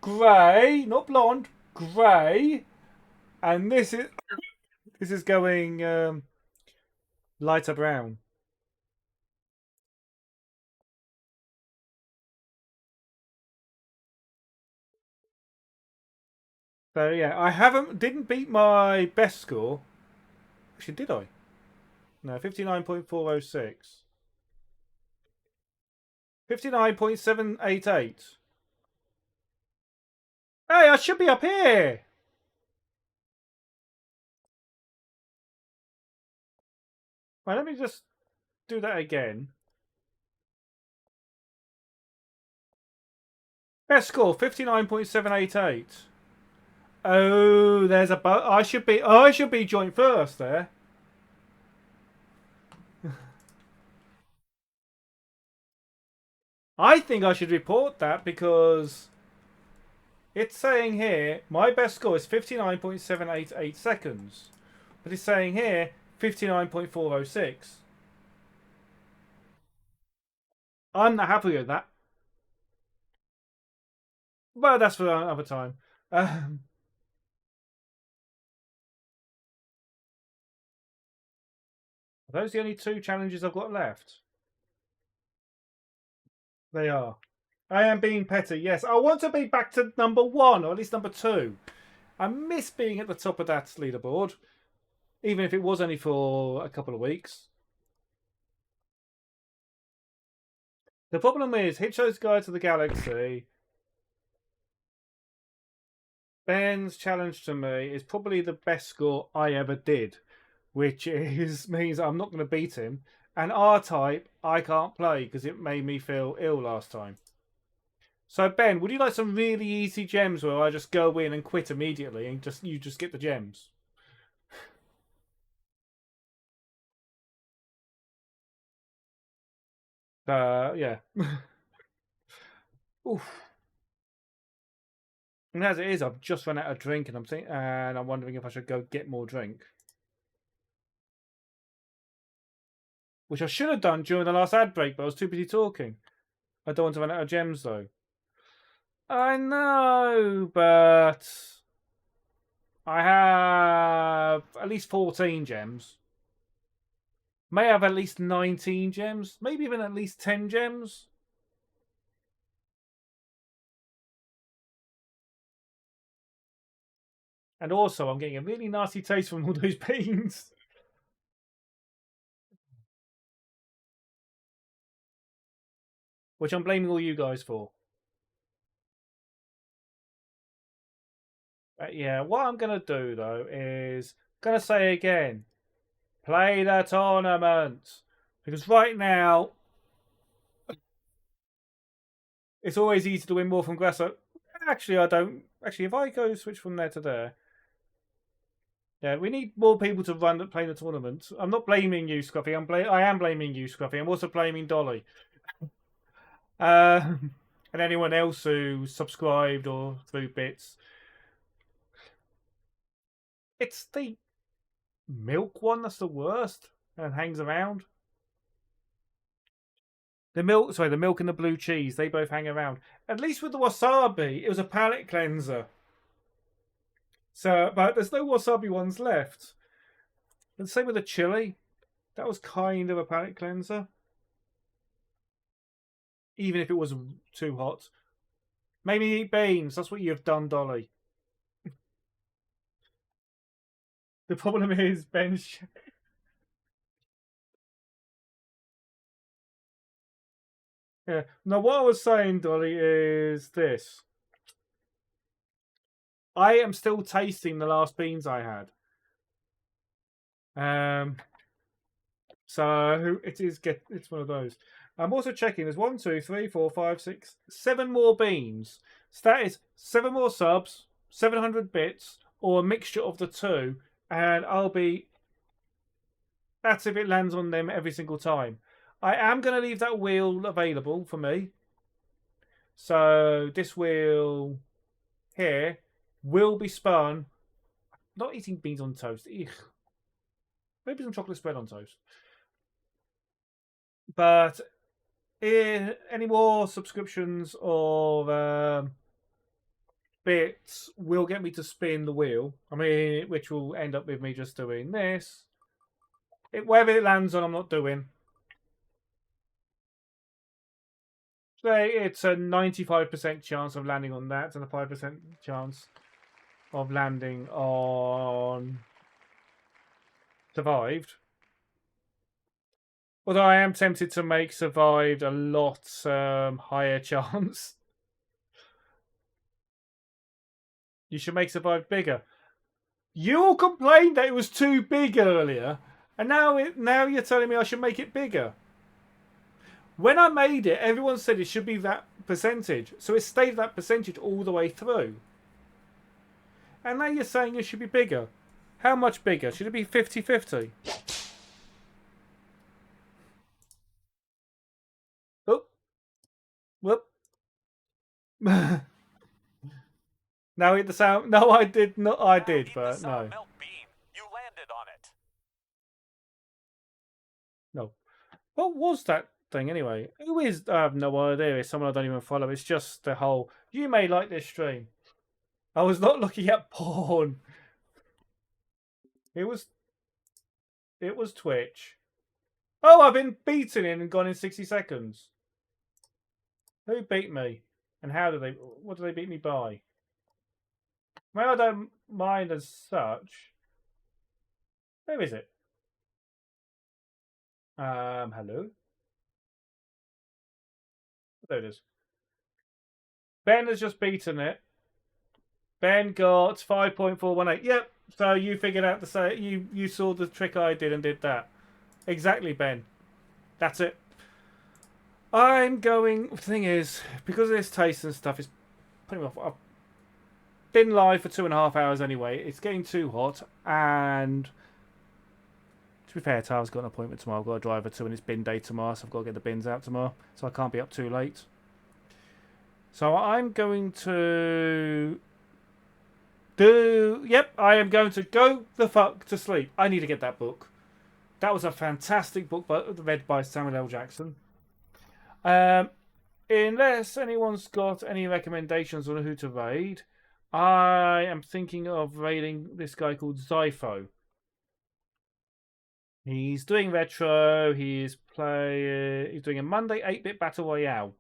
not blonde, grey, and this is going lighter brown. So yeah, I didn't beat my best score. Actually, did I? No, 59.406. 59.788. Hey, I should be up here. Right, let me just do that again. Best score 59.788. Oh, there's a I should be joint first there. I think I should report that because it's saying here my best score is 59.788 seconds. But it's saying here 59.406. I'm not happy with that. But that's for another time. Are those the only two challenges I've got left? They are. I am being petty, yes. I want to be back to number 1, or at least number 2. I miss being at the top of that leaderboard, even if it was only for a couple of weeks. The problem is, Hitchhiker's Guide to the Galaxy, Ben's challenge to me is probably the best score I ever did, which means I'm not going to beat him. And R-Type, I can't play because it made me feel ill last time. So Ben, would you like some really easy gems where I just go in and quit immediately and you just get the gems? Yeah. Oof. And as it is, I've just run out of drink, and I'm wondering if I should go get more drink, which I should have done during the last ad break, but I was too busy talking. I don't want to run out of gems though. I know, but I have at least 14 gems. May have at least 19 gems, maybe even at least 10 gems. And also, I'm getting a really nasty taste from all those beans. Which I'm blaming all you guys for. Yeah, what I'm going to do, though, is going to say again, play the tournament. Because right now, it's always easy to win more from grass. Actually, I don't. Actually, if I go switch from there to there, yeah, we need more people to play the tournament. I'm not blaming you, Scruffy. I am blaming you, Scruffy. I'm also blaming Dolly. And anyone else who subscribed or threw bits. It's the milk one that's the worst and hangs around. The milk and the blue cheese, they both hang around. At least with the wasabi, it was a palate cleanser. So, but there's no wasabi ones left. And same with the chili. That was kind of a palate cleanser. Even if it was too hot. Maybe eat beans. That's what you've done, Dolly. The problem is Ben's... Yeah. Now, what I was saying, Dolly, is this. I am still tasting the last beans I had. So it's one of those. I'm also checking. There's 1, 2, 3, 4, 5, 6, 7 more beans. So that is 7 more subs, 700 bits, or a mixture of the two, and I'll be. That's if it lands on them every single time. I am going to leave that wheel available for me. So this wheel here will be spun. Not eating beans on toast. Eugh. Maybe some chocolate spread on toast. But any more subscriptions or bits will get me to spin the wheel. I mean, which will end up with me just doing this. Wherever it lands on, I'm not doing. Say it's a 95% chance of landing on that and a 5% chance of landing on survived. Although I am tempted to make survived a lot higher chance. You should make survived bigger. You all complained that it was too big earlier, and now you're telling me I should make it bigger. When I made it, everyone said it should be that percentage, so it stayed that percentage all the way through. And now you're saying it should be bigger. How much bigger? Should it be 50-50? Oh. Whoop. Now hit the sound. No, I did not. I did, but no. You landed on it. No. What was that thing anyway? Who is? I have no idea. It's someone I don't even follow. It's just the whole. You may like this stream. I was not looking at porn. It was Twitch. Oh, I've been beaten in and gone in 60 seconds. Who beat me? And how did they? What did they beat me by? Well, I don't mind as such. Where is it? Hello? There it is. Ben has just beaten it. Ben got 5.418. Yep. So you figured out the say you saw the trick I did and did that. Exactly, Ben. That's it. I'm going. The thing is, because of this taste and stuff, it's putting me off. I've been live for 2.5 hours anyway. It's getting too hot, and to be fair, Tara's got an appointment tomorrow. I've got to drive her to, and it's bin day tomorrow, so I've got to get the bins out tomorrow. So I can't be up too late. So I'm going to Yep, I am going to go the fuck to sleep. I need to get that book. That was a fantastic book, read by Samuel L. Jackson. Unless anyone's got any recommendations on who to raid, I am thinking of raiding this guy called Zypho. He's doing retro. He's doing a Monday 8-bit battle royale.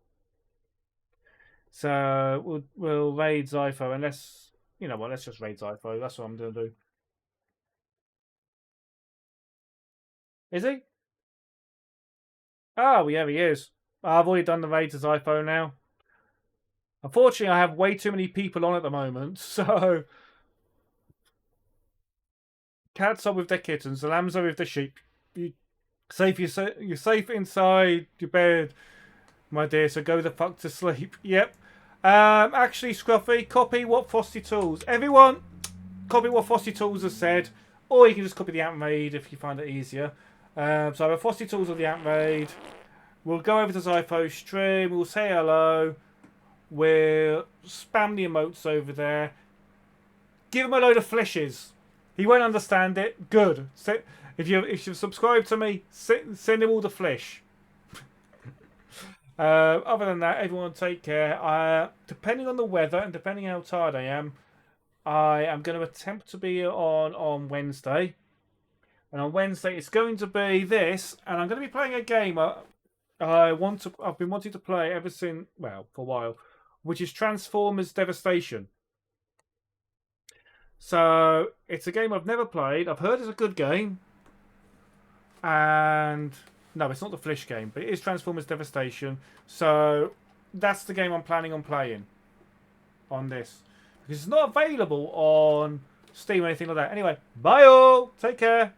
So we'll raid Zypho unless. You know what, let's just raid Zypho. That's what I'm going to do. Is he? Oh, yeah, he is. I've already done the raid to Zypho now. Unfortunately, I have way too many people on at the moment, so... Cats are with their kittens, the lambs are with the sheep. You're safe inside your bed, my dear, so go the fuck to sleep. Yep. Actually, Scruffy, copy what Frosty Tools. Everyone, copy what Frosty Tools has said, or you can just copy the Ant Raid if you find it easier. So the Frosty Tools or the Ant Raid. We'll go over to Zypho's stream. We'll say hello. We'll spam the emotes over there. Give him a load of flishes. He won't understand it. Good. If you've subscribed to me, send him all the flish. Other than that, everyone take care. Depending on the weather and depending how tired I am going to attempt to be on Wednesday. And on Wednesday, it's going to be this, and I'm going to be playing a game I've been wanting to play ever since, well, for a while, which is Transformers Devastation. So it's a game I've never played. I've heard it's a good game, and no, it's not the Flish game, but it is Transformers Devastation. So that's the game I'm planning on playing on this. Because it's not available on Steam or anything like that. Anyway, bye all. Take care.